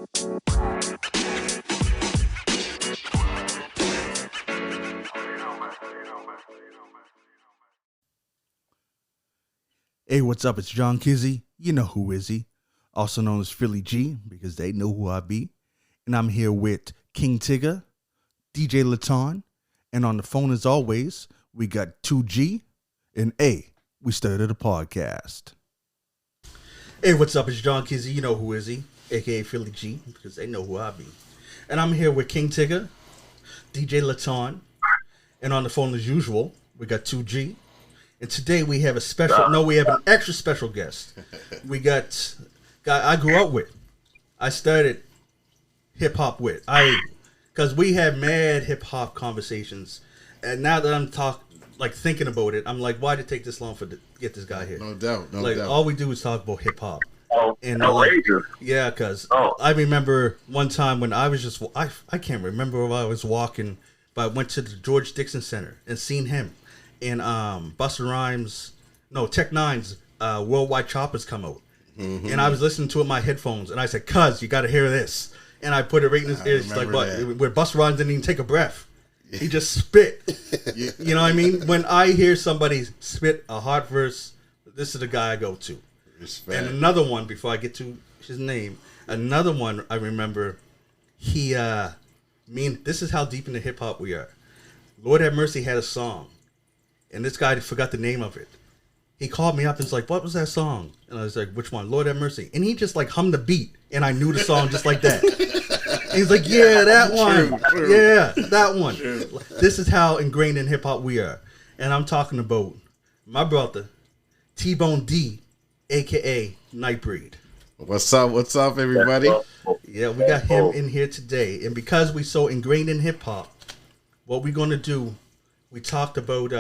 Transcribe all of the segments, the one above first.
Hey, what's up? It's John Kizzy. You know who is he? Also known as Philly G, because they know who I be. And I'm here with King Tigger, DJ Laton, and on the phone as always, we got 2G and A. We started a podcast. Hey, what's up? It's John Kizzy. You know who is he? AKA Philly G, because they know who I be. And I'm here with King Tigger, DJ Laton, and on the phone as usual, we got 2G. And today we have we have an extra special guest. We got guy I grew up with. I started hip-hop with. Because we had mad hip-hop conversations. And now that I'm thinking about it, I'm like, why did it take this long to get this guy here? No doubt. All we do is talk about hip-hop. And yeah, because I remember one time when I was just, I can't remember where I was walking, but I went to the George Dixon Center and seen him. And Busta Rhymes, Tech Nine's Worldwide Choppers come out. Mm-hmm. And I was listening to it in my headphones, and I said, "Cuz, you got to hear this." And I put it right in his ears, like what? Where Busta Rhymes didn't even take a breath. He just spit. You know what I mean? When I hear somebody spit a hard verse, this is the guy I go to. Respect. And another one, before I get to his name, another one I remember, this is how deep into hip-hop we are. Lord Have Mercy had a song. And this guy forgot the name of it. He called me up and was like, "What was that song?" And I was like, "Which one?" "Lord Have Mercy." And he just hummed the beat. And I knew the song just like that. And he's like, "Yeah, that one. True. Yeah, that one." True. This is how ingrained in hip-hop we are. And I'm talking about my brother, T-Bone D, a.k.a. Nightbreed. What's up, everybody? Yeah, we got him in here today. And because we're so ingrained in hip-hop, what we're going to do, we talked about,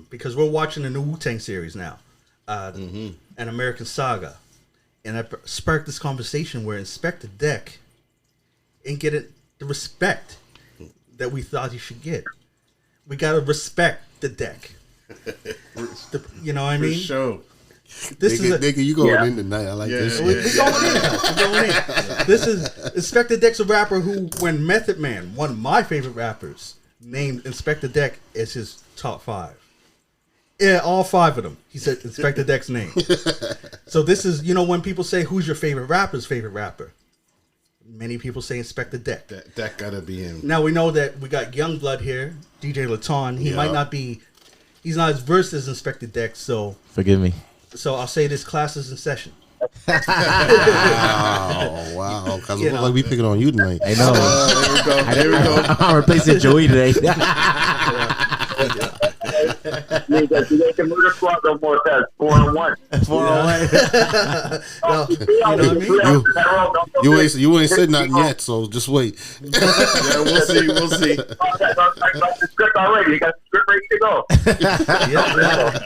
because we're watching the new Wu-Tang series now, An American Saga. And I sparked this conversation where Inspectah Deck ain't getting the respect that we thought he should get. We got to respect the deck. You know what I mean? For sure. Nigga, you going in tonight. I like this. We're going in. This is Inspectah Deck's a rapper who, when Method Man, one of my favorite rappers, named Inspectah Deck as his top 5. Yeah, all 5 of them. He said Inspectah Deck's name. So this is, when people say, who's your favorite rapper's favorite rapper? Many people say Inspectah Deck. That gotta be him. Now we know that we got young blood here, DJ Laton. He might not be, he's not as versed as Inspectah Deck, so. Forgive me. So I'll say this class is in session. Wow. Because it looks like we picking on you tonight. I know. There we go. I'm replacing Joey today. You can move the squad no more times. 4-on-1. 4-on-1. You ain't said nothing yet, so just wait. Yeah, we'll see. Got the script already. You got the script ready to go.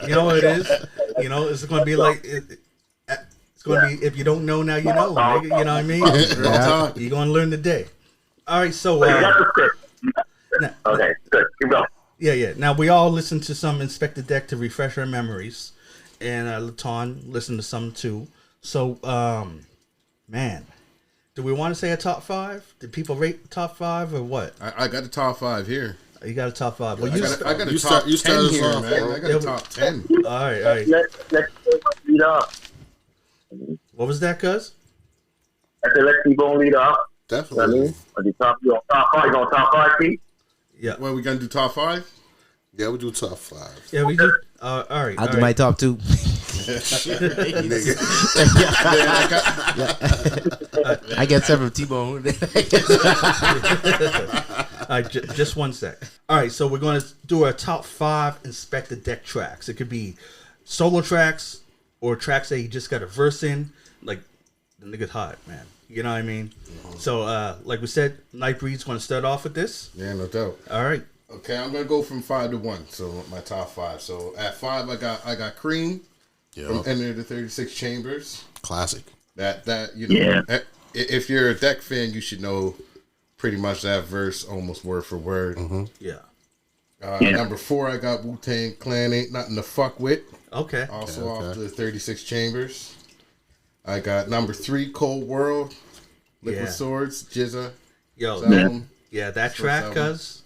You know what it is? It's going to be like... It's going to be, if you don't know, now you know, nigga. You know what I mean? You're going to learn today. All right, so... you got the script. Okay, good. Keep going. Yeah. Now, we all listen to some Inspectah Deck to refresh our memories. And Laton listened to some, too. So, man, do we want to say a top 5? Did people rate the top 5 or what? I got the top 5 here. You got a top 5. Well, I got a top 10 here, man. I got a top 10. All right. Let's lead up. What was that, cuz? I said, let's keep on lead up. Definitely. You know what I mean? You on top 5? You on top 5, Pete? Yeah. Well, we gonna do top 5? Yeah, we do top 5. Yeah, we do. All right. I'll do my top 2. I get 7 T-Bone. Just one sec. All right, so we're going to do our top 5 Inspectah Deck tracks. It could be solo tracks or tracks that you just got a verse in. Like, the nigga's hot, man. You know what I mean? Mm-hmm. So, like we said, Nightbreed's going to start off with this. Yeah, no doubt. All right. Okay, I'm gonna go from 5 to 1. So my top 5. So at 5, I got Cream from Enter the 36 Chambers. Classic. That if you're a Deck fan, you should know pretty much that verse almost word for word. Mm-hmm. Yeah. Number 4, I got Wu-Tang Clan, Ain't Nothing to Fuck With. Okay. Also off the 36 Chambers. I got number 3, Cold World. Liquid Swords, Jizza. Yo, that First track, album. cuz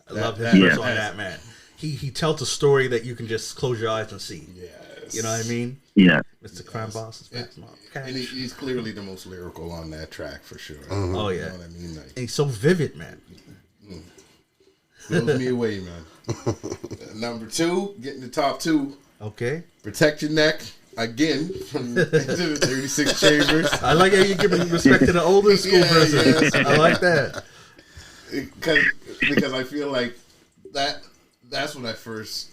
I love his verse on that, man. He tells a story that you can just close your eyes and see. Yes. You know what I mean? Yeah. Mr. Crime Boss is back. And he's clearly the most lyrical on that track for sure. Oh yeah. You know what I mean? Like, And he's so vivid, man. blows me away, man. Number 2, getting the top 2. Okay. Protect Your Neck. Again, from the 36 Chambers. I like how you're giving respect to the older school versions. I like that. Because I feel like that's when I first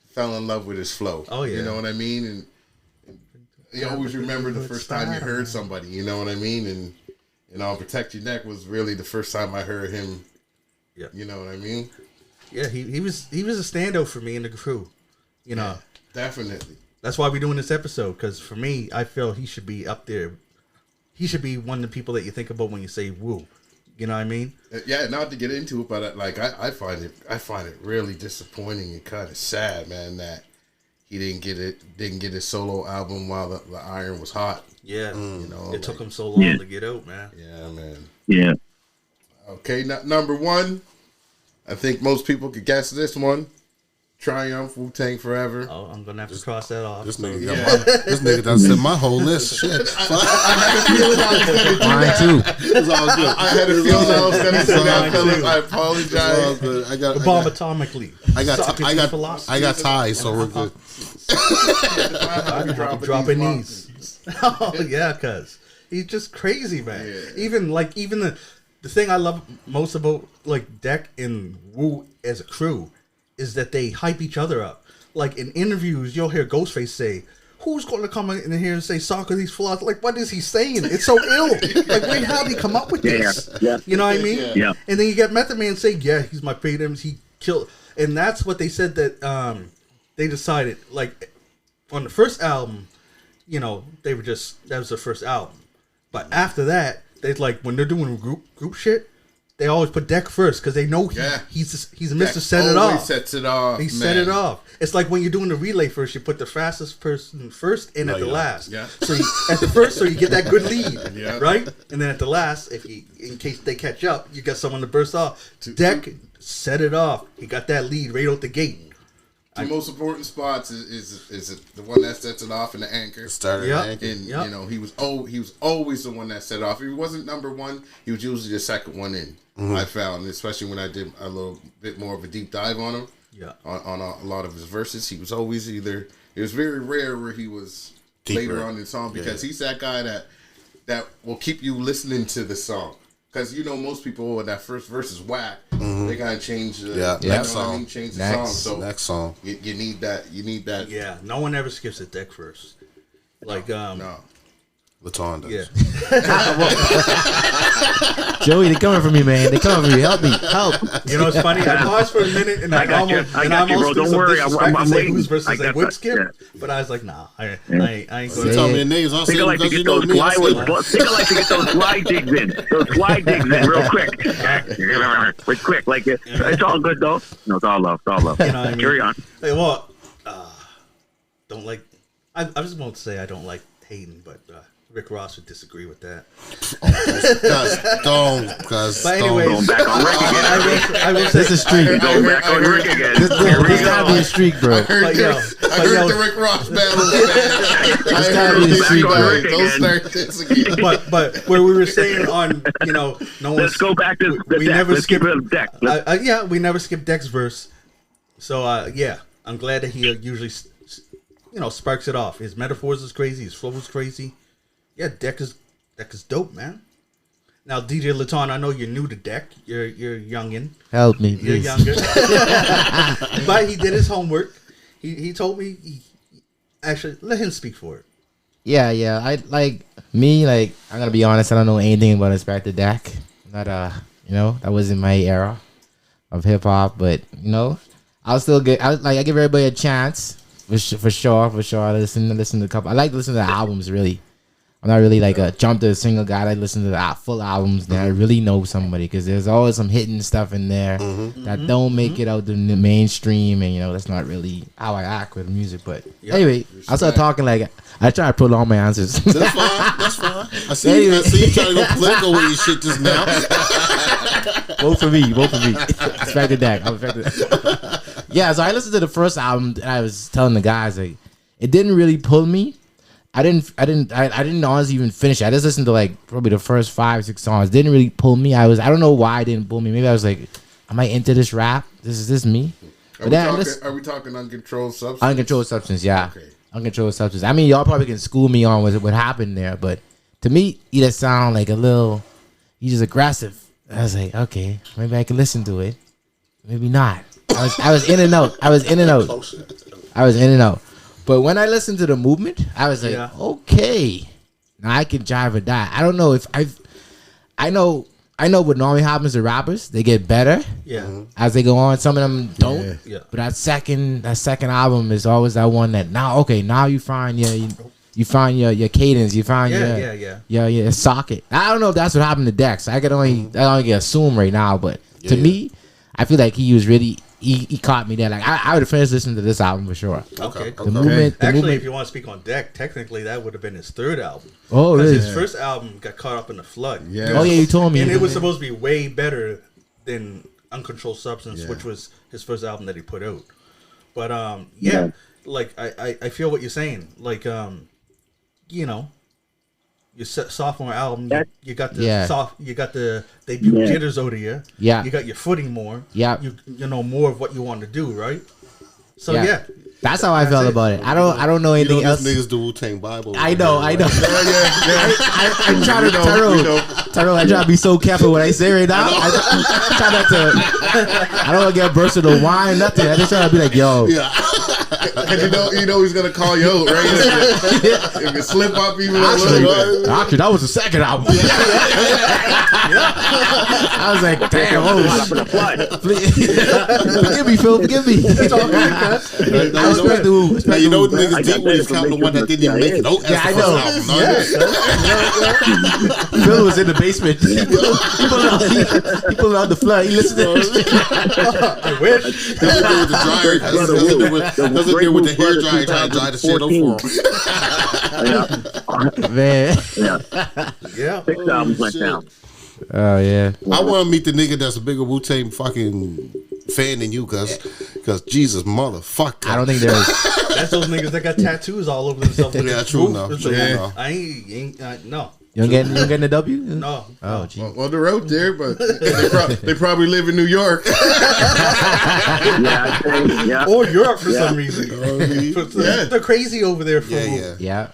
fell in love with his flow. Oh yeah. You know what I mean? And you always remember the first time you heard somebody, you know what I mean? And Protect Your Neck was really the first time I heard him. Yeah. You know what I mean? Yeah, he was a standout for me in the crew. You know. Definitely. That's why we're doing this episode, because for me, I feel he should be up there. He should be one of the people that you think about when you say Wu. You know what I mean? Yeah, not to get into it, but I find it really disappointing and kind of sad, man, that he didn't get his solo album while the iron was hot. Yeah, you know, it took him so long to get out, man. Yeah, man. Yeah. Okay, number 1. I think most people could guess this one. Triumph, Wu-Tang Forever. Oh, I'm gonna have to cross that off. This nigga done said my whole list. Shit. Mine too. It's all good. I had a feeling I was gonna say that, fellas. I apologize. It's all good. The bomb atomically. I got ties, so we're good. Dropping knees. Oh yeah, cuz he's just crazy, man. Yeah. Even the thing I love most about like Deck and Wu as a crew is that they hype each other up. Like in interviews, you'll hear Ghostface say, "Who's going to come in here and say Socrates philosophy?" Like, what is he saying? It's so ill. Like, wait, how did he come up with this? Yeah. You know what I mean? Yeah. And then you get Method Man say, "Yeah, he's my favorite. He killed." And that's what they said that they decided. Like on the first album, you know, they were just that was their first album. But after that, they like when they're doing group shit. They always put Deck first because they know he's a Mr. Set It Off. Sets it off. He set it off. It's like when you're doing the relay first, you put the fastest person first and at the last. Yeah. So at the first, so you get that good lead, Yeah. right? And then at the last, in case they catch up, you got someone to burst off. Deck set it off. He got that lead right out the gate. The most important spots is the one that sets it off and the anchor. Yep. And you know he was always the one that set it off. If he wasn't number 1, he was usually the second one in. I found, especially when I did a little bit more of a deep dive on him. Yeah. On a lot of his verses, he was always either. It was very rare where he was Deeper. later on in the song because he's that guy that will keep you listening to the song. Because you know most people when that first verse is whack, they gotta change the next song. song. I mean? Change the song. So next song. You need that. You need that. Yeah. No one ever skips a Deck first. Like No. Laton does. Yeah. Joey, they coming for me, man. They coming for me. Help me. Help. You know, it's funny. I paused for a minute and I got you. almost, I and got you, bro. almost Don't worry. I'm say waiting. whose verses I they got would that. skip. Yeah. But I was like, nah, I ain't going You to. tell me the names. I'll say Think I like to get those fly to get those fly digs in. Those fly digs in real quick. But quick, like it's all good though. No, it's all love. It's all love. You know what I mean? Carry on. Hey, well, don't like. I just won't say I don't like Hayden, but Rick Ross would disagree with that. But anyway, Going back on Rick again. I will say This is streak. Going back on Rick again. This gotta be a streak, bro. I heard the Rick Ross battle. This gotta be a streak, bro. Don't start this again. but where we were saying on, you know, no one. Let's go back to the we deck. never Let's skip keep it on deck. yeah, we never skip Deck's verse. So yeah, I'm glad that he usually, sparks it off. His metaphors is crazy. His flow is crazy. Yeah, Deck is dope, man. Now, DJ Laton, I know you're new to Deck. You're youngin. Help me, You're please. younger. But he did his homework. He told me. Actually, let him speak for it. Yeah. I I'm gonna be honest. I don't know anything about Inspectah Deck. Not that wasn't my era of hip hop. But I'll still get. I give everybody a chance for sure. I listen to a couple. I like to listen to the albums really. I'm not really like a jump to a single guy. I listen to the full albums. Then I really know somebody because there's always some hidden stuff in there that don't make it out to the mainstream, and that's not really how I act with music. But anyway, I started talking like I try to prolong my answers. That's fine. That's fine. I see you trying to go political with your shit just now. Vote for me. Inspectah Deck. I'm Inspectah. Yeah, so I listened to the first album and I was telling the guys like it didn't really pull me. I didn't honestly even finish it. I just listened to like probably the first 5-6 songs. Didn't really pull me. I don't know why it didn't pull me. Maybe I was like, am I into this rap? Is this me? Are we talking uncontrolled substance? Uncontrolled substance, yeah. Okay. Uncontrolled substance. I mean, y'all probably can school me on what happened there, but to me, he just sound like he's just aggressive. I was like, okay, maybe I can listen to it. Maybe not. I was in and out. I was in and out. But when I listened to the movement, I was like, okay, now I can jive or die. I don't know if I know what normally happens to rappers. They get better as they go on. Some of them don't. Yeah. But that second album is always that one that now you find you find your cadence, you find your socket. I don't know if that's what happened to Dex. I can only assume right now, but to me, I feel like he was really he caught me there. Like I would have finished listening to this album for sure. Okay. The movement. Actually, if you want to speak on Deck, technically that would have been his third album. Oh, really? His first album got caught up in the flood. Yeah. Oh yeah, you told me. And it was supposed to be way better than Uncontrolled Substance, which was his first album that he put out. But like I feel what you're saying. Like your sophomore album, you got the debut jitters out of you. Yeah. You got your footing more. Yeah. You know more of what you want to do, right? So that's how I felt about it. I don't know anything else. Niggas do Wu-Tang Bible. I know. Yeah. I try to Tyrone, I try to be so careful what I say right now. I try not to. I don't want to get burst of the wine, nothing. I just try to be like, yo. Yeah. Because you know he's gonna call you out, right? If you slip up even a little bit. Actually, that was the second album. I was like, damn, forgive me, Phil, forgive me. Now you know niggas did when he's counting the one that didn't even make it. I know. Phil was in the basement. He pulled out the flood. He listened to it. I wish. Doesn't deal with the hair dryer trying to dry the shit over him. Man. Yeah. 6 albums went down. Oh yeah. I want to meet the nigga that's a bigger Wu-Tang fucking fan than you, cause Jesus motherfucker. I don't think there's. That's those niggas that got tattoos all over themselves. Yeah, true enough. I ain't no. You don't get a W? No. Oh, gee. Well, they're out there, but they probably live in New York. Or Europe for some reason. They're crazy over there for Yeah.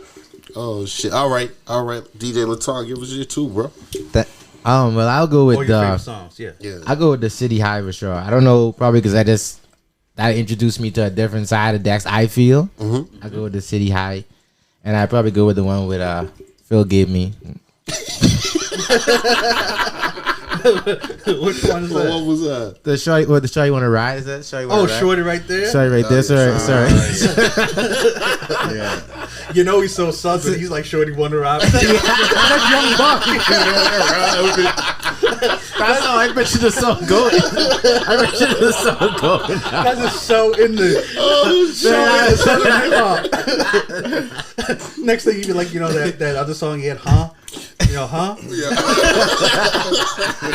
Oh shit! All right, DJ Latar, give us your 2, bro. Well, I'll go with your favorite songs. Yeah. I'll go with the City High for sure. I don't know, probably because that introduced me to a different side of Dex. I feel. I go with the City High, and I probably go with the one with Phil gave me. Which one is that? What was that? The shorty want to ride? Is that Shorty right there. Shorty right there. Sorry. Yeah. You know he's so southern. He's like Shorty want to ride. That's Young Buck. That's how I bet you the song going. That's just so in the southern hip-hop. Next thing you be like, that other song he had, huh? Yeah.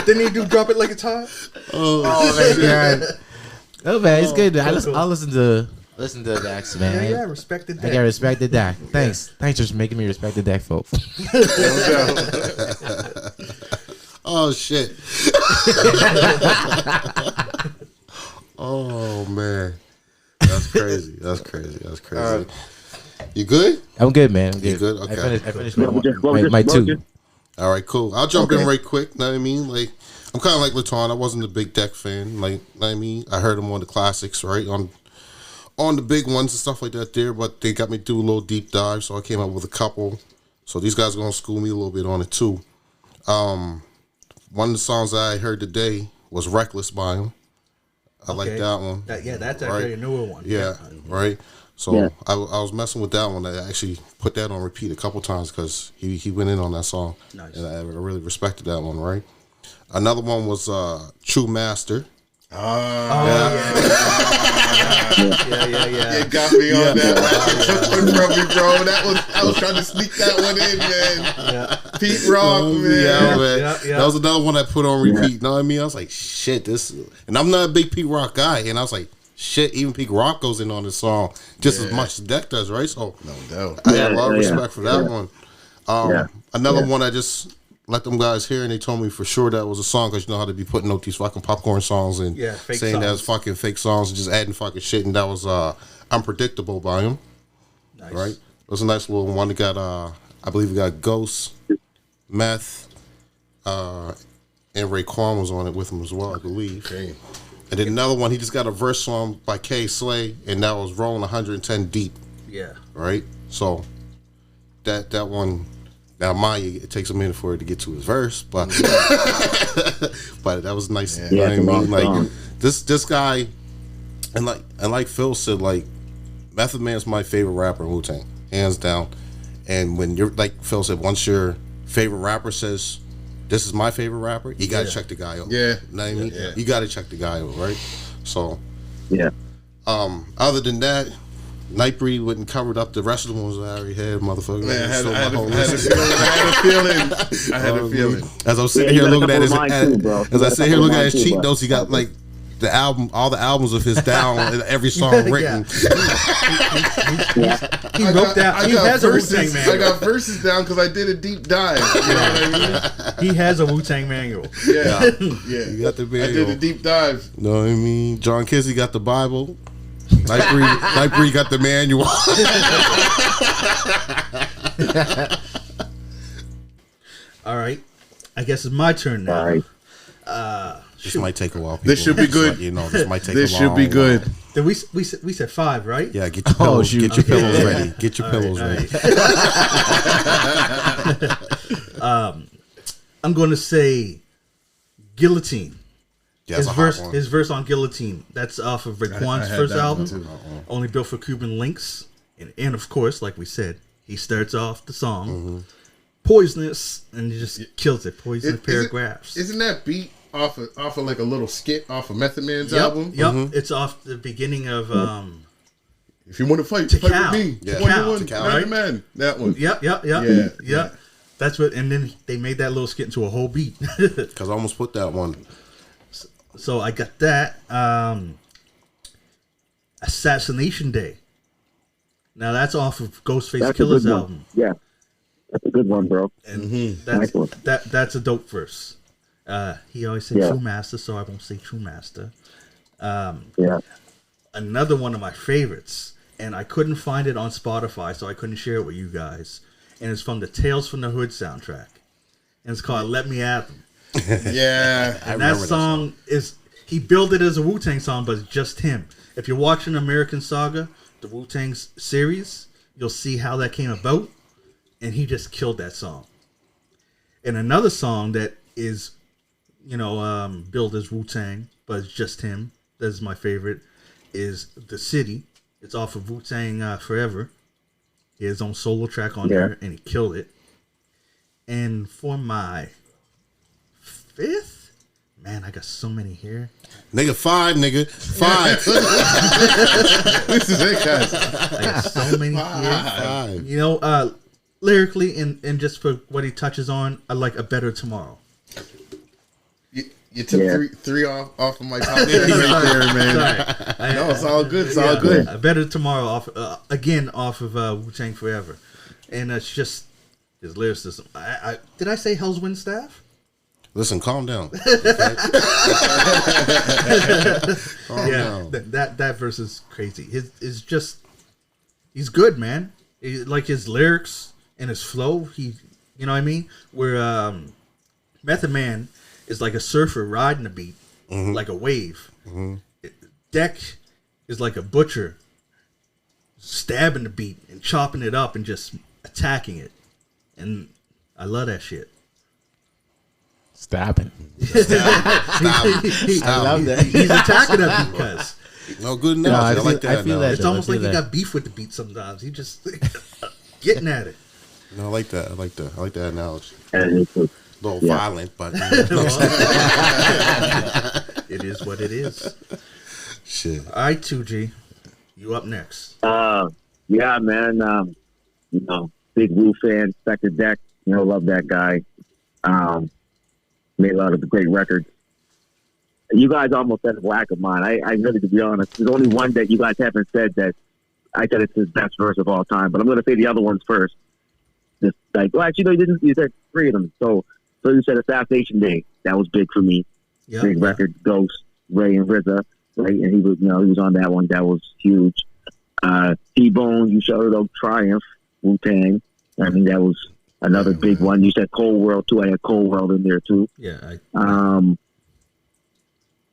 Didn't he drop it like it's hot? Oh man, God. Oh man, it's good. I'll listen to Dex, man. Yeah, respect the Deck. I got Inspectah Deck. Thanks for making me respect the Deck, folks. Oh shit. Oh man, that's crazy. You good? I'm good, man. You good? Okay. I finished my 2. All right, cool. I'll jump in right quick. Know what I mean? Like, I'm kind of like Laton. I wasn't a big Deck fan. Like, know what I mean? I heard him on the classics, right? On the big ones and stuff like that there, but they got me do a little deep dive, so I came up with a couple. So these guys are going to school me a little bit on it, too. One of the songs I heard today was Reckless by him. I like that one. That's actually a newer one. Yeah, right? So Yeah. I was messing with that one. I actually put that on repeat a couple times because he went in on that song. Nice. And I really respected that one, right? Another one was True Master. Yeah. You got me on that. You took one from me, bro. I was trying to sneak that one in, man. Yeah. Pete Rock, man. Yeah, man. Yeah. That was another one I put on repeat. You know what I mean? I was like, shit, this. And I'm not a big Pete Rock guy. And I was like, shit, even Pete Rock goes in on this song just as much as Deck does, right? So No doubt. I have a lot of respect for that one. Yeah. Another one I just let them guys hear, and they told me for sure that was a song because you know how to be putting out these fucking popcorn songs and fake saying that was songs. fucking fake songs and just adding fucking shit, and that was Unpredictable by him, Nice. right? It was a nice little one. That got I believe we got Ghost, Meth, and Raekwon was on it with him as well, I believe. Okay. And then another one, he just got a verse song by K Slay, and that was Rolling 110 Deep, Yeah. right? So that one. Now, mind you, it takes a minute for it to get to his verse, but but that was nice. Yeah. You know Yeah, what I it's a long mean? Like song. this guy, and like Phil said, like Method Man's my favorite rapper in Wu-Tang, hands down. And when you're like Phil said, once your favorite rapper says, "This is my favorite rapper," you gotta check the guy out. Yeah. You know what I mean? Yeah. You gotta check the guy out, right? So, Yeah. other than that. Nightbreed wouldn't covered up the rest of the ones I already had, motherfucker. Man, I Stole my had whole a list. feeling. I had a feeling. As I'm sitting Yeah, here you got a looking at his, couple of mine too, bro. as You I got a sit here couple of looking at mine his too, cheat bro. notes, he got like the album, all the albums of his down, and every song written. He wrote that. He has a Wu-Tang I manual. got verses down because I did a deep dive. You know what I mean? He has a Wu-Tang manual. Yeah. You got the I did a manual. deep dive. You know what I mean? John Kissy got the Bible. Nightbreed got the manual. All right. I guess it's my turn now. All right. This might take a while. This people. should be good. Just let you know, this might take This a should long be good. while. Then we said 5, right? Yeah, get your pillows. shoot. Get your pillows Okay. ready. Get your pillows All ready. right. I'm going to say Guillotine. Yeah, that's His a hot verse, one. his verse on Guillotine. That's off of I Raekwon's had first that one album, too. Only Built for Cuban Links, and of course, like we said, he starts off the song poisonous and he just kills it. Poisonous paragraphs. Isn't that beat off of like a little skit off of Method Man's Yep, album? yep. It's off the beginning of If you want to fight, To fight Cal. with me. Yeah. 21, To Cal, Method right? Man. That one. Yep. Yeah. That's what, and then they made that little skit into a whole beat. Because I almost put that one. So I got that. Assassination Day. Now that's off of Ghostface That's a Killer's good one. album, Yeah. That's a good one, bro. and Nice one. that's a dope verse. He always said Yeah. True Master, so I won't say True Master. Yeah. Another one of my favorites, and I couldn't find it on Spotify, so I couldn't share it with you guys. And it's from the Tales from the Hood soundtrack, and it's called "Let Me At Them." Yeah. And remember that that song is, he billed it as a Wu-Tang song, but it's just him. If you're watching American Saga, the Wu-Tang series, you'll see how that came about, and he just killed that song. And another song that is, billed as Wu-Tang, but it's just him, that's my favorite, is The City. It's off of Wu-Tang Forever. He has his own solo track on there, and he killed it. And for my 5th, man, I got so many here. Nigga, 5, nigga. 5. This is it, guys. I got so many here. 5. Lyrically and just for what he touches on, I like A Better Tomorrow. You took Yeah. three off of my top 10 right there, man. Sorry. No, it's all good. It's all good. A Better Tomorrow off off of Wu-Tang Forever, and it's just his lyricism. Did I say Hell's Wind Staff? Listen, calm down. Calm Yeah, down. that verse is crazy. Is just, he's good, man. Like his lyrics and his flow. You know what I mean? Where Method Man is like a surfer riding a beat, like a wave. Deck is like a butcher stabbing the beat and chopping it up and just attacking it. And I love that shit. Stabbing. I love that. He's attacking it because No, good No, enough. I like that. I feel analogy. that. It's almost I like feel you that. got beef with the beat sometimes. He just getting at it. No, I like that. I like that. I like that analogy. And it's A little violent, but It is what it is. shit. All right, 2G, you up next. yeah, man. You know, big Wu fan, Inspectah Deck. You know, love that guy. Made a lot of great records. You guys almost said a lack of mine. I really, to be honest, there's only one that you guys haven't said that I said it's his best verse of all time. But I'm going to say the other ones first. Just like, well, actually, no, you didn't. You said three of them. So you said Assassination Day. That was big for me. Yeah, Big record. Ghost, Ray, and RZA. Right, and he was, he was on that one. That was huge. T-Bone, you showed up Triumph, Wu-Tang. I mean, that was another big one. You said Cold World too. I had Cold World in there too. Yeah.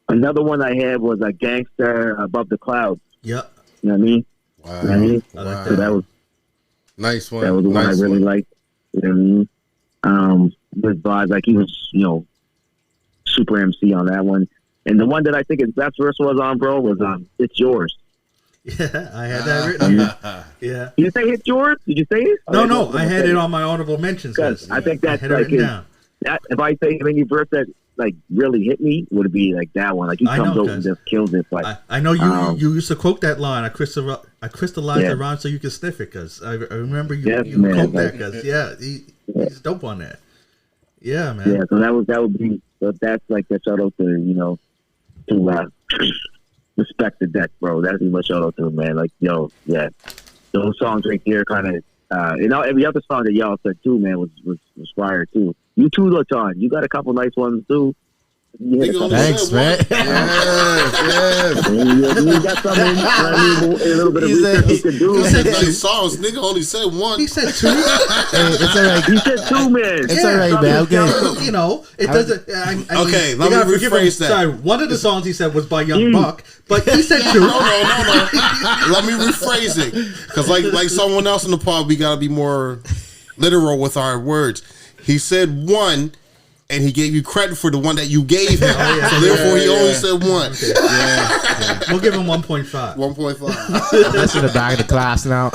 Another one I had was a Gangster Above the Clouds. Yep. You know what I mean? Wow. You know what I mean? Wow. So that was Nice one. that was the one I Nice really liked. You know what I mean? His vibes, like he was, super MC on that one. And the one that I think his best verse was on, bro, was It's Yours. Yeah, I had that written. Yeah. Did you say It's Yours? Did you say it? No, I had it on my honorable mentions. Because I think that's I had it like written his, down. that. If I say any verse that like really hit me, would it be like that one? Like he I comes know, out and just kills it. Like I know you used to quote that line. I crystallized Yeah. the rhyme so you can sniff it. Because I remember you Yes, you man, quote that. like- Because he's dope on that. Yeah, man. yeah, so that would be. So that's like the shout out to Inspectah Deck, bro. That'd be my shout out to him, man. Like yeah, those songs right there, kind of. Every other song that y'all said too, man, was fire too. You too, Lachon. You got a couple nice ones too. You had a couple- Thanks, man. Yes. You got something. A little bit of He said- research you could do. He said nice songs. Nigga only said one. He said two. Hey, it's all right. He said two, man. It's all right, man. Okay. It doesn't. Okay, let you me gotta forgive him. rephrase that. Sorry, one of the songs he said was by Young Buck, but he said two. No. Let me rephrase it, because like someone else in the pod, we gotta be more literal with our words. He said one, and he gave you credit for the one that you gave him. So therefore, he only said one. Yeah. We'll give him 1.5. 1.5. That's in the back of the class now.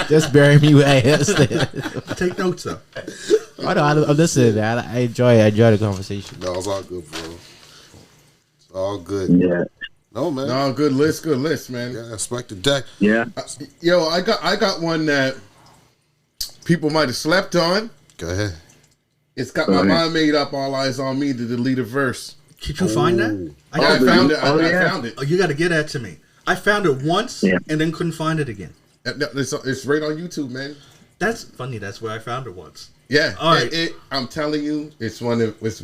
Just bury me where I am. Take notes though. I'm listening, man. I enjoy the conversation. No, it's all good, bro. It's all good. Yeah, No, man. No, good list, man. Yeah, Inspectah Deck. yeah. Yo, I got one that people might have slept on. Go ahead. It's got my mind made up. All eyes on me to delete a verse. Did you find that? I found it. Oh, I yeah. found it. Oh, you got to get that to me. I found it once Yeah. and then couldn't find it again. It's right on YouTube, man. That's funny. That's where I found it once. Yeah, All right. I'm telling you, it's one of his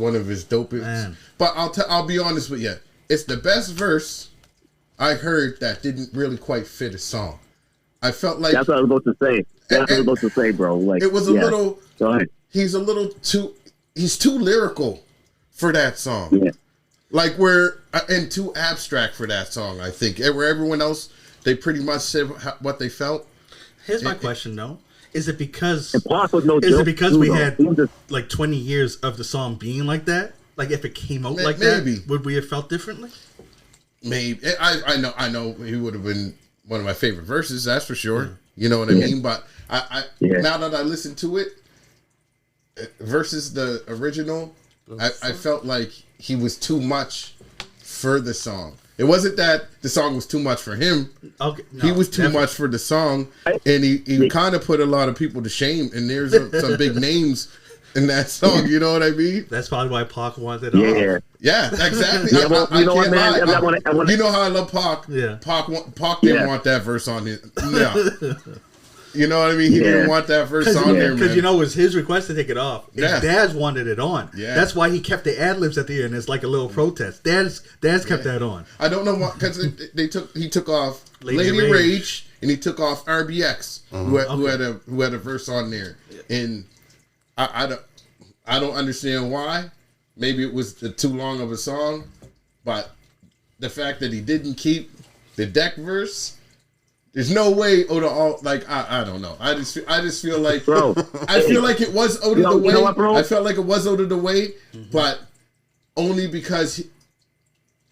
dopest. Man. But I'll be honest with you, it's the best verse I heard that didn't really quite fit a song. I felt like That's what I was about to say. That's what I was about to say, bro. Like it was a little. Go ahead. He's too lyrical for that song. Yeah. Like and too abstract for that song. I think where everyone else they pretty much said what they felt. Here's my question though: Is it because And Pac was no is joke, it because too, we though. had He was just- like 20 years of the song being like that? Like if it came out like Maybe. that, would we have felt differently? Maybe I know he would have been one of my favorite verses. That's for sure. You know what I mean? But I now that I listen to it versus the original, I felt like he was too much for the song. It wasn't that the song was too much for him. Okay, He was too much for the song, and he kind of put a lot of people to shame. And there's some big names in that song. You know what I mean? That's probably why Pac wanted it Yeah. off. Yeah, exactly. Yeah, well, you know what, man? I wanna- You know how I love Pac. Yeah. Pac didn't Yeah. want that verse on his. No. You know what I mean? He Yeah. didn't want that verse on there, Because man. it was his request to take it off. His Yeah. dad's wanted it on. Yeah. That's why he kept the ad libs at the end as like a little protest. Dad's kept that on. I don't know why, because he took off Lady Lady Rage. Rage and he took off RBX, who had a verse on there, and I don't understand why. Maybe it was too long of a song, but the fact that he didn't keep the Deck verse. There's no way I don't know. I just feel like Bro. I feel like it was out of the way. You know what, bro? I felt like it was out of the way, but only because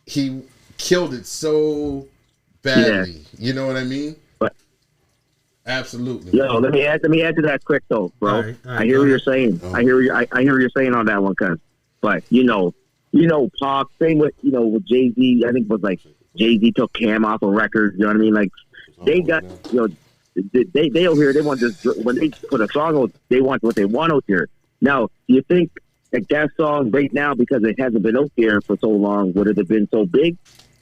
he killed it so badly. Yeah. You know what I mean? But absolutely. Yo, let me add to that quick though, bro. All right, I hear what you're saying. I hear what you're saying on that one, cuz. But you know, Pac, same with with Jay-Z. I think it was like Jay-Z took Cam off a record. You know what I mean? Like they got they over here. They want this when they put a song out. They want what they want out there. Now, do you think that song right now, because it hasn't been out there for so long, would it have been so big,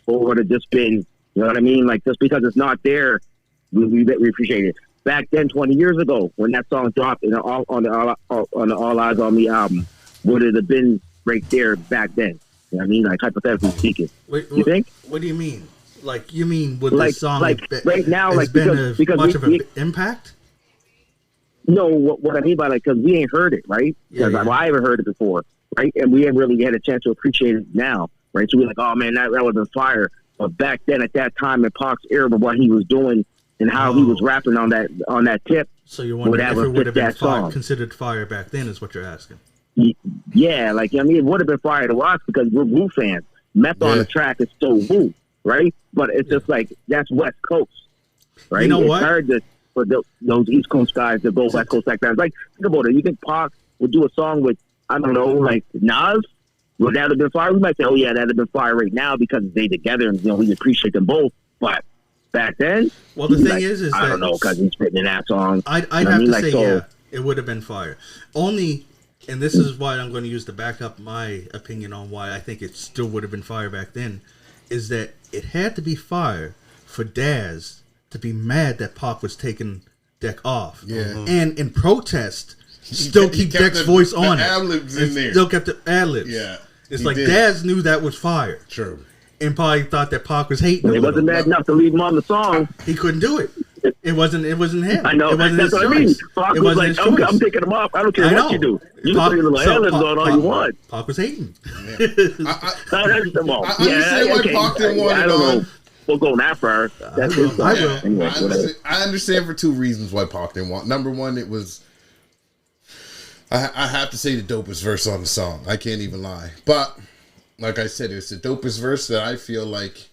or would it just been, you know what I mean? Like just because it's not there, we appreciate it. Back then, 20 years ago, when that song dropped on the All Eyes on Me album, would it have been right there back then? You know what I mean? Like hypothetically speaking. You think? What do you mean? Like you mean would like, this song right now, like because much of an impact? No, what I mean by because we ain't heard it, right? Because I haven't heard it before, right? And we haven't really had a chance to appreciate it now, right? So we're like, oh man, that was on fire. But back then, at that time in Pac's era, what he was doing and how he was rapping on that tip. So you're wondering if it would have been considered fire back then, is what you're asking? Yeah, like I mean, it would have been fire to us because we're Wu fans. Meth on the track is so Wu, right? But it's just like that's West Coast, right? You know what? It's hard for those East Coast guys to go West Coast like that. Like, think about it. You think Pac would do a song with, I don't know, like Nas? Would that have been fire? We might say, oh yeah, that'd have been fire right now because they together and we appreciate them both. But back then, well, the thing is I don't know, because he's spitting in that song. I'd have to say, yeah, it would have been fire. Only, and this is why I'm going to use to back up my opinion on why I think it still would have been fire back then, is that it had to be fire for Daz to be mad that Pac was taking Deck off. Yeah. And in protest, still keep Deck's voice on it. Ad-libs in there. Still kept the ad-libs. Yeah. It's like Daz knew that was fire. True. And probably thought that Pac was hating him. He wasn't mad enough to leave him on the song. He couldn't do it. It wasn't him. I know. It wasn't That's his what I mean. choice. Pac It was wasn't like, his choice. I'm taking him off. I don't care what you do. You can put your little ad-libs on all you want. Pac was hating. I understand why Pac didn't want it on. We'll go that far. That's his song. Anyway, I understand for two reasons why Pac didn't want. Number one, it was, I have to say, the dopest verse on the song. I can't even lie. But like I said, it's the dopest verse that I feel like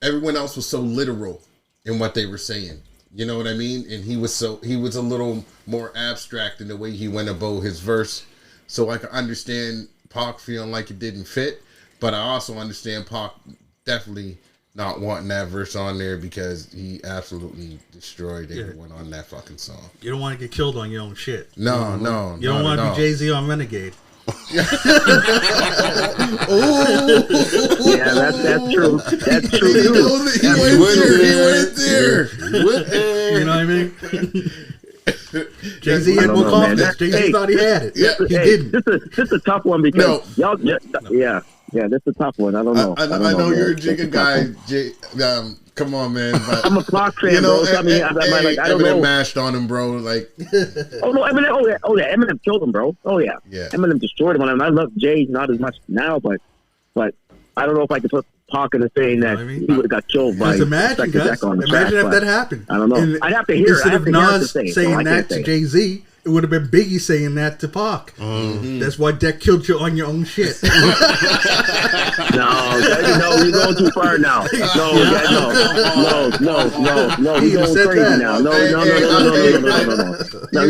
everyone else was so literal in what they were saying. You know what I mean? And he was a little more abstract in the way he went about his verse. So I can understand Pac feeling like it didn't fit, but I also understand Pac definitely not wanting that verse on there because he absolutely destroyed everyone on that fucking song. You don't want to get killed on your own shit. No. You don't want to be Jay-Z on Renegade. Yeah, that's true. That's true. He went there. You know what I mean? Jay-Z had more confidence. Jay-Z thought he had it. Yeah, he didn't. This is a tough one because y'all. Yeah, that's a tough one. I don't know. I know you're a Jigga guy. Come on, man. But, I'm a Pac fan, bro. I mean, I don't know. Eminem mashed on him, bro. Like, oh no, Eminem. Oh yeah, Eminem killed him, bro. Oh yeah. Eminem destroyed him. I love Jay not as much now, but I don't know if I could put Pac in the saying that he would have got killed by imagine if that happened. I don't know. And I'd have to hear. Instead of Nas saying that to Jay-Z, it would have been Biggie saying that to Pac. Mm-hmm. That's why Deck killed you on your own shit. No, you're going too far now. No. You're going crazy now. No. You're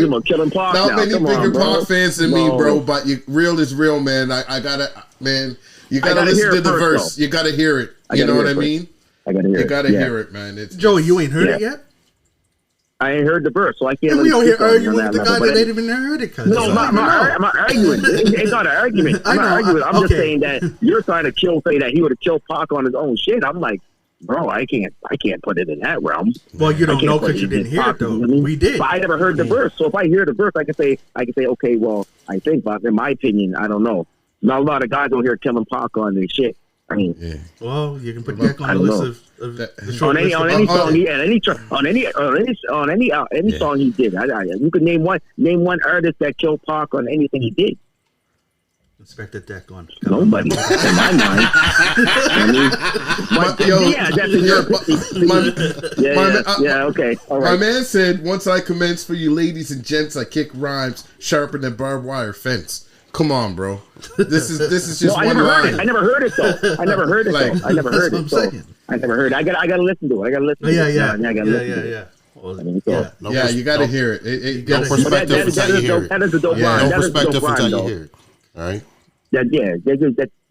gonna kill him Pac now. Not many bigger Pac fans than me, bro. But real is real, man. I gotta, man. You gotta listen to the verse. You gotta hear it. You know what I mean? I gotta hear it. You gotta hear it, man. Joey, you ain't heard it yet? I ain't heard the verse, so I can't. We don't hear arguing with the guy that ain't even heard it. No, I'm not arguing. It's not an argument. I'm not arguing. I'm just saying that you're trying to say that he would have killed Pac on his own shit. I'm like, bro, I can't put it in that realm. Well, you don't know because you didn't hear it though. We did. But I never heard the verse, so if I hear the verse, I can say, okay, well, I think, but in my opinion, I don't know. Not a lot of guys over here killing Pac on their shit. I mean, well, you can put Deck on the list of the on any song he did. You could name one artist that killed Pac on anything he did. Inspectah Deck on nobody in my mind. That's in your opinion. Okay. All right. My man said, "Once I commence for you ladies and gents, I kick rhymes sharper than barbed wire fence." Come on, bro. This is just I one never line. heard it. I never heard it though. I never heard it Like, though. I never heard that's it. what I'm So saying. I never heard it. I gotta listen to it. I gotta listen. Yeah, to it. yeah, I gotta listen to it. yeah. Well, I mean, yeah. No Yeah, you got to no- hear it. It No gets But perspective until you hear it. that is a dope Yeah. line. No That is a perspective dope until line, you though. hear it. All right.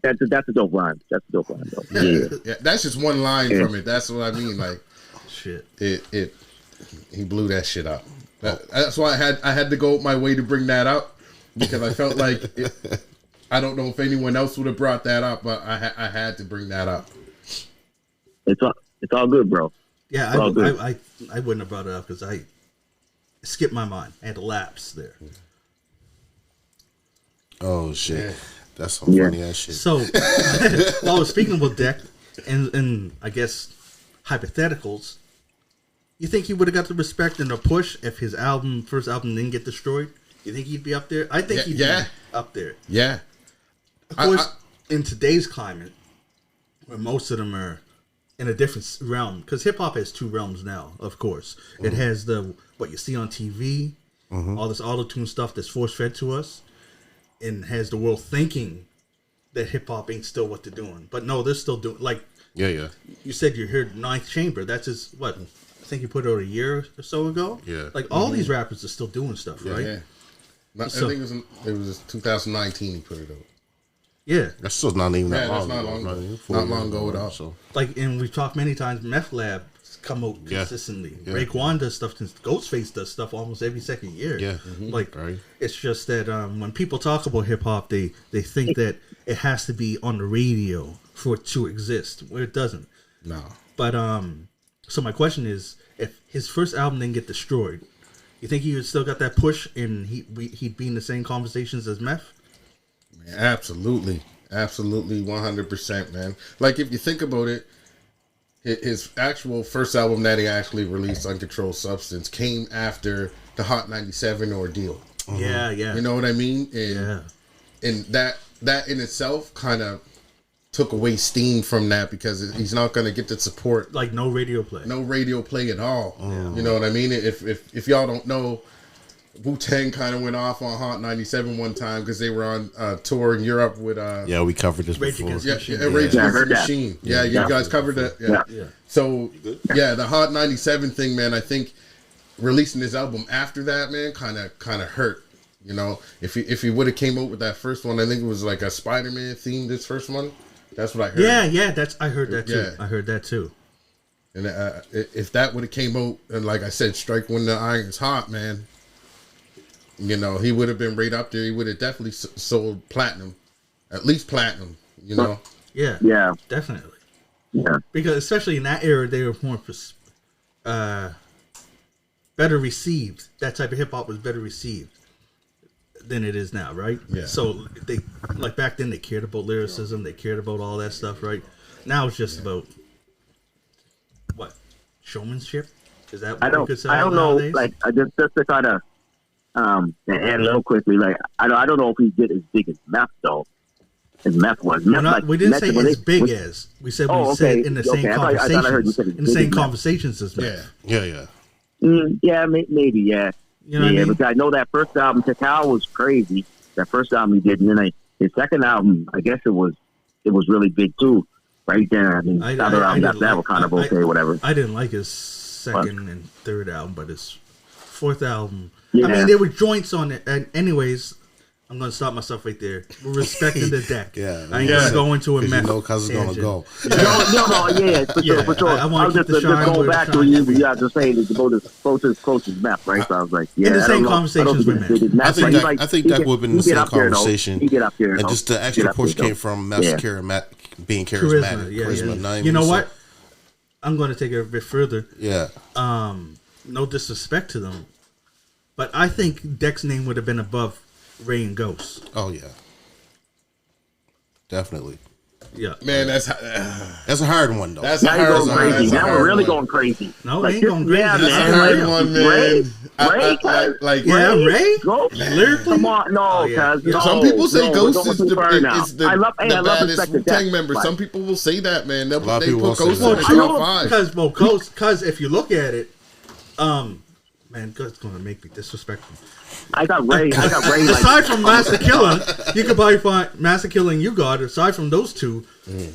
That's a dope line. That's a dope line, though. Yeah. Yeah, that's just one line from it. That's what I mean. Like Shit. he blew that shit up. That's why I had to go my way to bring that up because I felt like I don't know if anyone else would have brought that up, but I had to bring that up. It's all good, bro. Yeah, It's all good. I wouldn't have brought it up because I skipped my mind. I had a lapse there. Oh shit. That's some funny ass shit. So, while speaking about Deck and I guess hypotheticals, you think he would have got the respect and the push if his first album didn't get destroyed? You think he'd be up there? I think he'd be up there. Yeah. Of course, in today's climate, where most of them are in a different realm, because hip hop has two realms now. Of course, it has what you see on TV, all this auto tune stuff that's force fed to us, and has the world thinking that hip hop ain't still what they're doing. But no, they're still doing. Like Yeah. you said, you heard Ninth Chamber. That's his what? I think you put out a year or so ago. Yeah. Like all these rappers are still doing stuff, right? Yeah. I think it was 2019 he put it out. Yeah. That's still not even that Yeah, that's long not ago. long ago. Even Not long ago at all. So Like, and we've talked many times, Meth Lab come out consistently. Yeah. Raekwon does stuff, Ghostface does stuff almost every second year. Yeah. Like, Right. it's just that when people talk about hip hop, they think that it has to be on the radio for it to exist, where it doesn't. No. But so my question is, if his first album didn't get destroyed, you think he would still got that push and he'd be in the same conversations as Meth? Man, absolutely. Absolutely 100%, man. Like if you think about it, his actual first album that he actually released, Uncontrolled Substance, came after the Hot 97 ordeal. Yeah. You know what I mean? Yeah. And that in itself kind of took away steam from that because he's not going to get the support. Like no radio play. No radio play at all. You know what I mean? If y'all don't know, Wu-Tang kind of went off on Hot 97 one time because they were on tour in Europe with yeah, we covered this Rage before. Against yeah, Machine. Rage Yeah, I Against the heard that. Machine. Yeah, you guys covered that. Yeah. So yeah, the Hot 97 thing, man. I think releasing this album after that, man, kind of hurt. You know, if he would have came out with that first one, I think it was like a Spider-Man theme. This first one, that's what I heard. Yeah. I heard that too. Yeah. I heard that too. And if that would have came out, and like I said, strike when the iron's hot, man. You know, he would have been right up there. He would have definitely sold platinum, at least platinum. You know. Yeah. Yeah. Definitely. Yeah. Because especially in that era, they were more better received. That type of hip hop was better received than it is now, right? Yeah. So they like back then they cared about lyricism, they cared about all that stuff, right? Now it's just about what showmanship. Is that what we could say? I don't know. Nowadays? Like just to kind of to add a little quickly. Like I don't know if he did as big as Meth though. As Meth was. We're Meth, not, like, we didn't Meth, say when as they- big when- as. We said Oh, we said okay. in the Okay, same I thought I heard you conversations. said as In the big same as Meth. conversations as Meth. Yeah. Yeah, maybe, yeah. You know what I mean? But I know that first album, Cacao, was crazy. That first album he did, and then his second album, I guess it was really big too. Right there, I mean, other albums after that were kind of okay, whatever. I didn't like his second and third album, but his fourth album. Yeah. I mean, there were joints on it. And anyways, I'm gonna stop myself right there. We're respecting the deck. Yeah, I ain't gonna go into a 'Cause mess. you know, cuz it's gonna go. Yeah, for sure, for sure. I wanna keep was the just shine going where back the to shine you, is. but you guys were saying that the boat is close as Meth, right? So I was like, yeah, In the I same don't know. conversations with Meth. I think that would have been the same conversation. He get up there, and just the extra push came from Meth's being charismatic. Yeah. You know what? I'm gonna take it a bit further. Yeah. No disrespect to them, but I think Deck's name would have been above Ray and Ghost. Oh yeah. Definitely. Yeah. Man, that's a hard one though. That's Now a you're hard going one. crazy. That's a Now hard we're really one. going crazy. No, Like, we ain't going crazy. yeah, That's man. a hard Like, one, man. Ray, Yeah, Ray? Ghost? Lyrically? Come on, no, yeah. cuz. No, Some people say no, Ghost we're is going too far now. the I love baddest Inspectah Wu-Tang Deck, member. but- Some people will say that, man. They lot of put people will Ghost say in the that. I know, top five. Because if you look at it, Man, God's gonna make me disrespectful. I got Ray. Like, aside from Master Killer, you could probably find Master Killer and You God. Aside from those two,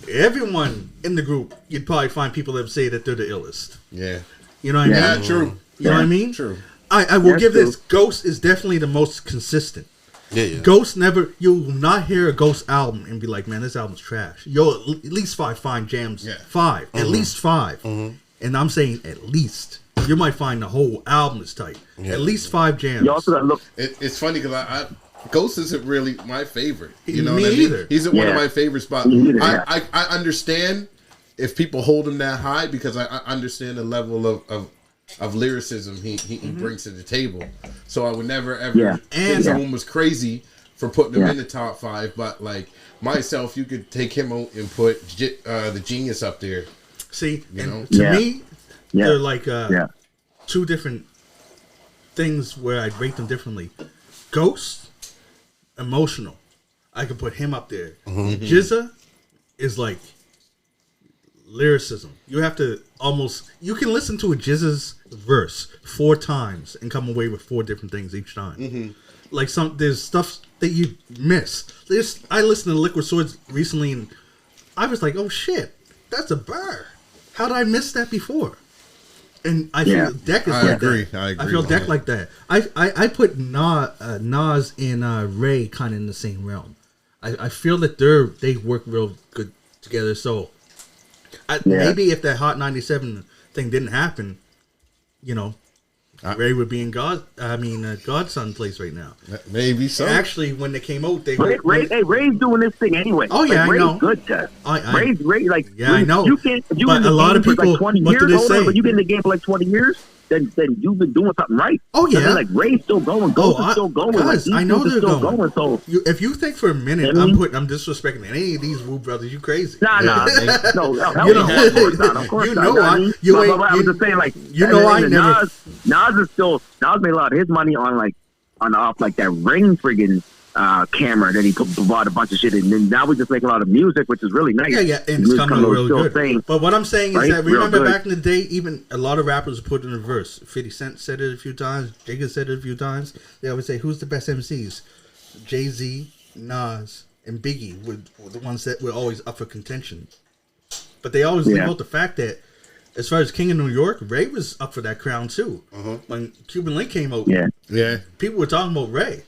everyone in the group, you'd probably find people that say that they're the illest. Yeah. You know what I mean? True. You know what I mean? True. I will That's give this. true. Ghost is definitely the most consistent. Yeah. Ghost never. You'll not hear a Ghost album and be like, "Man, this album's trash." You'll at least find jams. Yeah. 5, at least 5, and I'm saying at least. You might find the whole album is tight. Yeah. At least 5 jams. you also got to look. It's funny because I Ghost isn't really my favorite. You know Me what I mean? either. He's one of Yeah. my favorites, but Me either, yeah. I understand if people hold him that high because I understand the level of lyricism he brings to the table. So I would never ever think someone was crazy for putting him in the top 5. But like myself, you could take him out and put the Genius up there. See, You know? and to me, Yeah. they're like Yeah. 2 different things where I'd rate them differently. Ghost, emotional. I could put him up there. Jizza is like lyricism. You have to you can listen to a Jizza's verse 4 times and come away with 4 different things each time. Like there's stuff that you miss. I listened to Liquid Swords recently and I was like, oh shit, that's a bar. How did I miss that before? And I feel Deck is like agree. that. I agree feel with Deck that. like that. I put Nas and Ray kind of in the same realm. I feel that they work real good together. So maybe if that Hot 97 thing didn't happen, you know, Ray would be in Godson place right now. Maybe so. Actually, when they came out, Ray's doing this thing anyway. Oh, yeah, like, I know. Ray's good, Jeff. I I know. You can't. You But in the a lot game of for people, like 20 what years. do they Hold on, say? but you've been in the game for like 20 years. Then you've been doing something right. Oh, yeah. Then, like Ray's still going. Ghost is still going. Guys, like, I know these they're dudes are going. So if you think for a minute I'm disrespecting any of these Wu brothers, you crazy. nah, no, You know, of course not. Of course you not. know what I- I mean? you But ain't- I was you- just saying, like, you know I never- Nas made a lot of his money on off like that Ring friggin' camera that he bought a bunch of shit, and then now we just make a lot of music, which is really nice. Yeah, and it's Music coming out real still good. saying, But what I'm saying is right? that Real remember good. back in the day, even a lot of rappers put in a verse. 50 Cent said it a few times. Jigga said it a few times. They always say, "Who's the best MCs?" Jay-Z, Nas, and Biggie were the ones that were always up for contention. But they always leave out the fact that, as far as King of New York, Ray was up for that crown too. When Cuban Link came out, people were talking about Ray.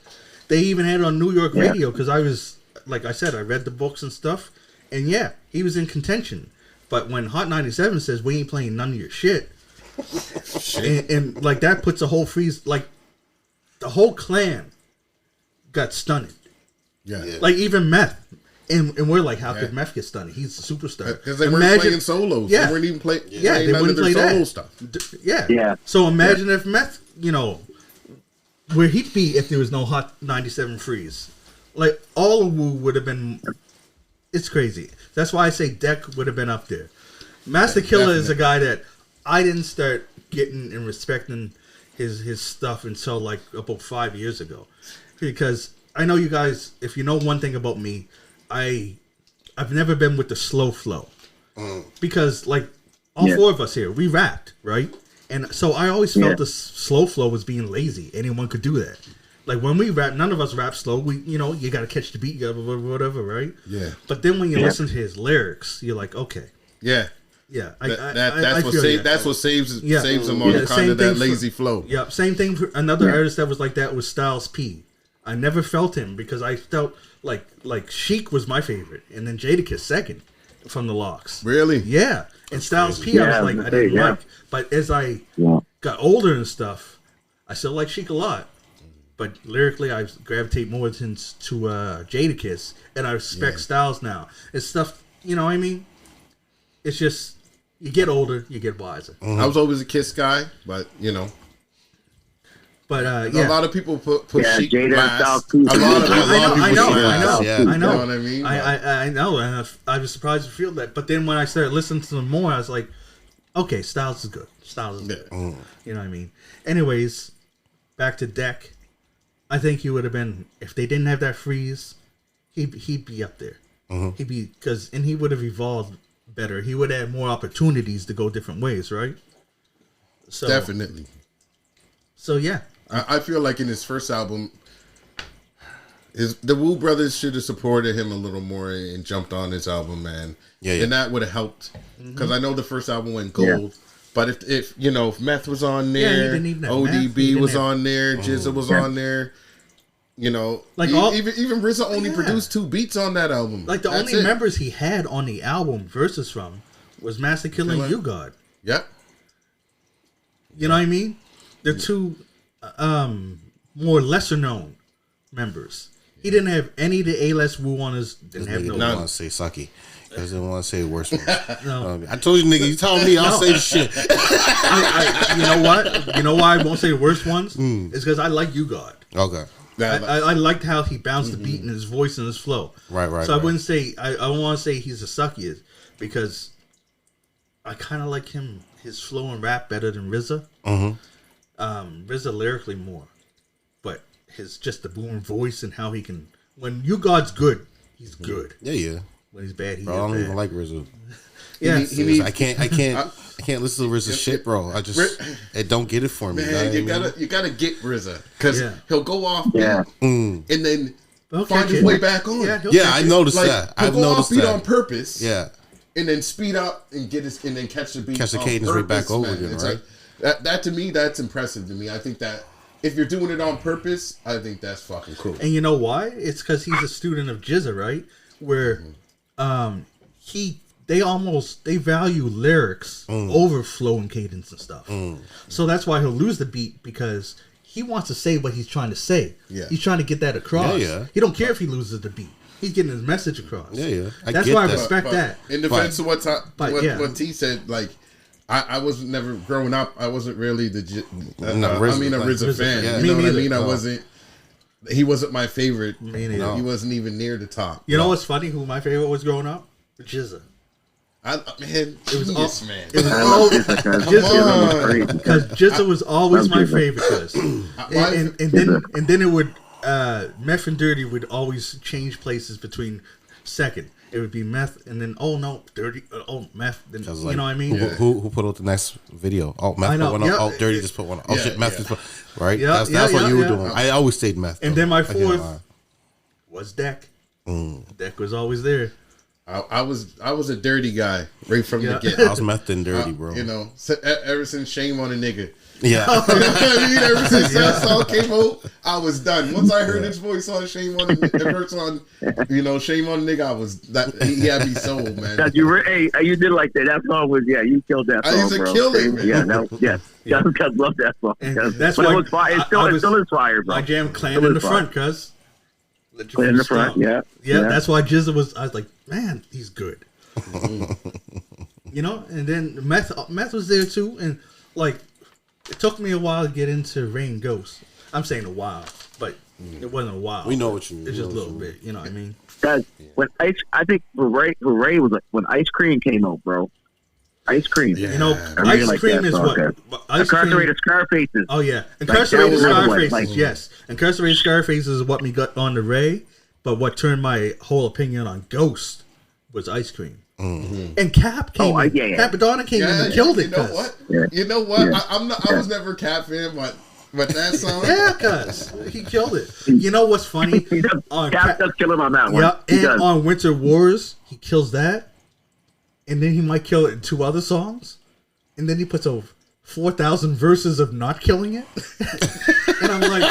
They even had it on New York radio because I was, like I said, I read the books and stuff, and he was in contention. But when Hot 97 says we ain't playing none of your shit, and like that puts a whole freeze, like the whole clan got stunned. Like even Meth. And we're like, how could Meth get stunned? He's a superstar. Because they weren't playing solos. Yeah. They weren't even playing. They wouldn't play solo that stuff. Yeah. So imagine if Meth, where he'd be if there was no Hot 97 freeze. Like all of Wu would have been. It's crazy. That's why I say Deck would have been up there. Master Killer is a guy that I didn't start getting and respecting his stuff until like about 5 years ago, because I know you guys. If you know one thing about me, I've never been with the slow flow, because like all 4 of us here, we rapped, right? And so I always felt the slow flow was being lazy. Anyone could do that. Like when we rap, none of us rap slow. We, you got to catch the beat, whatever, right? Yeah. But then when you listen to his lyrics, you're like, okay, Yeah. that's what saves him on kind of that lazy flow. Yeah. Same thing for another artist that was like that was Styles P. I never felt him because I felt like Chic was my favorite, and then Jadakiss second from the Locks. Really? Yeah. And Styles P, I was like, I didn't like. But as I got older and stuff, I still like Chic a lot. But lyrically, I gravitate more to Jadakiss, and I respect Styles now. It's stuff, you know what I mean? It's just, you get older, you get wiser. I was always a Kiss guy, but But a lot of people put Chic Jada last. Styles A lot of I know. You know what I mean? I know, and I was surprised to feel that. But then when I started listening to them more, I was like, okay, Styles is good. Styles is good. You know what I mean? Anyways, back to Deck. I think he would have been, if they didn't have that freeze, he'd be up there. He'd be, and he would have evolved better. He would have more opportunities to go different ways, right? So, Definitely. So yeah, I feel like in his first album, the Wu brothers should have supported him a little more and jumped on his album, man. Yeah. And that would have helped because I know the first album went gold. But if Meth was on there, he didn't even have ODB Meth. was on there, Jizza was on there. Like even RZA only produced 2 beats on that album. Like the That's only it. members he had on the album versus from was Master Killer and U-God. Yep. You know what I mean? They're 2 more lesser known members. He didn't have any of the A-list Wu on his. Didn't have no. Didn't want to say sucky. Because they want to say the worst ones. No. I told you, nigga. You telling me I'll say the shit. You know what? You know why I won't say the worst ones? It's because I like U-God. Okay. I liked how he bounced the beat in his voice and his flow. Right. So I wouldn't say I don't want to say he's the suckiest because I kind of like his flow and rap better than RZA. RZA lyrically more, but his just the booming voice and how he can. When U-God's good, he's good. Yeah. When he's bad, he's Bro, I don't bad. even like RZA. Yeah, I can't listen to RZA shit, bro. It don't get it for me. Man, you gotta get RZA because he'll go off beat and then find his way back on. Yeah, I noticed that. He'll I've go noticed off beat that on purpose. Yeah. And then speed up and and then catch the beat. Catch the on cadence purpose, right back over man. again, It's right? like, that to me, that's impressive to me. I think that if you're doing it on purpose, I think that's fucking cool. And you know why? It's because he's a student of Jizza, right? Where they value lyrics over flow and cadence and stuff. So that's why he'll lose the beat because he wants to say what he's trying to say. Yeah. He's trying to get that across. Yeah. He don't care if he loses the beat. He's getting his message across. Yeah. That's why I respect But that. in defense of what T said, like I was never growing up. I wasn't really a RZA fan. Yeah. You know what I neither. mean? No. I wasn't. He wasn't my favorite. Me neither. He wasn't even near the top. You know what's funny? Who my favorite was growing up? Jizza. It was all- man. It was I all love Jizza because Jizza was always my favorite. Cause and then it would Meth and Dirty would always change places between second. It would be Meth and then Dirty Meth. Then, you know what I mean? Who put out the next video? Oh, Meth put one out. Oh, Dirty just put one out. Oh shit, Meth just put right. Yeah, that's what you were yeah. doing. I always stayed Meth. And though. then my I can't lie. fourth was Deck. Deck was always there. I was a dirty guy right from the get. I was Meth and Dirty, bro. Ever since Shame on a Nigga. Yeah. Ever since that song came out, I was done. Once I heard his voice on Shame on a Nigga, verse on, Shame on a Nigga, he had me sold, man. You did like that. That song was you killed that song. I used to kill it, man. Yeah, because love that song. And that's why it was fire. It still is fire, bro. I jammed Clan in the front, cuz. Clan in the front, yeah. That's why Jizza was. I was like, man, he's good. And then Meth was there too, and like it took me a while to get into Rain Ghost. I'm saying a while, but it wasn't a while. We know what you mean. It's just a little bit. You know what I mean? Guys, when I think Ray was like when Ice Cream came out, bro. Ice Cream. Yeah. Ice Cream is what? Incarcerated Scarfaces. Oh yeah, Incarcerated Scarfaces. Like, yes, Incarcerated Scarfaces is what me got on the Ray, but what turned my whole opinion on Ghost was Ice Cream. And Cap came in. Capadonna came in and killed it. You know what? Yeah. You know what? Yeah. I was never a Cap fan, but that song. Yeah, cuz he killed it. You know what's funny? Cap does kill him on that one. Yeah, and on Winter Wars, he kills that. And then he might kill it in 2 other songs. And then he puts over 4,000 verses of not killing it. And I'm like,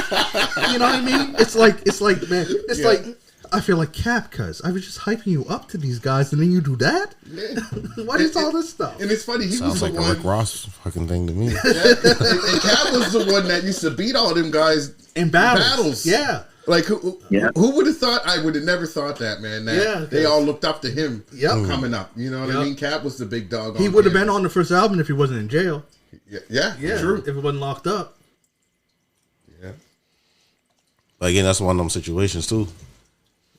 you know what I mean? It's like, man, like, I feel like Cap, cuz I was just hyping you up to these guys, and then you do that? Yeah. What is all this stuff? And it's funny, he Sounds was like the a one. Rick Ross fucking thing to me. And Cap was the one that used to beat all them guys in battles. Yeah. Like who would have thought? I would have never thought that, man. They all looked up to him coming up. You know what I mean? Cap was the big dog. He would have been on the first album if he wasn't in jail. Yeah, true. If it wasn't locked up. Yeah. But again, that's one of them situations too.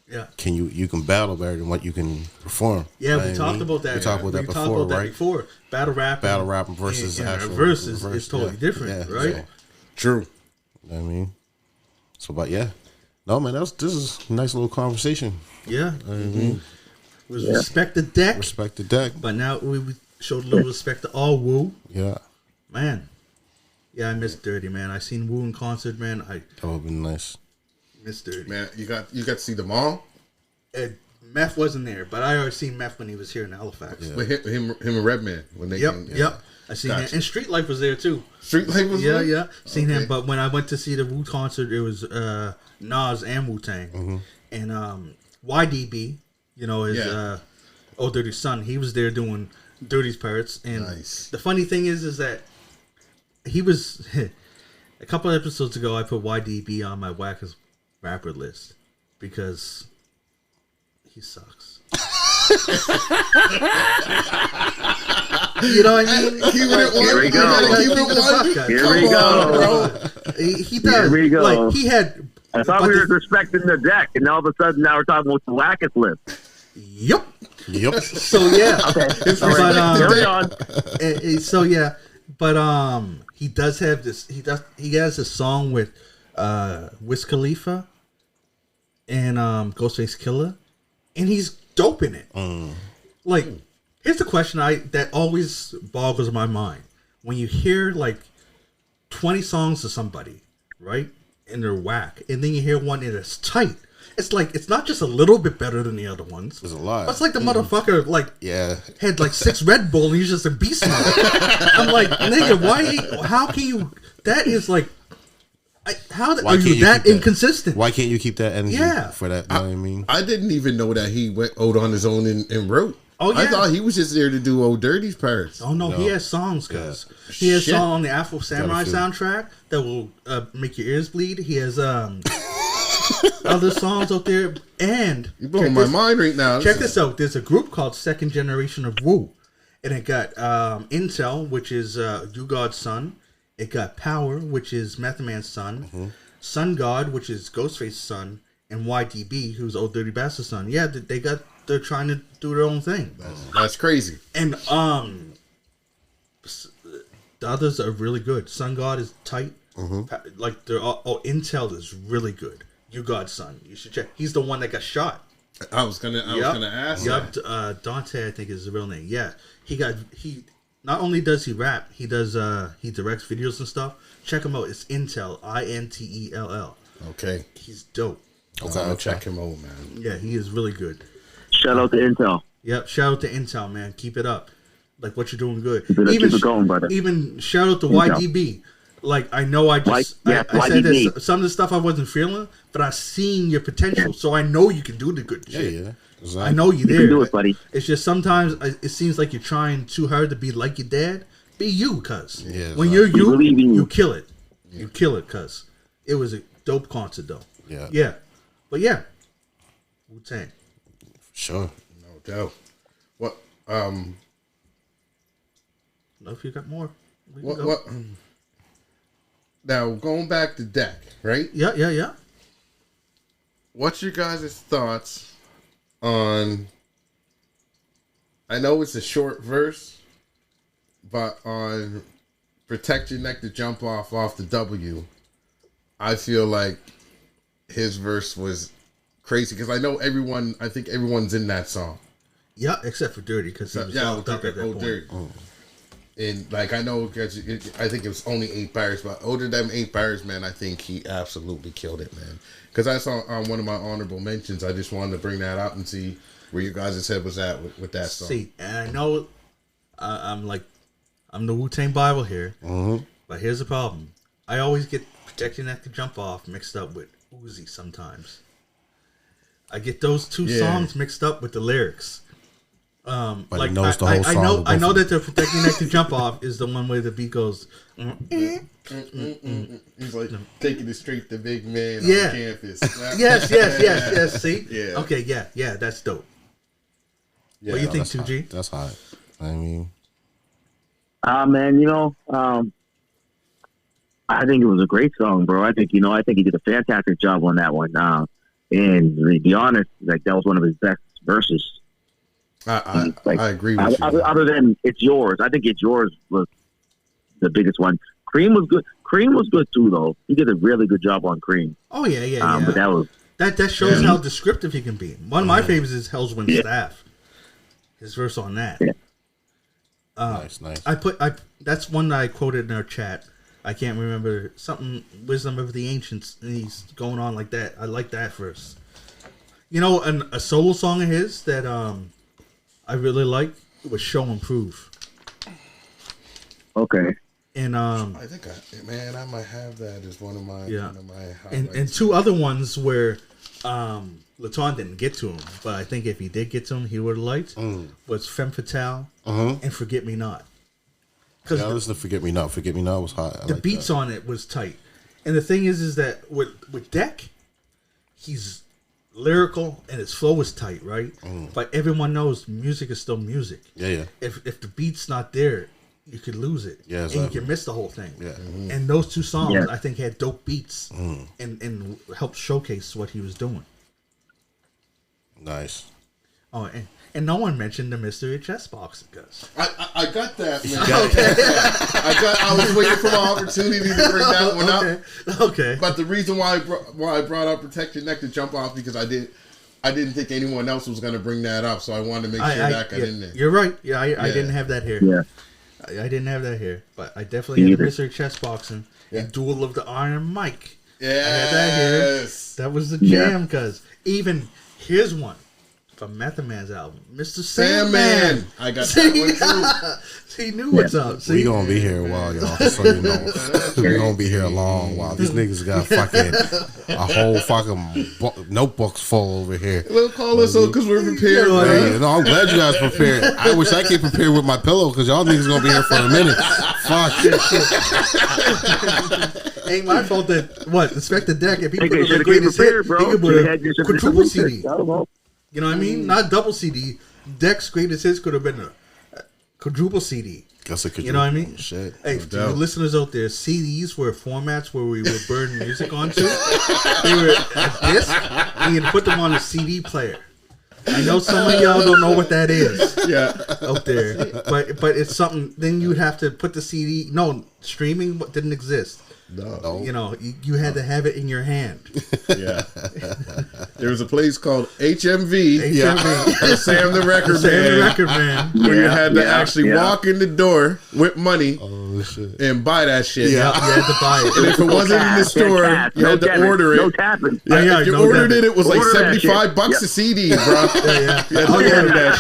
Yeah. You can battle better than what you can perform. Yeah, you know we talked about that. We talked about that before, right? Battle rapping versus actual versus is totally different, right? So, true. You know what I mean? So, but yeah. No, man, this is a nice little conversation. Yeah. Respect the deck. Respect the deck. But now we showed a little respect to all Wu. Yeah. Man. Yeah, I miss Dirty, man. I seen Wu in concert, man. That would have been nice. Miss Dirty. Man, you got to see them all. Meth wasn't there, but I already seen Meth when he was here in Halifax. Yeah. With him and Redman when they Yep, came. yep. I seen him. And Street Life was there too. Street Life was there? Yeah. Seen him. But when I went to see the Wu concert, it was Nas and Wu-Tang. And YDB, his Old Dirty son, he was there doing Dirty's parts. And the funny thing is that he was... a couple of episodes ago, I put YDB on my wackest rapper list because he sucks. You know what I mean? Here we go. Here we go. He does. Here we go. Like, he had... I thought we were respecting the deck, and all of a sudden now we're talking about the wackest list. Yep. So yeah. Okay. But, carry on. So yeah, but he does have this. He has a song with Wiz Khalifa and Ghostface Killer, and he's dope in it. Like, here's the question that always boggles my mind when you hear like 20 songs of somebody, right? And they're whack, and then you hear one that is tight. It's like it's not just a little bit better than the other ones. There's a lot. It's like the motherfucker had like 6 Red Bull and he's just a beast mode. I'm like, nigga, how can you? That is like, how are you that inconsistent? Why can't you keep that energy for that? You know what I mean? I didn't even know that he went out on his own and wrote. Oh, yeah. I thought he was just there to do Old Dirty's parts. Oh no, he has songs, cuz he has a song on the Afro Samurai soundtrack that will make your ears bleed. He has other songs out there, and you're blowing my mind right now. Check this out. There's a group called Second Generation of Wu, and it got Intel, which is You God's son. It got Power, which is Method Man's son. Sun God, which is Ghostface's son, and YDB, who's Old Dirty Bastard's son. Yeah, they're trying to do their own thing. That's crazy. And the others are really good. Sun God is tight. Like they're all, Intel is really good. You God's son. You should check. He's the one that got shot. I was gonna ask. Yep. Dante, I think is his real name. Yeah. He not only does he rap, he does he directs videos and stuff. Check him out. It's Intel, Intell. Okay. He's dope. Okay, I'll check him out, man. Yeah, he is really good. Shout out to Intel. Yep, shout out to Intel, man. Keep it up. Like what you're doing good. Keep it going, brother. Even shout out to YDB. Like I know I said this, some of the stuff I wasn't feeling, but I seen your potential, so I know you can do the good shit. Yeah. Exactly. I know you're there. You can do it, buddy. It's just sometimes it seems like you're trying too hard to be like your dad. Be you, cuz. Yeah, when you're you kill it. You kill it, cuz. It was a dope concert, though. Yeah. Yeah. But yeah. Wu-Tang. Sure. No doubt. What? If you got more. What? Now, going back to Deck, right? Yeah. What's your guys' thoughts on... I know it's a short verse, but on Protect Your Neck to Jump Off the W, I feel like his verse was crazy, because I think everyone's in that song. Yeah, except for Dirty, because he was locked up at that point. Dirty. And like I know, I think it was only 8 bars, but older than 8 bars, man, I think he absolutely killed it, man. Because I saw on one of my honorable mentions, I just wanted to bring that up and see where your guys' head was at with that song. See, and I know I'm the Wu-Tang Bible here, but here's the problem: I always get Protect Your Neck to Jump Off mixed up with Uzi sometimes. I get those two songs mixed up with the lyrics. But like he knows the whole song. I know that the Protect Your Neck to Jump Off is the one where the beat goes. He's like taking it straight to big man on campus. Yes. See, yeah. Okay, yeah, that's dope. Yeah, what do you think, 2G? That's hot. I mean, man, I think it was a great song, bro. I think he did a fantastic job on that one. And to be honest, like that was one of his best verses. I agree with you. Other than It's Yours, I think It's Yours was the biggest one. Cream was good. Cream was good too, though. He did a really good job on Cream. Oh yeah. But that shows how descriptive he can be. One of my favorites is Hell's Wind Staff. His verse on that. Yeah. nice. That's one that I quoted in our chat. I can't remember something. Wisdom of the Ancients. And he's going on like that. I like that verse. You know, a solo song of his that I really liked was "Show and Prove." Okay. I And think I might have that as one of my and two other ones where Laton didn't get to him, but I think if he did get to him, he would have liked was "Femme Fatale" and "Forget Me Not." Because I listened to "Forget Me Not." "Forget Me Not" was hot. The beats on it was tight, and the thing is that with Deck, he's lyrical and his flow is tight, right? But everyone knows music is still music. Yeah. If the beat's not there, you could lose it. Yeah, and you can miss the whole thing. Yeah. And those two songs, I think, had dope beats and helped showcase what he was doing. Nice. Oh, and no one mentioned the mystery chess box, Gus. I got that, man. I was waiting for my opportunity to bring that one up. Okay. But the reason why I brought up Protect Your Neck to jump off because I didn't think anyone else was going to bring that up, so I wanted to make sure that got in there. You're right. Yeah, I didn't have that here. Yeah. I didn't have that here, but I definitely had mystery chess boxing and Duel of the Iron Mike. Yeah, I had that here. That was the jam, cause even here's one from Method Man's album, Mr. Sandman. I got that one too. He knew what's up. See? We gonna be here a while, y'all. So you know, we gonna be here a long while. These niggas got fucking a whole fucking notebooks full over here. We'll call us so because we're prepared. Hey, no, I'm glad you guys prepared. I wish I could prepare with my pillow because y'all niggas gonna be here for a minute. Fuck. Ain't my fault that Inspectah Deck. If he put Hey, the greatest hit, bro. he could put a Should've quadruple had CD. I don't know. You know what I mean? Not double CD. Deck's greatest hits could have been a quadruple CD. You know what I mean? Shit. Hey, to the listeners out there, CDs were formats where we would burn music onto. They were a disc, and you'd put them on a CD player. I know some of y'all don't know what that is. Out there, but it's something. Then you'd have to put the CD. No, streaming didn't exist. No. You know, you had to have it in your hand. Yeah. There was a place called HMV. HMV. Sam the Record Sam Man. the Record Man. Where you had to actually walk in the door with money and buy that shit. Yeah, you had to buy it. And if it wasn't in the store, you had to order it. No tapping. Yeah, if you ordered it, it was like Order that $75 a CD, bro. Yeah. You had to order that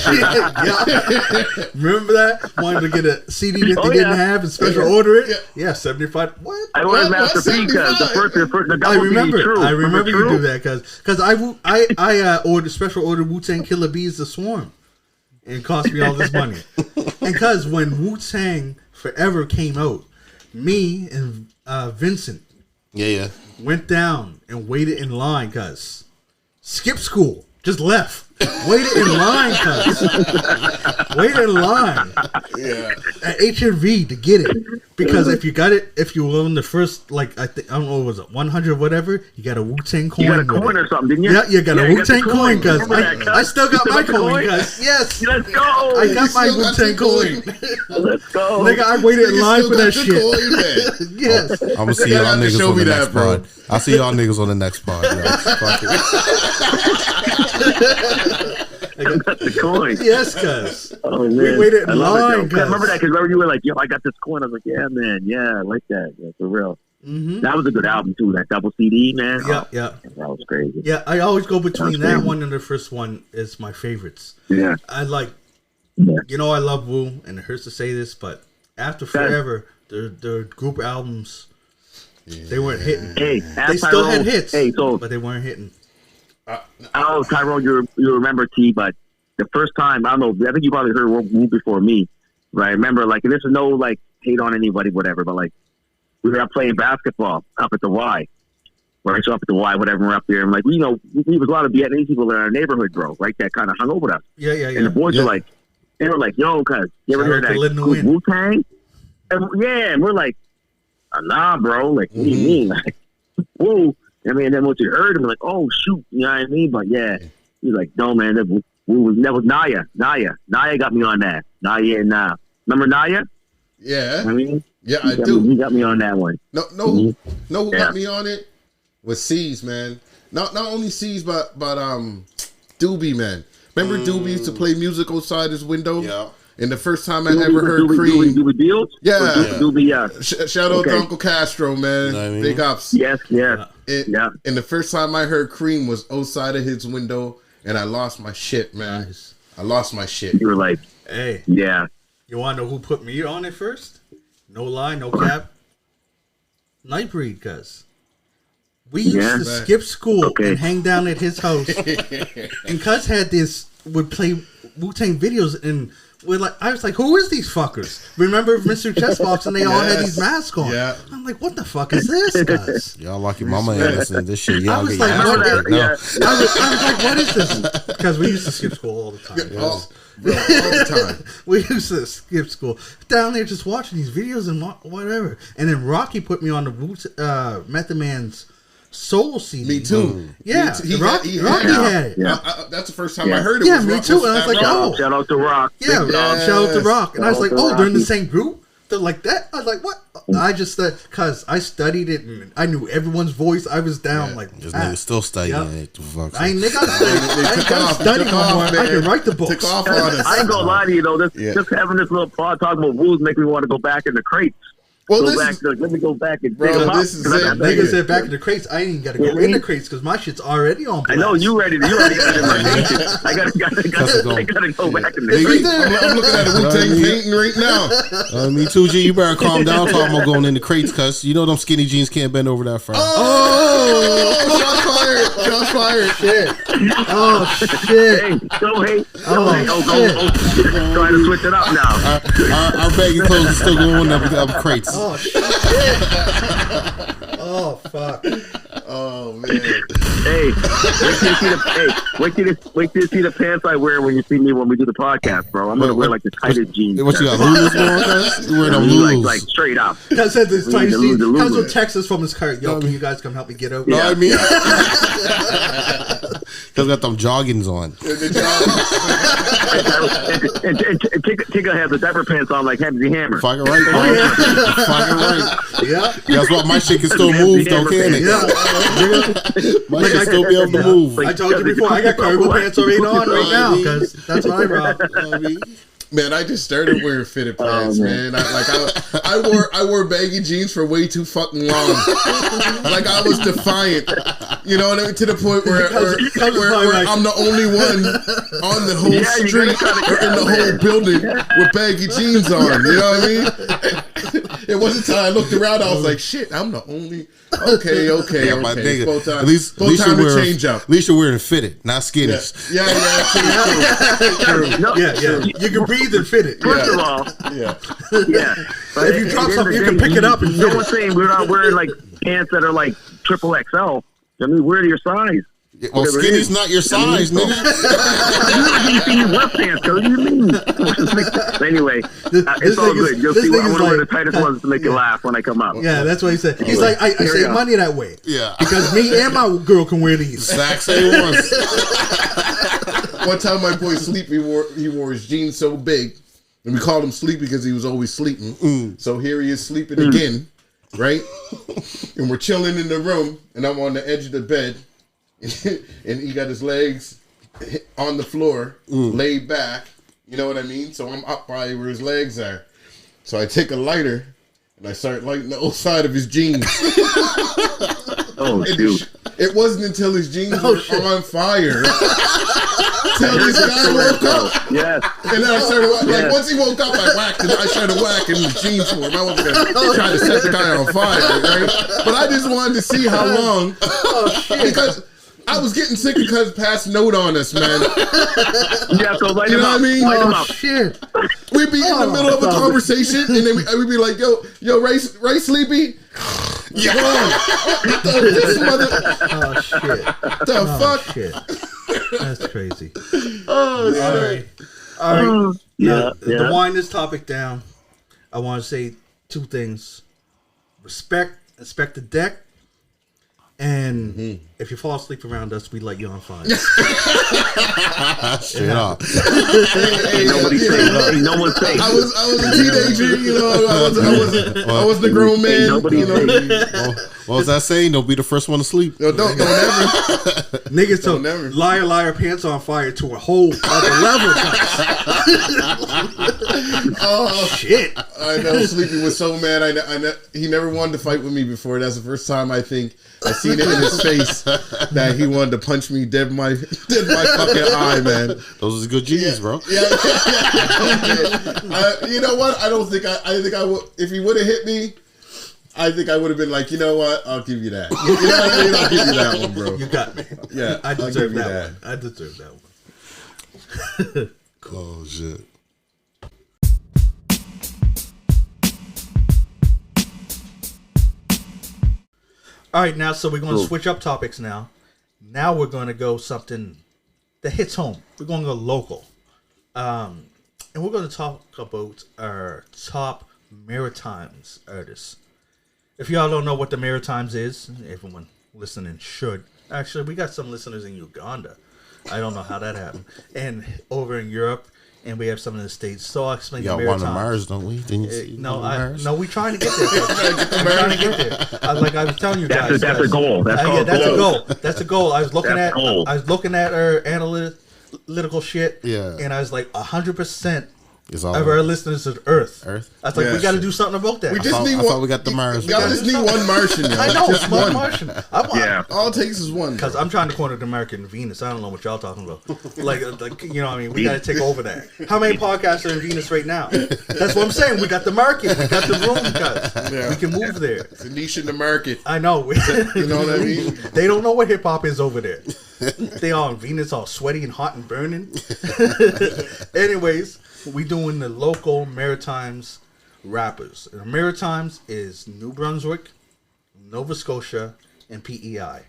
shit. Remember that? Wanted to get a CD that they didn't have and special order it? Yeah, 75. What? I ordered Master P because the double I remember. CD, true. I remember you True? do that because I ordered special ordered Wu-Tang Killer Bees The Swarm, and it cost me all this money. And because when Wu-Tang Forever came out, me and Vincent went down and waited in line because skipped school, just left. Waited in line, waited in line at HMV to get it because if you got it, if you were in the first I don't know, was it 100 whatever, you got a Wu-Tang coin. You got a coin or something, didn't you? Yeah, you got a Wu-Tang coin because I still got my the coin. coin? Yes, Let's go. I got my Wu-Tang coin. Let's go. Nigga, I waited in line for that shit. Yes, I'm gonna see y'all niggas on the next pod. I'll see y'all niggas on the next pod. I got the coin. Yes, cuz. Oh, man. We waited in line. I remember that because remember you were like, yo, I got this coin. I was like, yeah, man. Yeah, I like that. Yeah, for real. Mm-hmm. That was a good album, too. That double CD, man. Yeah. That was crazy. Yeah, I always go between that one and the first one is my favorites. Yeah. I I love Wu, and it hurts to say this, but after Forever, the group albums, they weren't hitting. Hey, they still had hits, but they weren't hitting. Oh, Tyrone, you remember T, but the first time, I don't know, I think you probably heard Wu before me, right? I remember, and this is no, hate on anybody, whatever, but, we were out playing basketball up at the Y, right? So up at the Y, whatever, we're up there, and, we was a lot of Vietnamese people in our neighborhood, bro, right? That kind of hung over us. Yeah. And the boys were they were like, yo, cuz, you ever heard that Wu-Tang? And we're like, nah, bro, what do you mean? Woo. I mean, and then once you heard him, we're like, oh, shoot, you know what I mean? But yeah, he's like, no, man, that was Naya. Naya got me on that. Naya and, remember Naya? Yeah. I mean? Yeah, I do. He got me on that one. No, who got me on it was C's, man. Not only C's, but Doobie, man. Remember Doobie used to play music outside his window? Yeah. And the first time I ever heard Cream, Doobie Deals? Yeah. Doobie, yeah. Shout out to Uncle Castro, man. You know what I mean? Big ups. Yes. And the first time I heard Cream was outside of his window, and I lost my shit, man. Nice. I lost my shit. You were like, Hey, yeah. you want to know who put me on it first? No lie, no cap. Nightbreed, cuz. We used to skip school and hang down at his house. And cuz would play Wu-Tang videos, and I was like, who is these fuckers? Remember Mr. Chessbox, and they all had these masks on. Yeah. I'm like, what the fuck is this, cuz? Y'all lucky mama ain't listening to this shit. Y'all get like, your ass kicked now. I was like, what is this? Because we used to skip school all the time. All the time. We used to skip school. Down there just watching these videos and whatever. And then Rocky put me on the Method Man's Soul CD. Me too. Yeah. Me too. Rocky had it. Yeah. That's the first time I heard it. Yeah, me too. And I was like, oh. Shout out to Rock. Yeah, shout out to Rock. And I was like, oh, they're in the same group? They're like that? I was like, what? I just, because I studied it and I knew everyone's voice. I was down like, This nigga still studying it. Fuck. I ain't got to study no more. I can write the books. Took off on us. I ain't gonna lie to you though. Just having this little pod talking about Woos make me want to go back in the crates. Well, let me go back and bro, this is it. Nigga said back in the crates. I ain't even got to go in the crates because my shit's already on blast. I know you already got it in my nation. I gotta go back in the crates. I'm looking at a Wu-Tang painting right now. Me too, G. You better calm down talking about going in the crates, cuz you know them skinny jeans can't bend over that far. Shots fired. Shit. Oh, shit. Hey, don't hate. Shit. Trying to switch it up now. Our baggy clothes are still going up crates. Oh, shit. Oh, fuck. Oh, man. Hey, wait till you see the pants I wear when you see me when we do the podcast, bro. I'm gonna wear like the tightest jeans. What you got, Lulus going, cuz? You wearing them Lulus. Like straight up. Cuz said this tightest jeans. Cuz will text us from his car. Yo, can you guys come help me get over? You know what I mean? Cuz got them joggings on. And Tigger has the diaper pants on like Hamzy Hammer. Fucking right, bro. Fucking right. Yeah. Guess what? My shit can still move, though, can it? Yeah. My shit still be able to move. I told you before, I got cargo pants already on right now because that's what I rock. Man, I just started wearing fitted pants, man. I wore baggy jeans for way too fucking long. Like I was defiant, you know what I mean? To the point where I'm the only one on the whole street or in the whole building with baggy jeans on. You know what I mean? It wasn't until I looked around, I was like, shit, I'm the only. Okay. Yeah, my nigga. At least time to change up. At least you're wearing fitted, not skinnies. Yeah. True. Yeah. You can breathe and fit it. First of all, Yeah. If you drop something, you can pick it up and no fit one's it. saying we're not wearing like pants that are like triple XL. I mean, wear your size. Well, skinny's not your size, nigga. You see me wear pants, what do you mean? Anyway, it's all good. You'll see what I'm going to wear the tightest ones to make you laugh when I come out. Yeah, that's what he said. He's like, I save money that way. Yeah. Because me and my girl can wear these. Exact same ones. One time my boy Sleepy he wore his jeans so big, and we called him Sleepy because he was always sleeping. So here he is sleeping again, right? And we're chilling in the room, and I'm on the edge of the bed, and he got his legs on the floor, laid back. You know what I mean? So I'm up by where his legs are. So I take a lighter, and I start lighting the outside of his jeans. Oh, shoot. It wasn't until his jeans were on fire till this guy woke up. Yes. And then I started like once he woke up, I started whacking his jeans for him. I wasn't gonna try to set the guy on fire, right? But I just wanted to see how long, because I was getting sick of cuz pass note on us, man. Yeah, so light You him know up. what I mean? Light him Oh, up. shit. We'd be in the middle of a conversation, and then we'd be like, "Yo, Ray Sleepy, yeah, this mother, Oh, shit. the fuck." Shit. That's crazy. Oh, All right. Now, Yeah. to wind this topic down, I want to say two things. Respect Inspectah Deck. And if you fall asleep around us, we light you on fire. Straight up. Ain't nobody saying. Ain't no one saying. I was a teenager, you know. I was the grown man. Nobody You know. What was that saying? Don't be the first one to sleep. No, don't ever. Niggas took liar, liar, pants on fire to a whole other level. Oh Shit. I know Sleepy was so mad. He never wanted to fight with me before. That's the first time I think I seen it in his face that he wanted to punch me dead my fucking eye, man. Those are good G's, bro. Yeah. You know what? I think I would, if he would have hit me, I think I would have been like, you know what? I'll give you that. You know what I mean? I'll give you that one, bro. You got me. Yeah, I deserve that one. I deserve that one. Oh shit. All right, now, so we're going to switch up topics now. Now we're going to go something that hits home. We're going to go local. And we're going to talk about our top Maritimes artists. If y'all don't know what the Maritimes is, everyone listening should. Actually, we got some listeners in Uganda. I don't know how that happened. And over in Europe, and we have some in the States. So I'll explain the Maritimes. Y'all want Mars, don't we? Didn't you see No, we trying to get there. I'm trying to get there. Like I was telling you guys. That's a goal. That's a goal. That's a goal. I was looking at our analytical shit. Yeah. And I was like, 100% of our listeners is Earth. I was like, Yeah. we got to do something about that. We just I thought we got the Mars. Y'all just need one Martian, yo. I know, Just one Martian. All it takes is one. Because I'm trying to corner the American Venus. I don't know what y'all talking about. like you know what I mean? We got to take over that. How many podcasts are in Venus right now? That's what I'm saying. We got the market. We got the room, guys. Yeah. We can move there. It's a niche in the market. I know. You know what I mean? They don't know what hip-hop is over there. They all in Venus, all sweaty and hot and burning. Anyways, we doing the local Maritimes rappers. And the Maritimes is New Brunswick, Nova Scotia, and PEI.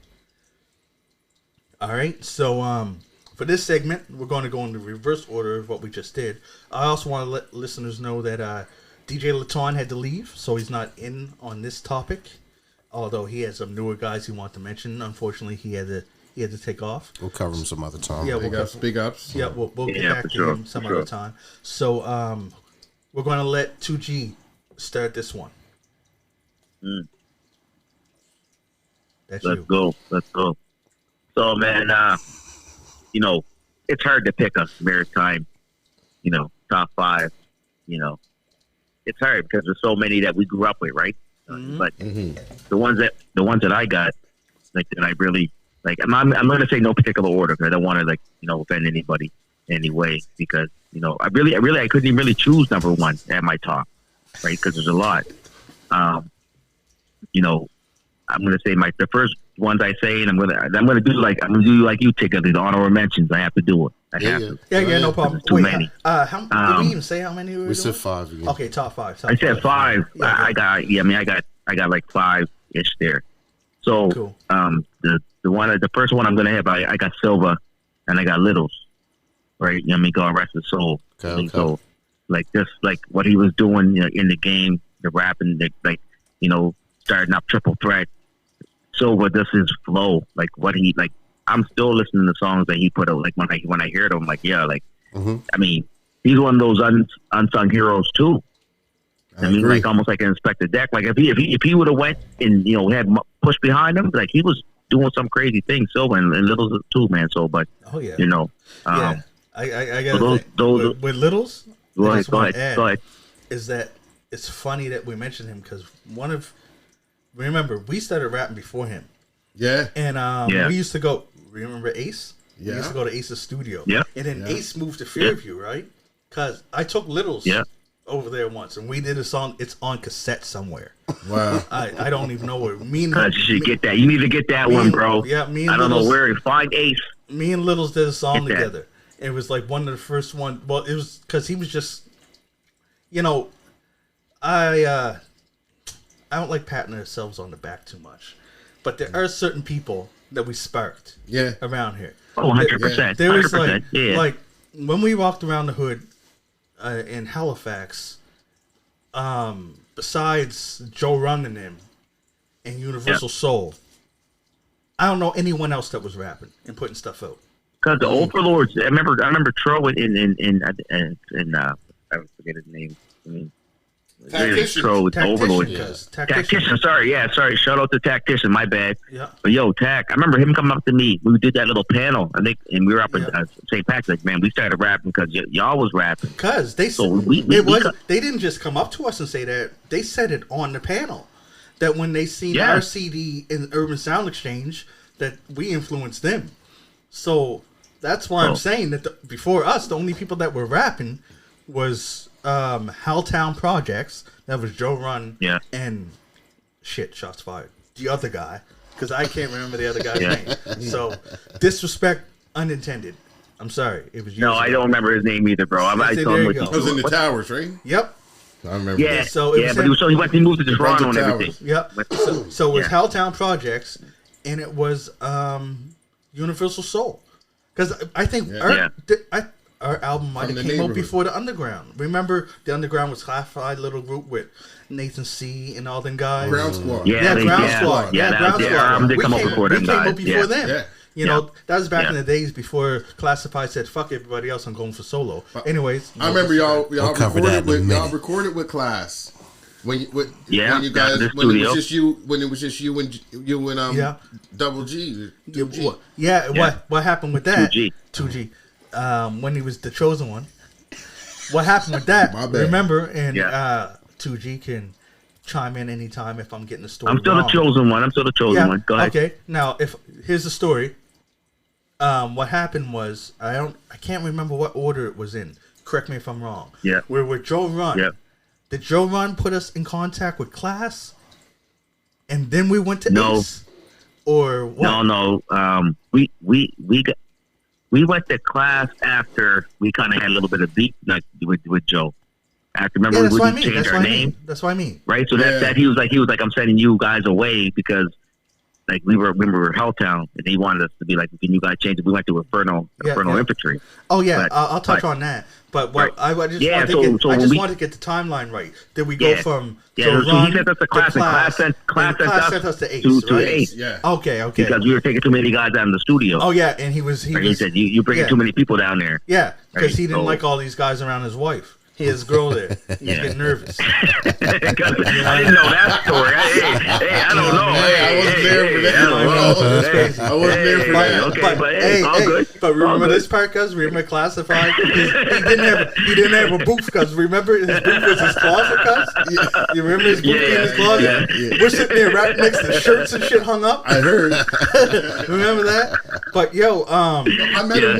All right, so for this segment, we're going to go in the reverse order of what we just did. I also want to let listeners know that DJ Laton had to leave, so he's not in on this topic. Although he has some newer guys he wanted to mention. Unfortunately, he had to take off. We'll cover him some other time. Yeah, Big ups. Yeah, we'll get back to him some other time. So we're going to let 2G start this one. Let's go. So, man, it's hard to pick a Maritime, top 5. It's hard because there's so many that we grew up with, right? But the ones that I got, like, that I really like, I'm going to say no particular order because I don't want to offend anybody in any way because I couldn't even really choose number 1 at my top, right? Because there's a lot. I'm going to say the first ones I say, and I'm going to do like you, Tigger, the honorable mentions. I have to do it. I have to. Yeah, no problem. Too many. Did we even say how many we said 5 again. Okay, top 5. I said 5. Yeah, I got like 5-ish there. So cool. The first one I'm gonna have, I got Silva and I got Littles, right? God rest his soul. Okay. So like what he was doing in the game, the rapping, starting up Triple Threat. Silva, this is flow. Like what he like. I'm still listening to songs that he put out. Like when I hear them, like I mean, he's one of those unsung heroes too. I mean, like almost like an Inspectah Deck. Like if he would have went and had pushed behind him, like he was doing some crazy things. Silva and Littles too, man. So, but I got those with Littles. Go ahead. Is that it's funny that we mentioned him because remember we started rapping before him. Yeah, and we used to go. Remember Ace? Yeah, we used to go to Ace's studio. Yeah, and then Ace moved to Fairview, right? Because I took Littles. Over there once, and we did a song. It's on cassette somewhere. Wow, I don't even know where. You should get that. You need to get that one, bro. Yeah, me and I don't know where to find Ace. Me and Littles did a song together. It was like one of the first one. Well, it was because he was just, I don't like patting ourselves on the back too much, but there are certain people that we sparked. Around here. Oh, 100%. There was 100%, like when we walked around the hood. In Halifax, besides Joe Run and them and Universal Soul, I don't know anyone else that was rapping and putting stuff out. Because the Overlords, I remember Tro in I forget his name. I mean, Tactician. Overlord. Tactician. Sorry. Shout out to Tactician. My bad. Yeah. But yo, Tac, I remember him coming up to me. We did that little panel, I think, and we were up at St. Patrick's. Man, we started rapping because y'all was rapping. Because they they didn't just come up to us and say that. They said it on the panel. That when they seen our CD in Urban Sound Exchange, that we influenced them. So that's why I'm saying that before us, the only people that were rapping was Helltown Projects. That was Joe Run and shots fired. The other guy, because I can't remember the other guy's name. So disrespect unintended. I'm sorry. It was I don't remember his name either, bro. I saw him with It was in the towers, right? Yep. I remember. Yeah, so he moved to Toronto and everything. Yep. So it was Helltown Projects, and it was Universal Soul. Because I think our album might have came out before the Underground. Remember, the Underground was classified little group with Nathan C. and all them guys. Ground Squad. Ground Squad. Ground Squad. They came up before them. We came up before them. Yeah. You know, that was back in the days before Classified said, fuck everybody else, I'm going for solo. Anyways. I remember y'all recorded with Class. When you guys, when it was just you and Double G. What happened with that? 2G. When he was the chosen one. What happened with that? Remember, and 2G can chime in anytime if I'm getting the story I'm still wrong. the chosen one. Go ahead. Okay. Now, here's the story. What happened was I can't remember what order it was in. Correct me if I'm wrong. Yeah. We're with Joe Run. Yeah. Did Joe Run put us in contact with Class? And then we went to Ace? Or what? No. We went to Class after we kind of had a little bit of beef with Joe. After we wouldn't change our name. That's what I mean. Right? So that he was like, I'm sending you guys away because like we were Helltown and he wanted us to be like, can you guys change it? We went to Inferno Infantry. Oh yeah, I'll touch on that. But I just wanted to get the timeline right. Did we go from Joe Run he sent us to Class, and Class sent us to Ace, to Ace. Yeah. Okay. Because we were taking too many guys out in the studio. Oh yeah, and he said you bringing too many people down there. Yeah, because he didn't like all these guys around his wife. He has a girl there. He's getting nervous. I didn't know that story. I don't know. I wasn't there for that. That's crazy. I wasn't there for that. Okay, all good. But remember this part, cuz? Remember Classified? He didn't have a booth, cuz. Remember his booth was his closet, cuz? You remember his booth in his closet? Yeah. We're sitting there right next to the shirts and shit hung up. I heard. Remember that? But I met him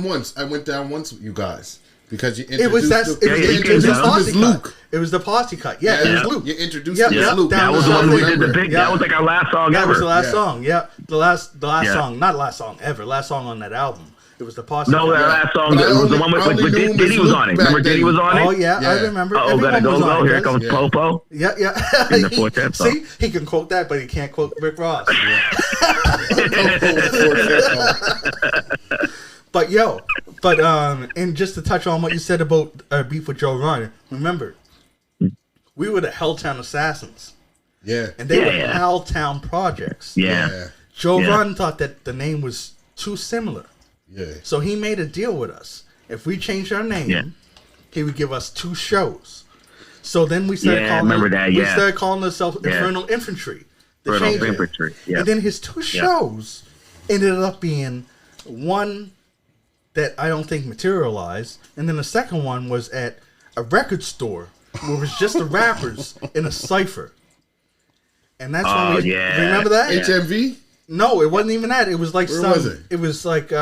once. I went down once with you guys. Because you introduced Luke. It was the posse cut. Yeah, it was Luke. You introduced him as Luke. That was the one we did the big. That was like our last song ever. That was the last song. Yeah, the last song. Not last song ever. Last song on that album. It was the posse. No, that last song was the one with Diddy was on it. Remember Diddy was on it? Oh yeah, I remember. Oh, gotta go. Here comes Popo. Yeah. In the Quartet song. See, he can quote that, but he can't quote Rick Ross. But and just to touch on what you said about beef with Joe Run, remember, we were the Helltown Assassins. Yeah. And they were Helltown Projects. Yeah. Joe Run thought that the name was too similar. Yeah. So he made a deal with us. If we changed our name, he would give us 2 shows. So then we started calling ourselves Infernal Infantry. Infernal Infantry. Yeah. And then his 2 shows ended up being one that I don't think materialized, and then the second one was at a record store where it was just the rappers in a cipher. And that's when we remember that? HMV? No, it wasn't even that. It was like was it? It was like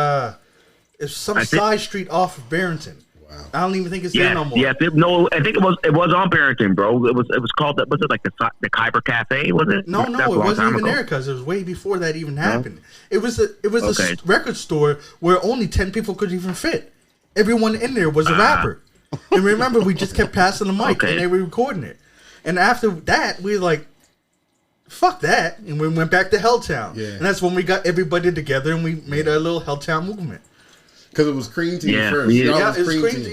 it's some side street off of Barrington. Wow. I don't even think it's there no more. Yeah, I think it was on Barrington, bro. It was called was it like the Kyber Cafe? Was it? No, it wasn't even there because it was way before that even happened. It was a record store where only 10 people could even fit. Everyone in there was a rapper. And remember, we just kept passing the mic and they were recording it. And after that, we were like, fuck that, and we went back to Helltown. Yeah. And that's when we got everybody together and we made our little Helltown movement. Because it was Cream Team first. Y'all was Cream Team.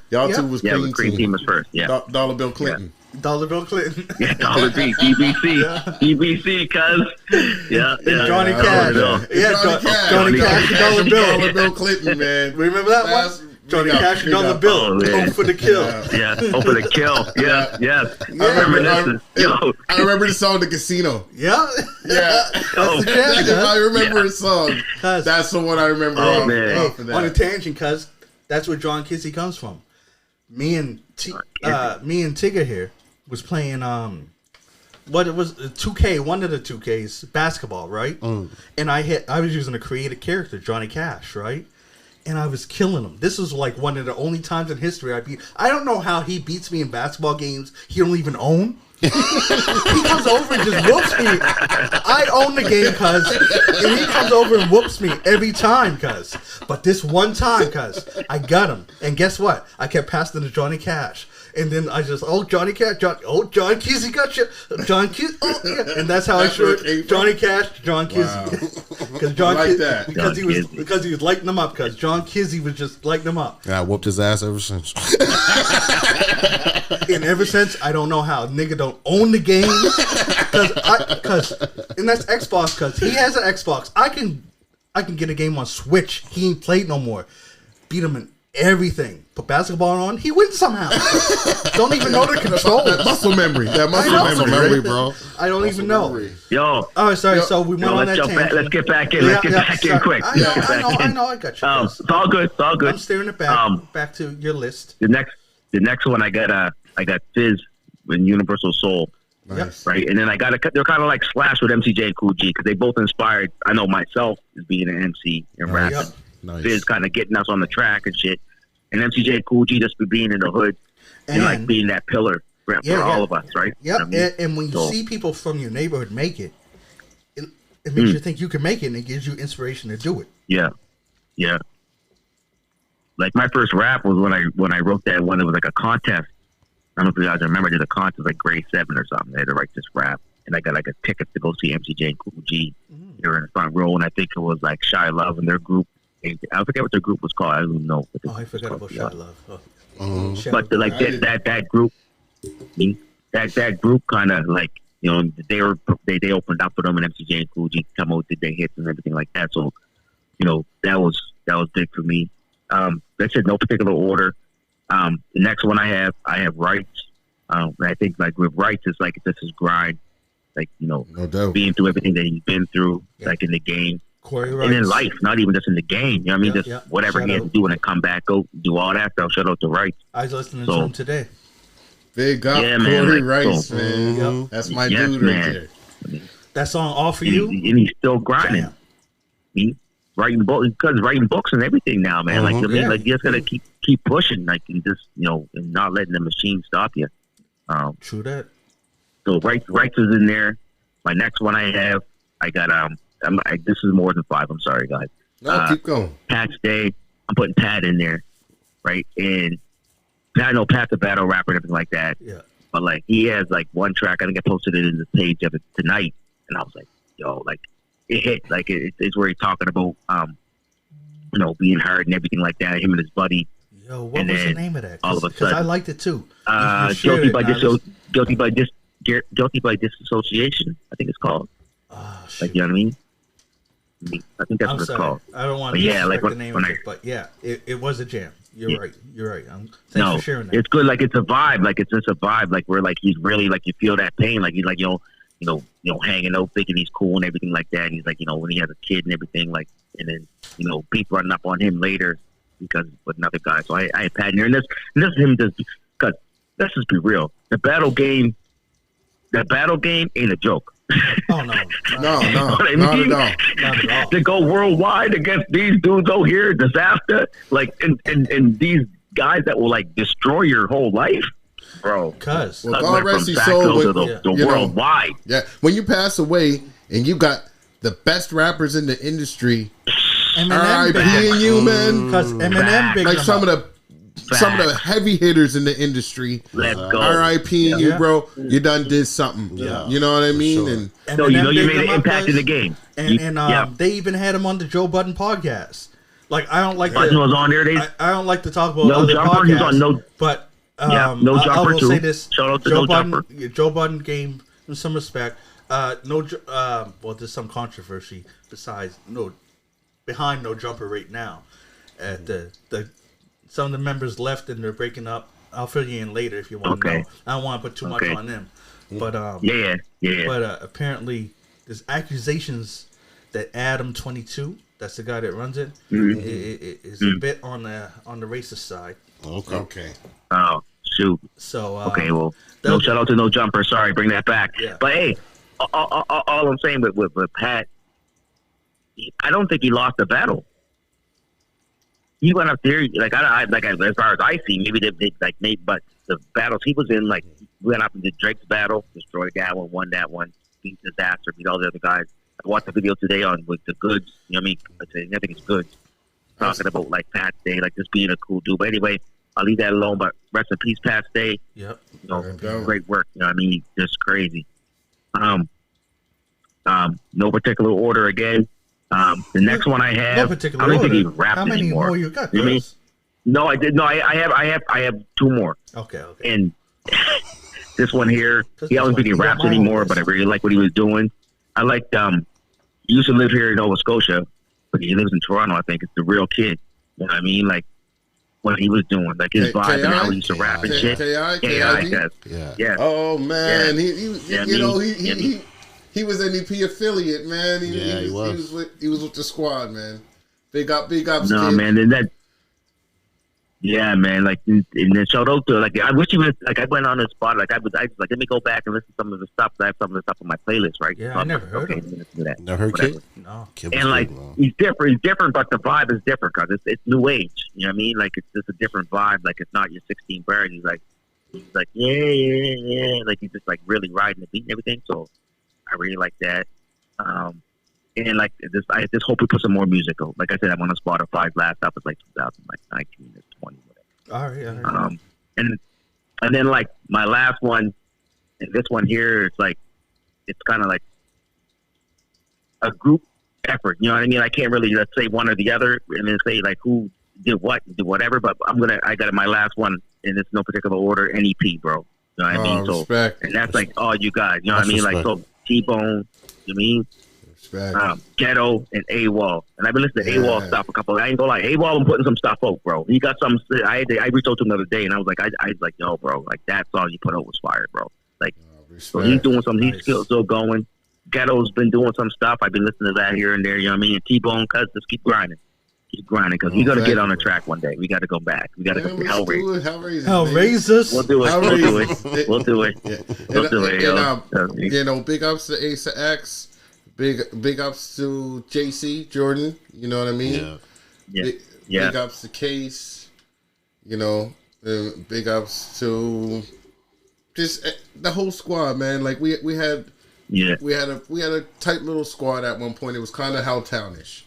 Y'all two was Cream Team was first. Yeah. Dollar Bill Clinton. Dollar Bill Clinton. Yeah, Dollar B, DBC, cuz. Yeah. And Johnny Cash. Johnny Cash. Dollar Bill. Dollar Bill Clinton, man. Remember that one? Johnny Cash, $1 bill. Hope for the kill. Yeah, hope for the kill. Yeah. I remember the song "The Casino." Yeah. If I remember a song, that's the one I remember. Man. On a tangent, cuz that's where John Kizzy comes from. Me and Tigger here was playing what it was 2K, one of the 2Ks, basketball, right? And I was using a creative character, Johnny Cash, right? And I was killing him. This was like one of the only times in history I don't know how he beats me in basketball games he don't even own. He comes over and just whoops me. I own the game, cuz, and he comes over and whoops me every time, cuz. But this one time, cuz, I got him. And guess what? I kept passing to Johnny Cash. And then I just, Johnny Cash, John Kizzy got you. John Kizzy, and that's how I showed Johnny Cash, John Kizzy. Because because he was lighting them up. Because John Kizzy was just lighting them up. And I whooped his ass ever since. And ever since, I don't know how nigga don't own the game. And that's Xbox. Because he has an Xbox. I can get a game on Switch. He ain't played no more. Beat him in everything. Put basketball on, he wins somehow. Don't even know the controls. That muscle memory. That muscle memory, bro. I don't even know. Yo. Oh, sorry. So we went on that tangent. Let's get back in. Let's get back in quick. I know. I got you. It's all good. I'm steering it back. Back to your list. The next one I got Fizz and Universal Soul. Nice. Right, and then they're kind of like Slash with MCJ and Cool G because they both inspired. I know myself as being an MC and rapping. Yep. Nice. Fizz kind of getting us on the track and shit. And MCJ and Cool G just being in the hood and like being that pillar for all of us, right? Yep. You know what I mean? And when you see people from your neighborhood make it, it makes you think you can make it, and it gives you inspiration to do it. Yeah. Like my first rap was when I wrote that one. It was like a contest. I don't know if you guys remember. I did a contest like grade 7 or something. I had to write this rap, and I got like a ticket to go see MCJ and Cool G. They were in the front row, and I think it was like Shy Love and their group. I forget what their group was called. I don't even know. I forgot about Shy Love. But that group, that group kind of like, you know, they opened up for them, and MCJ and Cool G come out, did their hits and everything like that. So, you know, that was big for me. That's in no particular order. The next one I have Rights. I think like with Rights, it's like it's just his grind, like, you know, being through everything that he's been through, like in the game. And in life, not even just in the game. You know what I mean? Just whatever he had to do and then come back, go do all that stuff. Shout out to Rights. I was listening to him today. Big up Corey Rice, man. That's my dude right there. That song, All For You? And he's still grinding. He's writing books and everything now, man. Like, I mean, like, you just gotta keep pushing, like, and just, you know, and not letting the machine stop you. True that. So Rights is in there. My next one I got this is more than 5. I'm sorry, guys. No, keep going. Pat's Day. I'm putting Pat in there, right? And I know Pat's a battle rapper and everything like that. Yeah. But like he has like one track. I think I posted it in the page of it tonight, and I was like, yo, like it hit. Like it's where he's talking about you know, being hard and everything like that. Him and his buddy. Yo, what was the name of that? All of a sudden, I liked it too. Guilty by Disassociation. I think it's called. Like, you know what I mean? I think that's what it's called. I don't want to the name of it, but yeah, it was a jam. You're right. Thanks for sharing that. It's good. Like, it's a vibe. Like, it's just a vibe. Like, where like he's really like, you feel that pain. Like, he's like, you know, hanging out, thinking he's cool and everything like that. And he's like, you know, when he has a kid and everything, like, and then, you know, people running up on him later because with another guy. So I had Pat in there, and this is him just because let's just be real. The battle game ain't a joke. Oh no, you know what I mean? Not at all. To go worldwide against these dudes out here, disaster, like, and these guys that will like destroy your whole life, bro. Cause God rest his soul, the worldwide. Yeah, when you pass away and you got the best rappers in the industry, R.I.P. and you, man. Because Eminem, big like some of the heavy hitters in the industry. Let's go. R.I.P. and you, bro. You done did something. Yeah. You know what I mean? Sure. And so you know you made an impact in the game. And they even had him on the Joe Budden podcast. Like, I don't like Budden was on there. I don't like to talk about No other Jumper. podcasts, He's on No. But No Jumper I will too. say this: shout out to No Jumper. Joe Budden gave in some respect. Well, there's some controversy behind No Jumper right now. At the some of the members left and they're breaking up. I'll fill you in later if you want to know. I don't want to put too much on them, but But apparently, there's accusations that Adam 22, that's the guy that runs it, is a bit on the racist side. Okay. Oh shoot. So okay, well, no shout out to No Jumper. Sorry, bring that back. Yeah. But hey, all I'm saying with Pat, I don't think he lost the battle. He went up there as far as I see, maybe but the battles he was in, like, went up into Drake's battle, destroyed that one, won that one, beat Disaster, beat all the other guys. I watched the video today on with the Goods. You know what I mean? I think it's Goods. Talking about like Pat's Day, like just being a cool dude. But anyway, I'll leave that alone. But rest in peace, Pat's Day. Yep. You know, great work. You know what I mean? Just crazy. No particular order again. The next one I have, no particular I don't order. think he rapped How many anymore. more you got? You mean? No, I did. No, I have two more. Okay. And this one here, I don't think he raps anymore, but I really like what he was doing. I liked, he used to live here in Nova Scotia, but he lives in Toronto, I think. It's the Real Kid. You know what I mean? Like, what he was doing, like his vibe and how he used to rap and shit. Yeah. Oh, man. Yeah. He was an EP affiliate, man. He was with the squad, man. Big ups. No, kid. Man, and that. Yeah, man. Like, and then shout out to, like, I wish he was, like, I went on the spot, like, I was like, let me go back and listen to some of the stuff. I have some of the stuff on my playlist, right? Yeah, so I never heard of that. Never heard Kid? No. And, like, he's different, but the vibe is different because it's new age. You know what I mean? Like, it's just a different vibe. Like, it's not your 16 bird. He's like, yeah. Like, he's just, like, really riding the beat and everything. So, I really like that. And like this, I just hope we put some more music out. Like I said, I'm on Spotify. Last up was like 2019 or 20, whatever. All right. And then like my last one, and this one here, it's like it's kind of like a group effort. You know what I mean? I can't really let's say one or the other, and then say like who did what, did whatever. But I got my last one, and it's no particular order. NEP, bro. You know what I mean? So respect. And that's like all you got. You know what I mean? Like so T-Bone. You mean? Ghetto and AWOL, and I've been listening to AWOL stuff a couple. I ain't gonna lie, AWOL, I'm putting some stuff out, bro. He got some. I reached out to him the other day, and I was like, I was like, yo, bro, like that song you put out was fire, bro. Like, so he's doing some. He's still going. Ghetto's been doing some stuff. I've been listening to that here and there. You know what I mean? And T-Bone, cuz just keep grinding, because we gotta get on the track one day. We gotta go back. We gotta go to Hellraisers. We'll do it. We'll do it. We'll do it. You know, big ups to Asa X. Big ups to JC Jordan, you know what I mean? Big ups to Case, you know. Big ups to just the whole squad, man. Like we had a tight little squad at one point. It was kind of Helltownish,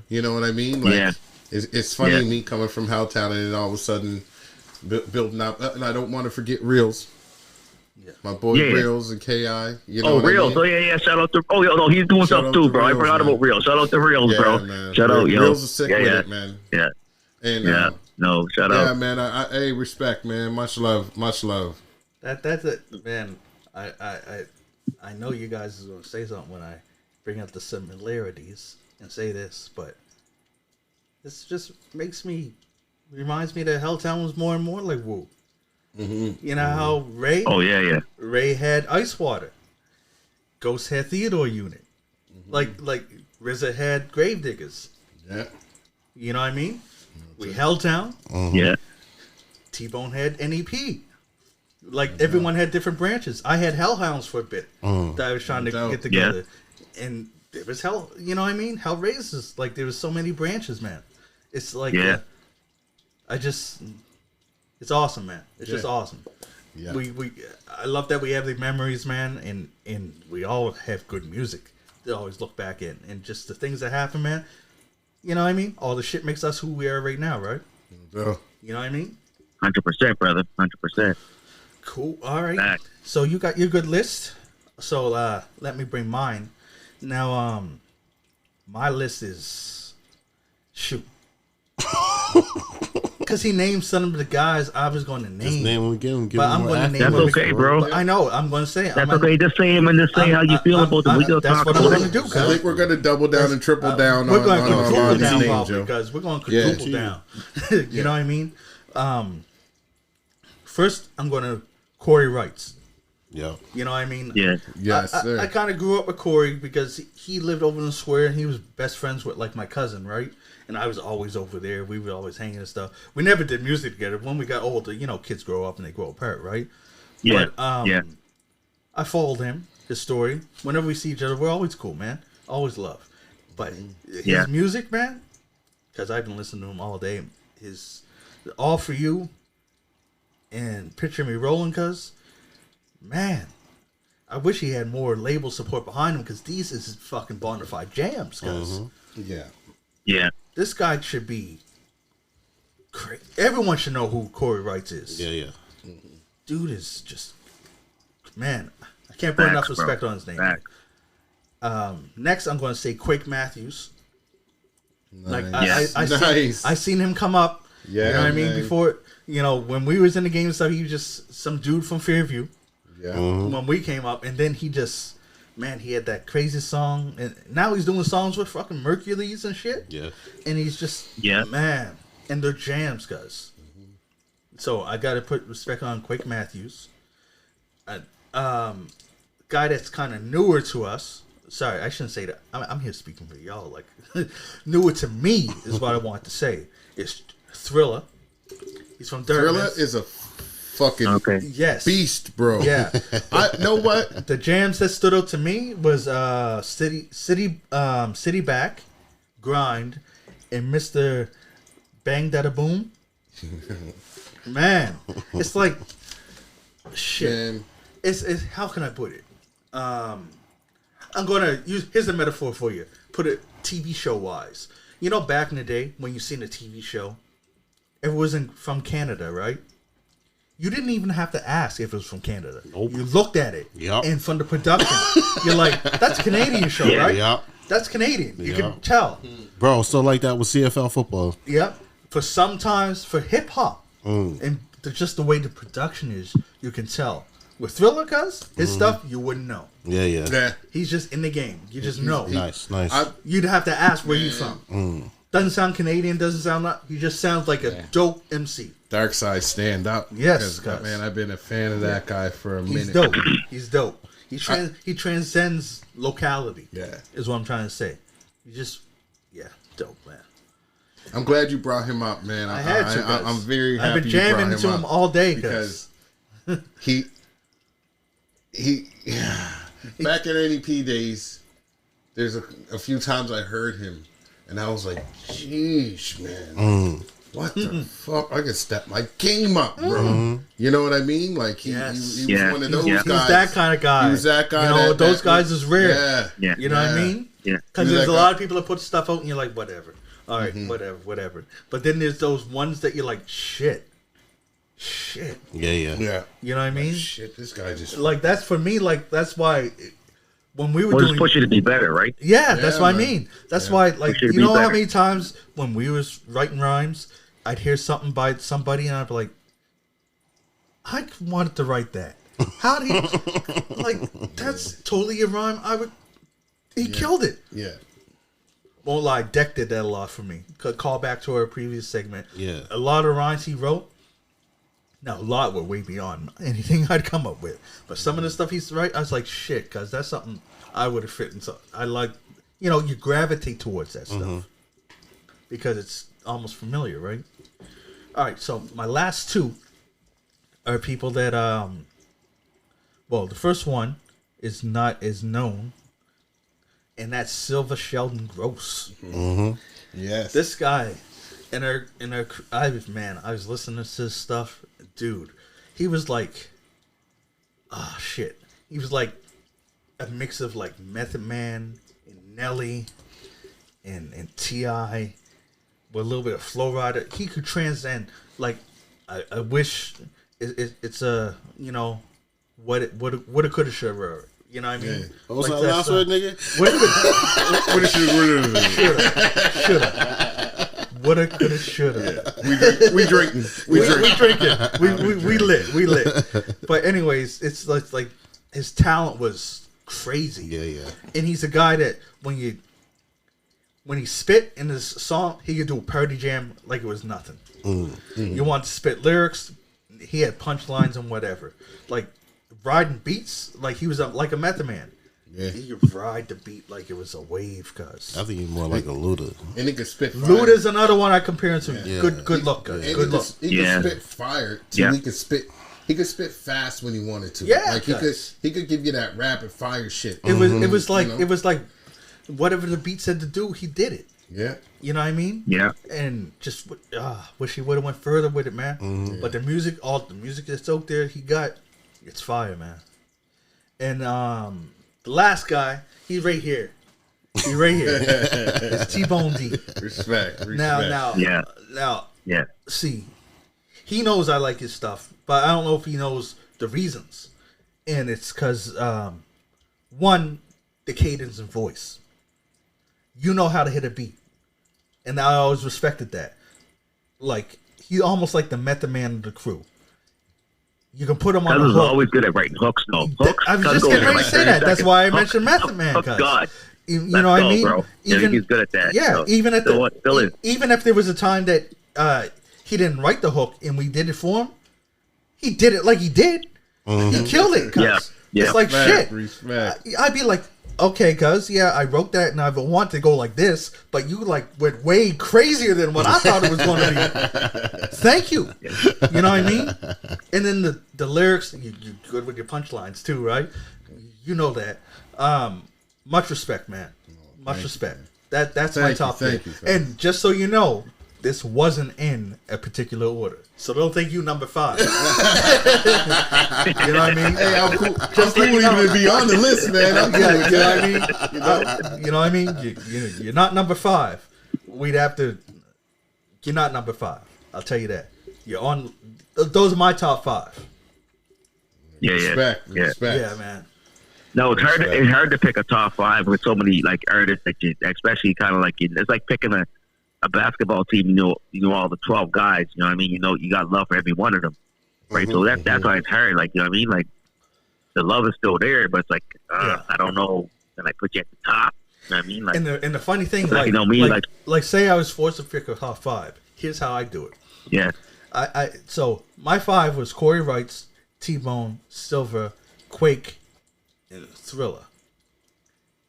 you know what I mean? Like it's funny me coming from Helltown and then all of a sudden building up. And I don't want to forget Reels. My boy Reels and K.I. You know Reels. I mean? Shout out to. Oh, yeah, no, he's doing stuff too, bro. Reels, I forgot about Reels. Shout out to Reels, bro. Man. Shout out, yo. Reels is sick with it, man. Yeah. And no, shout out. Yeah, man. I respect, man. Much love. That's it, man. I know you guys is gonna say something when I bring up the similarities and say this, but this just reminds me that Helltown was more and more like Wu. Mm-hmm. You know how Ray? Oh yeah. Ray had Ice Water. Ghost had Theodore Unit. Mm-hmm. Like RZA had Gravediggers. Yeah. You know what I mean? We Helltown. Yeah. T-Bone had NEP. Like everyone had different branches. I had Hellhounds for a bit that I was trying to get together, and there was you know what I mean? Hellraisers. Like there was so many branches, man. It's like it's awesome, man. It's just awesome. Yeah. I love that we have the memories, man, and we all have good music to always look back in, and just the things that happen, man. You know what I mean? All the shit makes us who we are right now, right? Yeah. You know what I mean? 100%, brother. 100%. Cool. All right. So you got your good list. So let me bring mine. Now, my list is because he named some of the guys I was going to name. Just name them again. Give But them I'm more going to name That's them. okay, bro. But I know. I'm going to say. That's okay. Just say him and just say how you feel about them. We gonna That's talk what I'm about going to it. do. I think we're going to double down and triple down We're going to on quadruple these down, names, probably, Joe. because we're going to quadruple down. You know what I mean? First, I'm going to Corey Wrights. Yeah. You know what I mean? Yeah. Yes, sir. I kind of grew up with Corey because he lived over in the square and he was best friends with like my cousin, right? And I was always over there. We were always hanging and stuff. We never did music together. When we got older, you know, kids grow up and they grow apart, right? Yeah. But, yeah. I followed him, his story. Whenever we see each other, we're always cool, man. Always love. But his music, man, because I've been listening to him all day. His All For You and Picture Me Rolling, cuz, man, I wish he had more label support behind him because these is fucking bona fide jams, cuz. Yeah. Yeah. This guy should be crazy. Everyone should know who Corey Wrights is. Yeah. Dude is just, man, I can't put enough respect on his name. Facts. Next, I'm going to say Quake Matthews. Like Nice. I seen him come up. Yeah, you know what I mean. man. Before, you know, when we was in the game and stuff, he was just some dude from Fairview. Yeah. When we came up, and then he just, man, he had that crazy song, and now he's doing songs with fucking Mercules and shit. Yeah. And he's just, Yeah. man, and they're jams, guys. So I got to put respect on Quake Matthews. Guy that's kind of newer to us. Sorry, I shouldn't say that. I'm here speaking for y'all. Like, newer to me is what I want to say. It's Thriller. He's from Durham. Thriller is a fucking Yes. beast, bro. Yeah. I know what? The jams that stood out to me was City Back, Grind, and Mr. Bang Dada Boom. Man, it's like shit. Man. It's how can I put it? I'm gonna use here's a metaphor for you. Put it TV show wise. You know, back in the day when you seen a TV show, it wasn't from Canada, right? You didn't even have to ask if it was from Canada. Nope. You looked at it, Yep. and from the production, you're like, "That's a Canadian show, right? Yep. That's Canadian. You Yep. can tell." Bro, so like that with CFL football. Yep. For sometimes for hip hop, and just the way the production is, you can tell. With Thriller, cuz his stuff, you wouldn't know. Yeah. Yeah. He's just in the game. You just know. Nice. You'd have to ask where you from. Doesn't sound Canadian. Doesn't sound like. He just sounds like a dope MC. Dark Side stand up. Yes, 'Cause, man, I've been a fan of that guy for a He's minute. dope. He's dope. He transcends locality. Yeah. Is what I'm trying to say. Dope, man. I'm glad you brought him up, man. I had to. Guys. I'm very happy. I've been jamming you into brought him up all day because he back in NEP days. There's a few times I heard him, and I was like, "Sheesh, man, what the fuck? I could step my game up, bro." You know what I mean? Like he was one of those guys. He's that kind of guy. He was that guy. You know, those guys is rare. Yeah. You know what I mean? Yeah. Because there's a lot of people that put stuff out and you're like, whatever. All right, whatever. But then there's those ones that you're like, shit. Yeah. Yeah. You know what I mean? Shit, this guy just Like, that's for me, like, that's why when we were We'll doing... just push you to be better, right? Yeah, that's what man. I mean. That's why, like, Push you to you be know how better. many times when we was writing rhymes, I'd hear something by somebody and I'd be like, I wanted to write that. How do you... like, that's totally a rhyme. He killed it. yeah. Won't lie, Deck did that a lot for me. Could call back to our previous segment. Yeah. A lot of rhymes he wrote. Now, a lot were way beyond anything I'd come up with. But some of the stuff he's right, I was like, shit, because that's something I would have fit in. So I like, you know, you gravitate towards that stuff. Because it's almost familiar, right? All right, so my last two are people that, well, the first one is not as known. And that's Silver Sheldon Gross. Yes. This guy, I was listening to his stuff, dude. He was like, shit. He was like a mix of like Method Man and Nelly and T.I. with a little bit of Flow Rider. He could transcend. Like, I wish it's a, you know, what it coulda shoulda. You know what I mean? Yeah. What was Like that last word, nigga? Shoulda. Woulda, coulda, shoulda. We drinking. We drinking. We lit. But anyways, it's like his talent was crazy. Yeah. And he's a guy that when he spit in his song, he could do a party jam like it was nothing. You want to spit lyrics, he had punchlines and whatever. Like riding beats, like he was like a Method Man. Yeah. He could ride the beat like it was a wave, cuz. I think he's more like a Luda. And he could spit fire. Luda's another one I compare him to. Yeah. Good look, cuz. And Good look. He could spit fire too. He could spit. He could spit fast when he wanted to. Yeah, like he could give you that rapid fire shit. It was like whatever the beat said to do, he did it. Yeah. You know what I mean? Yeah. And just wish he would have went further with it, man. But the music that's out there, it's fire, man. And the last guy, he's right here. It's T-Bone D. Respect. Now, Yeah. see, he knows I like his stuff, but I don't know if he knows the reasons. And it's because, one, the cadence and voice. You know how to hit a beat. And I always respected that. Like, he almost like the Method Man of the crew. You can put him on Cuz a was hook. always good at writing hooks, though. Hooks. I was Cuz just goes getting there ready like to say 30 that. That's seconds. why I Hook, mentioned Method Man, hook, cuz. God. You Let's know what I go, mean? bro. Yeah, he's good at that. Yeah, So, even at still is. even if there was a time that he didn't write the hook and we did it for him, he did it like he did. He killed it, cuz. Yeah. It's like shit. Respect. I'd be like, okay, cuz, yeah, I wrote that and I want to go like this, but you like went way crazier than what I thought it was going to be. Thank you. You know what I mean? And then the lyrics, you're good with your punchlines too, right? You know that. Much respect, man. Much respect. That's my top thank pick. you. And just so you know, this wasn't in a particular order. So don't think you number 5. You know what I mean? Hey, I'm cool. Just cool even to be on the list, man. I'm cool. You know what I mean? You know what I mean? You're not number 5. We'd have to. You're not number 5. I'll tell you that. You're on. Those are my top 5. Yeah. Respect. Yeah, man. No, it's hard to pick a top 5 with so many like artists that you, especially kind of like it's like picking a basketball team. You know all the 12 guys. You know what I mean? You know you got love for every one of them, right? So that's why it's hard. Like, you know what I mean? Like the love is still there, but it's like I don't know. Can I put you at the top? You know what I mean? Like, and the funny thing, like, you know me, like say I was forced to pick a top 5. Here's how I do it. Yeah. So my 5 was Corey Wrights, T-Bone, Silver, Quake, and Thriller.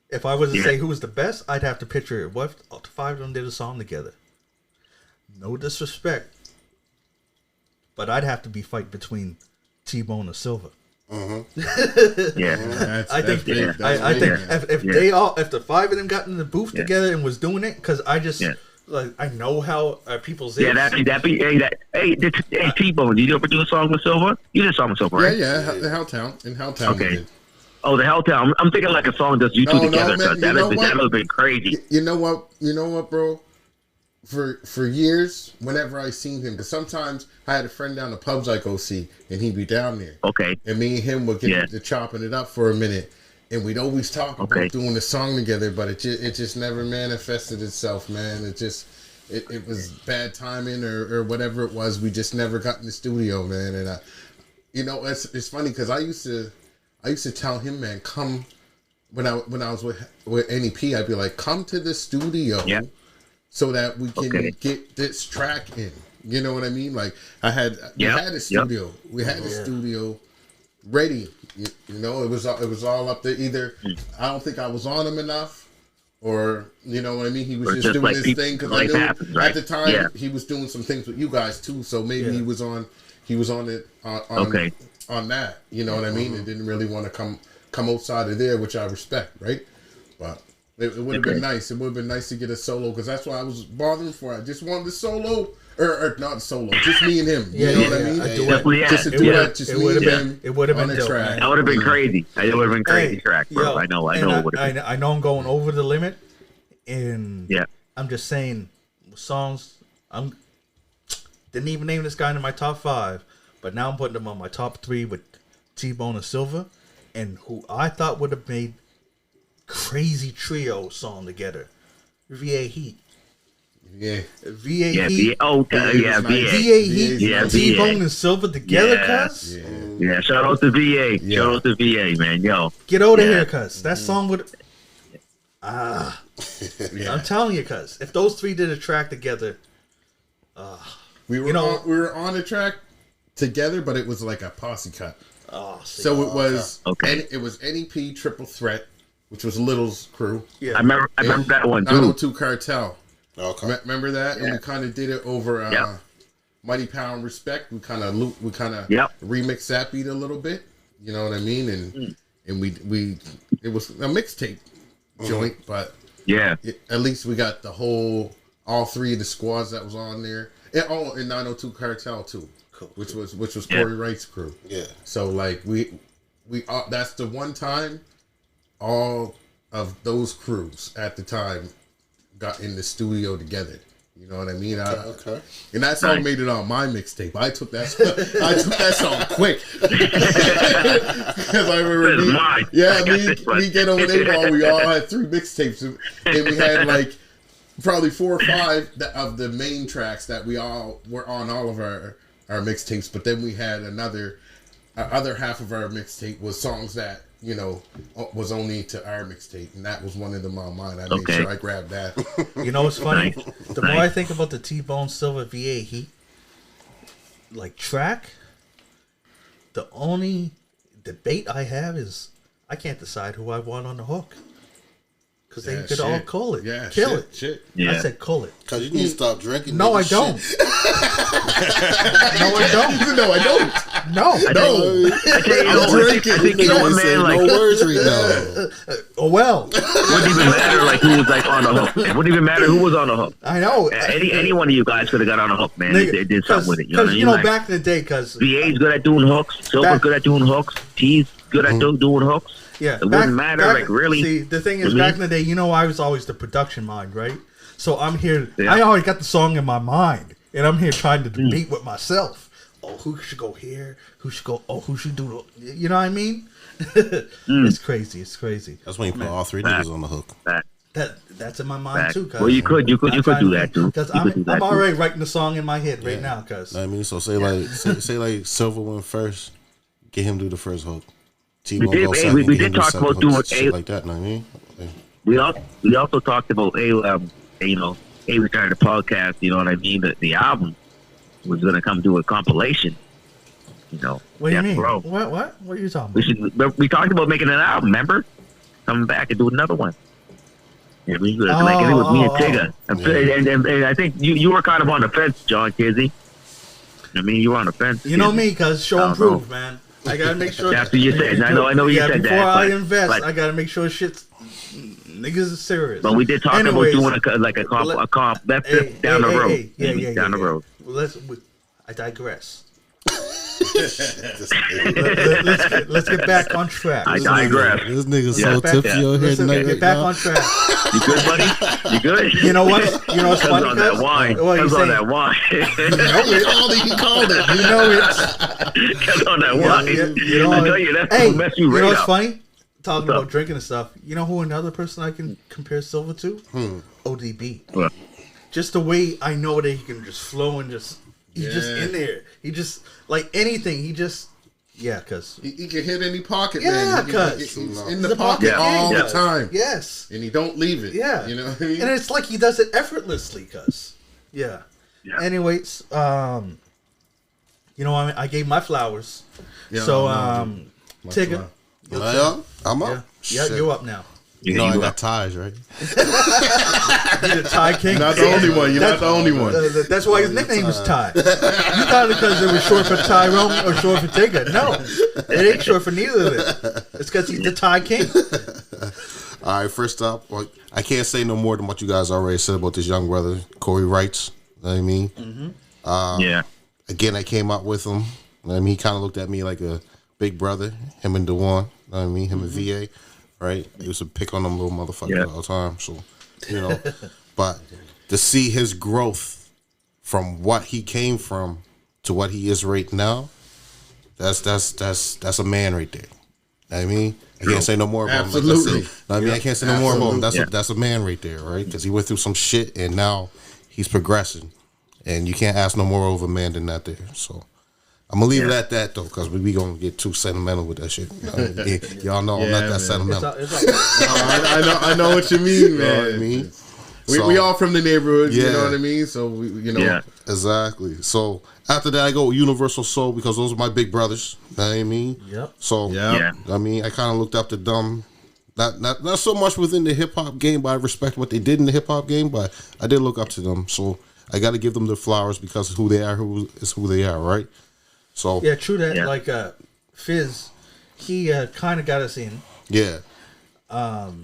If I was to say who was the best, I'd have to picture what all the 5 of them did a song together. No disrespect, but I'd have to be fight between T-Bone and Silver. Yeah. I think if the 5 of them got in the booth together and was doing it, because I just like I know how people's hey T-Bone, did you ever do a song with Silver? You did a song with Silver, right? Yeah. The Helltown. Okay. Oh, the Helltown. I'm thinking like a song that's you two together. Man, that would have been crazy. You know what, bro? For years, whenever I seen him, because sometimes I had a friend down the pubs I go see, and he'd be down there. Okay. And me and him would get to chopping it up for a minute, and we'd always talk about doing the song together, but it just never manifested itself, man. It was bad timing or whatever it was. We just never got in the studio, man. And it's funny because I used to tell him, man, come when I was with NEP, I'd be like, come to the studio so that we can get this track in. You know what I mean? Like we had a studio. We had a studio ready. You know, it was all up there. Either I don't think I was on him enough, or you know what I mean. He was just doing like his thing because I knew at the time he was doing some things with you guys too. So maybe he was on it on that. You know what I mean? And didn't really want to come outside of there, which I respect, right? But it would have been nice. It would have been nice to get a solo because that's why I was bothering for. I just wanted the solo. Or not solo, just me and him. You know what I mean? Just a duet, just me and him. It would have been on dope, track. man. That would have been crazy. It would have been crazy track, bro. I know it would have been. I know I'm going over the limit, and I'm just saying songs. Didn't even name this guy in my top 5, but now I'm putting him on my top 3 with T-Bone and Silver, and who I thought would have made crazy trio song together, VA Heat. Yeah. VA Yeah, Heat. VA. Heat. Yeah, T-Bone and Silver together, Yeah. cuz. Yeah, shout out to VA. Yeah. Shout out to VA, man. Yo. Get out of Yeah. here, cuz. That song would. I'm telling you, cuz. If those three did a track together. We were on the track together, but it was like a posse cut. So it was it was NEP Triple Threat, which was Little's crew. Yeah. I remember that one too. 902 Cartel. Okay. Remember that? Yeah. And we kind of did it over Mighty Pound Respect. We kind of remixed that beat a little bit. You know what I mean? And we it was a mixtape joint, but at least we got all three of the squads that was on there. And 902 Cartel too, which was Corey Wright's crew. Yeah. So like we that's the one time all of those crews at the time got in the studio together. You know what I mean? Okay. And that song made it on my mixtape. I took that song quick. Because I remember me Get Over They Ball, we all had 3 mixtapes, and we had like probably 4 or 5 of the main tracks that we all were on all of our mixtapes. But then we had other half of our mixtape was songs that, you know, was only to our mixtape, and that was one of them on mine. I made sure I grabbed that. You know what's funny? The more I think about the T-Bone Silver VA Heat like track, the only debate I have is I can't decide who I want on the hook. Because they could all call it. Yeah, kill it. Shit. Yeah. I said call it. Because you need to stop drinking. No, I don't. No, I don't. No, I don't. No. I think you know what, man? Like, no words right now. Oh, well. it wouldn't even matter like who was like on the hook. It wouldn't even matter who was on the hook. I know. Any one of you guys could have got on the hook, man. They did something with it. You know, Because, you know, back in the day, because... VA's good at doing hooks. Silver's good at doing hooks. T's good at doing hooks. Yeah, it wouldn't matter, like, really. See, the thing is, back in the day, you know, I was always the production mind, right? So I'm here. I already got the song in my mind, and I'm here trying to debate with myself. Oh, who should go here? Who should go? Oh, who should do? You know what I mean? It's crazy. It's crazy. That's when you put all 3 niggas on the hook. That's in my mind too. Well, you could do that too. Because I'm already writing the song in my head right now. Because I mean, so say like Silver went first, get him do the first hook. We did talk about doing shit like that. Know what I mean? We also talked about we started the podcast. You know what I mean? The album was going to come to a compilation. You know. What do you mean? Bro. What are you talking about? We talked about making an album. Remember? Coming back and do another one. Yeah, it was me and Tigger. And I think you were kind of on the fence, John Kizzy. I mean, you were on the fence. You know me, because show and prove, man. I gotta make sure. That's what you said. I know you said that. Before I invest, I gotta make sure shit's niggas is serious. But we did talk about doing a comp. That's down the road. Down the road. Well, I digress. Let's get back on track. I digress. This nigga's so tipsy over here tonight. Get back on track. You good, buddy? You good? You know what? You know what's funny? On that wine. Comes on that wine. He called it. You know it. Comes on that wine. I tell you, that's hey, mess you right know what's up. funny? Talking about drinking and stuff. You know who another person I can compare Silver to? ODB. What? Just the way I know that he can just flow and just he's just in there. He just like anything. He just because he can hit any pocket, yeah, man. He's in the pocket all the time. Yes, and he don't leave it. Yeah, you know what I mean? And it's like he does it effortlessly. Yeah. Anyways, you know, I gave my flowers. Yeah, so Tigger, I'm up. Yeah, you're up now. You know I got ties, right? You're the Tie King. You're not the only one. You're not the only one. That's why his nickname was Ty. You thought it because it was short for Tyrone or short for Tigger. No, it ain't short for neither of them. It's because he's the Tie King. All right, first up, I can't say no more than what you guys already said about this young brother, Corey Wrights. You know what I mean? Mm-hmm. Again, I came out with him. I mean, he kind of looked at me like a big brother, him and DeJuan. You know what I mean? Him and VA. Right, he used to pick on them little motherfuckers all the time. So, you know, but to see his growth from what he came from to what he is right now, that's a man right there. You know what I mean, I can't say no more about him. Like I can't say no more about him. That's a man right there, right? Because he went through some shit and now he's progressing, and you can't ask no more of a man than that there. So I'm gonna leave it at that though, because we gonna get too sentimental with that shit. Y'all know I'm not that sentimental. I know what you mean, man. You know what I mean? We all from the neighborhood, you know what I mean? So, Exactly. So, after that, I go with Universal Soul because those are my big brothers. You know what I mean? Yep. So, I mean, I kind of looked up to them. Not so much within the hip-hop game, but I respect what they did in the hip-hop game, but I did look up to them. So, I got to give them their flowers because of who they are, who they are, right? So yeah, true that. Like Fizz, he kind of got us in. Yeah.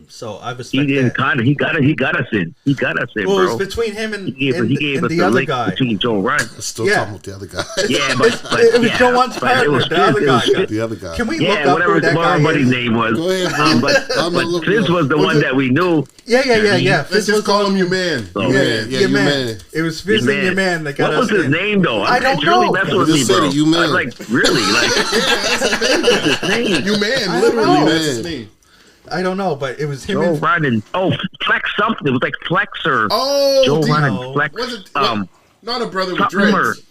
So I respect. He didn't kind of. He got us in. He got us in, well, bro. It's between him and he gave us the other link guy. between Joe Ryan. Still talking about the other guy. Yeah, but it was Joe Ryan's partner. The other guy. The other guy. Can we look up who that guy everybody's is? name was. Go ahead, bro. But Fizz was the one that we knew. Yeah. Let's just call him your man. Your man. It was Fizz and your man that got us in. What was his name though? I don't know. Really messing with me, bro. You man. I was like, really? Like, what's his name? You man. I don't Literally, know. that's his name. I don't know, but it was him Joe and Ryan. Flex something. It was like Flex or Joe Ryan Flex. Was it not a brother with something dreads?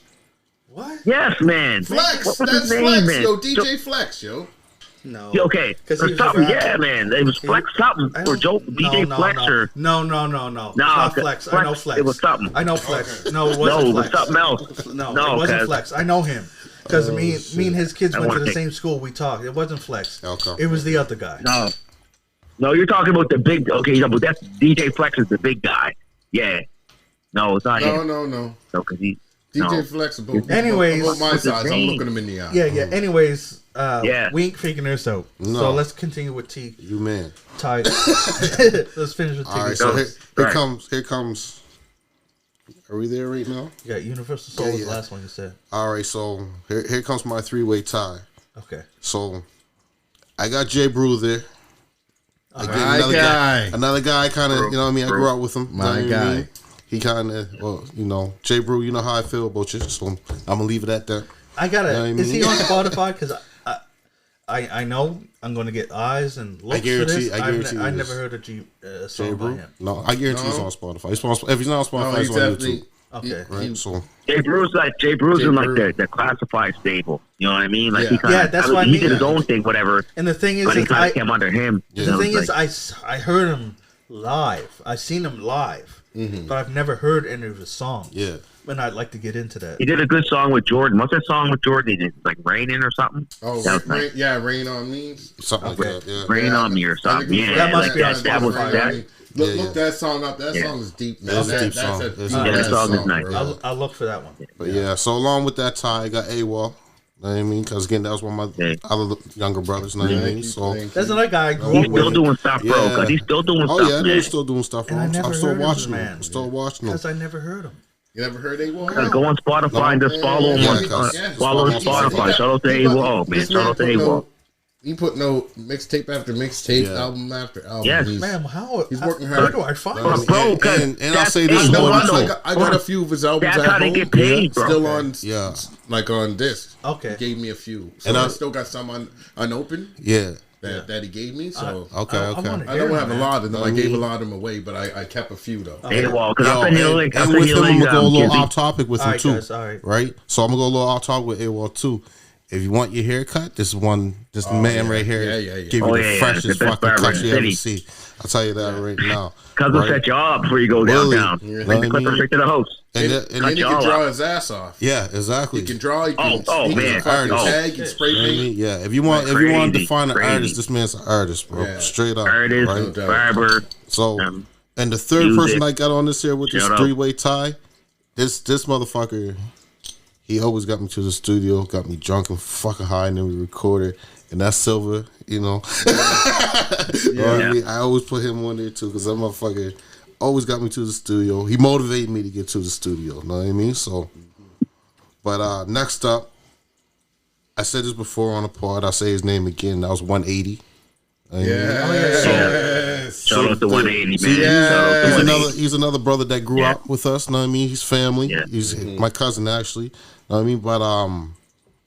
what? Yes, man. Flex. What was That's his name, Flex, man? yo. DJ Flex, yo. No. Okay, Because or something. Yeah, man. It was Flex something or Joe DJ Flex or no. It's not Flex. I know Flex. It was something. I know Flex. No, it No, wasn't it was Flex. something else. No, No, it wasn't 'cause- Flex. I know him because me and his kids I went to wanna the think. same school. We talked. It wasn't Flex. Okay. It was the other guy. No, you're talking about the big. Okay, but that's DJ Flex is the big guy. Yeah. No, it's not him. No. No, because he. DJ No. Flex about Anyways, about my what's his size. I'm name? looking him in the eye. Yeah. Anyways, Yeah. we ain't figuring this out. No. So let's continue with T. You man. Ty. Let's finish with T. All right, so here Right. comes. Are we there right now? You got Universal Soul was the last one you said. All right, so here comes my three-way tie. Okay. So I got Jay Brew there. My guy. Another guy kind of, you know what I mean? I grew up with him. My you know what I guy. mean? He kind of, well, you know, Jay Brew, you know how I feel about you, so I'm going to leave it at that. I gotta. You know what I Is he mean? on Spotify? Because I know I'm gonna get eyes and looks guarantee- for this. I guarantee I it never is. heard a Jay song by Brew? him. No, I guarantee he's on Spotify. If he's not on Spotify, No, he's he's on definitely. YouTube. Okay. Right? So, Jay Brew's in like Brew. the classified stable. You know what I mean? Like Yeah. he kinda, Yeah, that's what I he mean. did his own thing, whatever. And the thing is, But he is kind of came under him. Yeah. the thing Like, is, I heard him live. I've seen him live, but I've never heard any of his songs. yeah. And I'd like to get into that. he did a good song with Jordan. What's that song with Jordan? He did like Raining or something. Oh, That was nice. Rain on me. Something like that, yeah. Rain on me or something. Yeah, That must be on that was Spotify. that. Look that song up. That song is deep, man. That's a deep song. a That's deep a deep ass song. Is nice. bro. I'll look for that one. But yeah, so along with that tie, I got AWOL. You know what I mean? Because again, that was one of my other younger brothers. You know what I mean? So, There's another guy I grew He's up still with. doing stuff, bro. Yeah. Because he's still doing oh stuff, yeah, I know man. he's still doing stuff. And I never I'm still heard of watching this him. man. I'm still watching him. Because I never heard him. You never heard A-Wall? Go on Spotify and just follow him. Yeah, Follow Spotify. Shout out to AWOL, man. Shout out to AWOL. He put no mixtape after mixtape, Yeah. album after album. Yes. Man, He's working Where hard. do I find Bro, this? bro, 'cause And I'll that's- say this hey, more no, than no, two. I got a few of his albums That's at how they home. get paid, bro. Still on, Yeah. like on disc. Okay. He gave me a few. So And I I- still got some unopened Yeah. that he gave me. So Okay. I Okay. wanna I don't hear have him, a man. lot of them. I gave a lot of them away, but I kept a few though. AWOL. Because Yo, I'll send you a link. I'll and send with you a him, I'm link. gonna go a little Kizzy. off topic with him Alright, too. guys, alright. Right? So I'm gonna go a little off topic with AWOL too. If you want your haircut, this man right here Yeah. give you Oh, the yeah, freshest the best fucking barber cut in you the ever city. see. I'll tell you that right now. Cuz will Right? set you up before you go Really? downtown. You know Bring what the I clipper mean? straight to the host. And And cut he you can all draw up. his ass off. yeah, exactly. He can draw. He can, Oh, he man. can fucking Oh. tag. He can spray You know what I mean? paint. Yeah, if you want to Crazy, define an crazy. artist, this man's an artist, bro. Yeah. Straight up. Artist, Right? doubt. barber. So, Um, and the third music. person I got on this here with this Shout out. three-way tie, this motherfucker, he always got me to the studio, got me drunk and fucking high, and then we recorded. And that's Silver, you know. You know what I mean? I always put him on there too, because that motherfucker always got me to the studio. He motivated me to get to the studio. You know what I mean? So, but next up, I said this before on the pod. I'll say his name again. That was 180. Shout out to 180, man. See, Shout out to he's 180. he's another brother that grew Yeah. up with us. Know what I mean? He's family. Yeah. He's my cousin actually. Know what I mean? But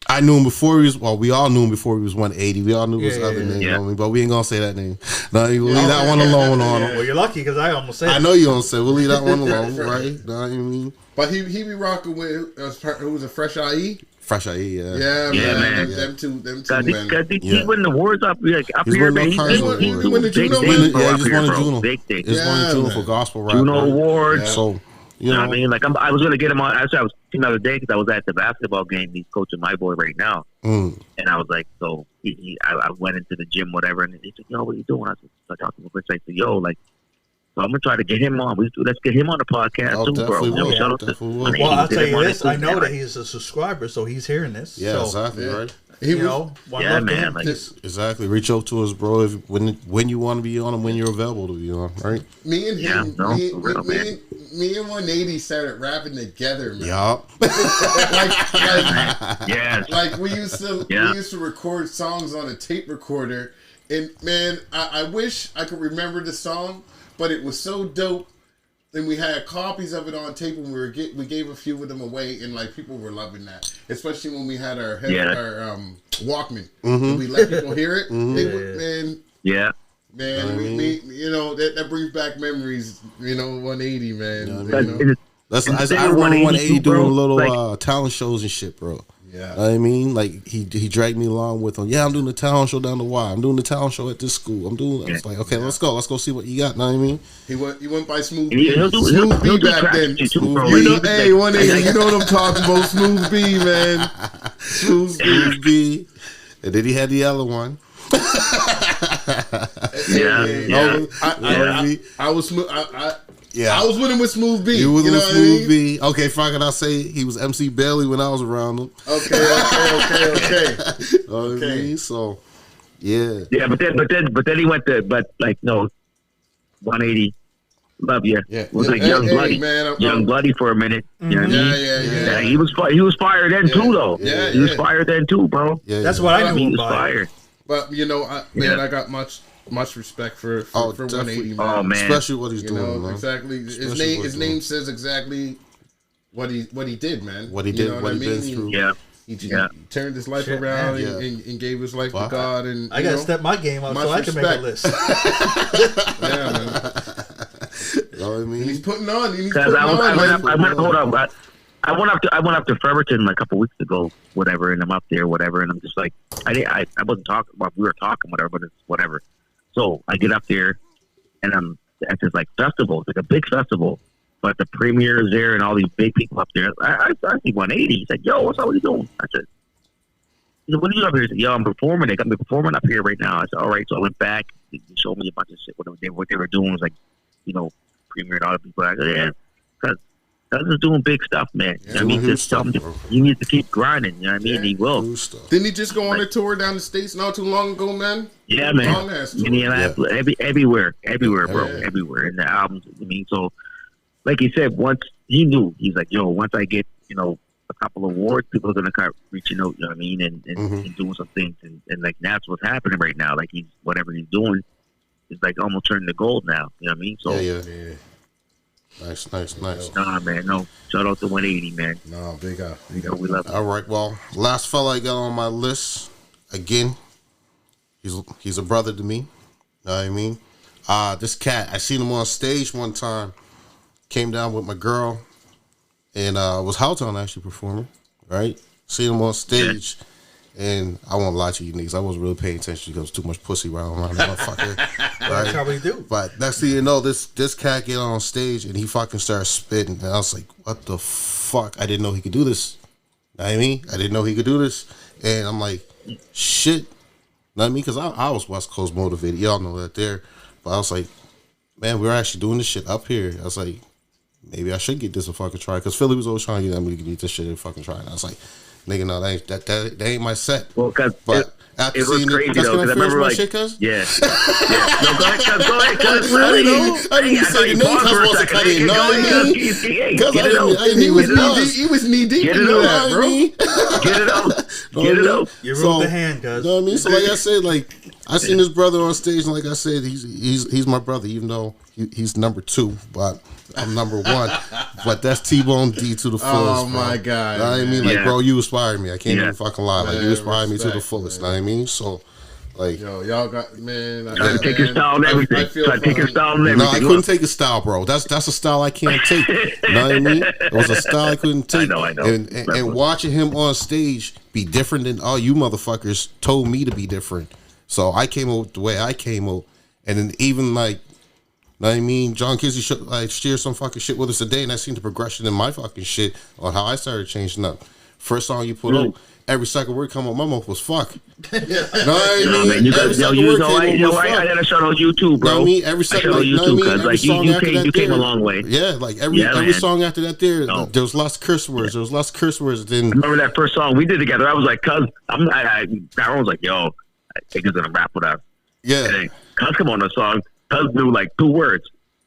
I knew him before he was. Well, we all knew him before he was 180. We all knew his other name, you know what I mean? But we ain't gonna say that name. No, we'll leave that one alone on him. Well, you're lucky because I almost said. I know you don't say. We'll leave that one alone, right? Know what I mean? But he be rocking with who was a Fresh IE. Fresh IE, yeah. Yeah, man. Them two, man. Because he win the awards up here, He's here, winning man. all kinds of awards. He won the Juno, big man. things Yeah, up he just here, won a bro. Juno. Big thing. He's won a Juno for gospel rap. Juno Awards. Yeah. So, you know what I mean? Like, I was going to get him on. Actually, I was the other day because I was at the basketball game. He's coaching my boy right now. And I was like, so I went into the gym, whatever, and he said, yo, what are you doing? I said, I talked to him first. I said, yo, like, so I'm going to try to get him on. Let's get him on the podcast, too, bro. Well, I'll tell you this. I know that he's a subscriber, so he's hearing this. Yeah, so, exactly, right? Man. Like, exactly. Reach out to us, bro. When you want to be on and when you're available to be on, right? Me and him, me and 180 started rapping together, man. Yup. Like we used to record songs on a tape recorder, and man, I wish I could remember the song, but it was so dope. And we had copies of it on tape, and we gave a few of them away, and like people were loving that, especially when we had our Walkman. We let people hear it. They would, man, we you know that brings back memories. You know, 180, man. I remember 180 doing little talent shows and shit, bro. Yeah, I mean, like he dragged me along with him. Yeah, I'm doing the talent show down the Y. I'm doing the talent show at this school. I was like, okay, let's go see what you got. Know what I mean? He went by Smooth B. Smooth B back then. You know, hey, 180. You know what I'm talking about? Smooth B, man. Smooth B. And then he had the other one. I was smooth. I was with him with Smooth B. You was with Smooth B. Okay, fuck it. I'll say he was MC Bailey when I was around him. Okay. You know what I mean? So, yeah. Yeah, but then he went to, 180. Love you. Yeah. Was like Young Bloody. Man, Young Bloody for a minute. You know what I mean? Yeah. He was fired then too, though. Yeah, he was fired then too, bro. Yeah, that's what I knew. He was fired. But you know, I got much respect for 180, man. Oh man, especially what he's doing, man. Exactly. His name says exactly what he did, man. What he did, what he's been through. He turned his life around and gave his life to God. And I gotta step my game up so I can make a list. Yeah, man. You know what I mean? And he's putting on. I went up to Fredericton a couple weeks ago, whatever, and I'm up there, whatever, and I'm just like, I wasn't talking about, we were talking, whatever, but it's whatever. So I get up there, and I'm at this like festival, it's like a big festival, but the premier is there and all these big people up there. I see 180. He's like, yo, what's up? What are you doing? I said, what are you up here? He said, yo, I'm performing. They got me performing up here right now. I said, all right. So I went back. They showed me a bunch of shit. What they were doing was like, you know, premier and all the people. I said, yeah, because is doing big stuff, man. You know what I mean? Just tell him he needs to keep grinding. You know what I mean? He will. Didn't he just go on a tour down the States not too long ago, man? Yeah, man. Minneapolis, everywhere, bro, everywhere. And the albums, I mean, so like he said, once he knew, he's like, yo, once I get, you know, a couple of awards, people are gonna start reaching out. You know what I mean? And doing some things, and like that's what's happening right now. Like whatever he's doing is like almost turning to gold now. You know what I mean? So yeah. Nice. Nah, man, no. Shout out to 180, man. No, big up. We love it. All right, well, last fella I got on my list, again, he's a brother to me. Know what I mean? This cat, I seen him on stage one time, came down with my girl, and was Helltown actually performing, right? Seen him on stage, and I won't lie to you niggas, I wasn't really paying attention because too much pussy around the motherfucker. Right? That's how we do. But next thing you know, this cat get on stage and he fucking starts spitting, and I was like, what the fuck? I didn't know he could do this. Know what I mean? I didn't know he could do this, and I'm like, shit. Know what I mean? Because I was West Coast motivated. Y'all know that there. But I was like, man, we're actually doing this shit up here. I was like, maybe I should get this a fucking try. Because Philly was always trying to get me to get this shit a fucking try. And I was like, nigga, no, that ain't my set. Well, because after it was crazy though. Because I remember like, shit, cuz? Yeah. No, go ahead, cuz. Really though? I didn't even say the name, cuz I wasn't cut in. Know what I mean? Cuz he was knee deep in that, bro. Get it out. You ruled the hand, cuz. You know what I mean? So like I said, like I seen his brother on stage, and like I said, he's my brother, even though he's number 2, but I'm number 1. But that's T-Bone D to the fullest. Oh bro. my God! You know what I mean? Like, bro, you inspired me. I can't Yeah. even fucking lie. Like, Man, you inspired me to the respect, fullest. man. You know what I mean? So, like, Yo, y'all got man. Try to take your style and everything. Try to take your style and everything. no, I couldn't take a style, bro. That's a style I can't take. You know what I mean? It was a style I couldn't take. I know. And watching him on stage be different than all you motherfuckers told me to be different. So I came out the way I came out. And then even like, know what I mean? John Kizzy shared some fucking shit with us today, and I seen the progression in my fucking shit on how I started changing up. First song you put out, every second word come out my mouth was fuck. Know what I mean? Man, you Every guys, yo, second you word know, came out was I fuck. gotta shout out you too, bro. Know what I mean? Every second, like, you know what I too, mean? cause Every like song after that you came a there- long way. Yeah, like every man. song after that No. there was lots of curse words. There was lots of curse words. Then Remember that first song we did together? I was like, cuz Aaron was like, yo, I think he's gonna rap with us. yeah, And cuz come on the song. Cuz knew like 2 words.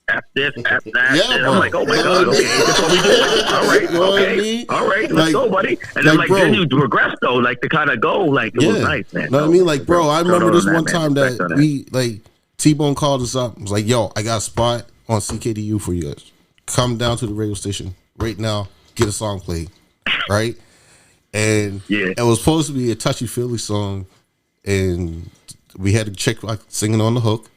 F this, F that. Yeah, and bro. I'm like, oh my You know God, what I okay, that's what we do. All right, You know what I okay, mean? all right, let's Like- go, buddy. And then like, like then bro. you progress though, like to kind of go, like it was nice, man. Know what I mean? Like, bro, I remember Shout out this on one man. time Respect on that we, like, T-Bone called us up. Was like, yo, I got a spot on CKDU for you guys. Come down to the radio station right now, get a song played, right? And Yeah. it was supposed to be a touchy-feely song, and we had a chick like singing on the hook.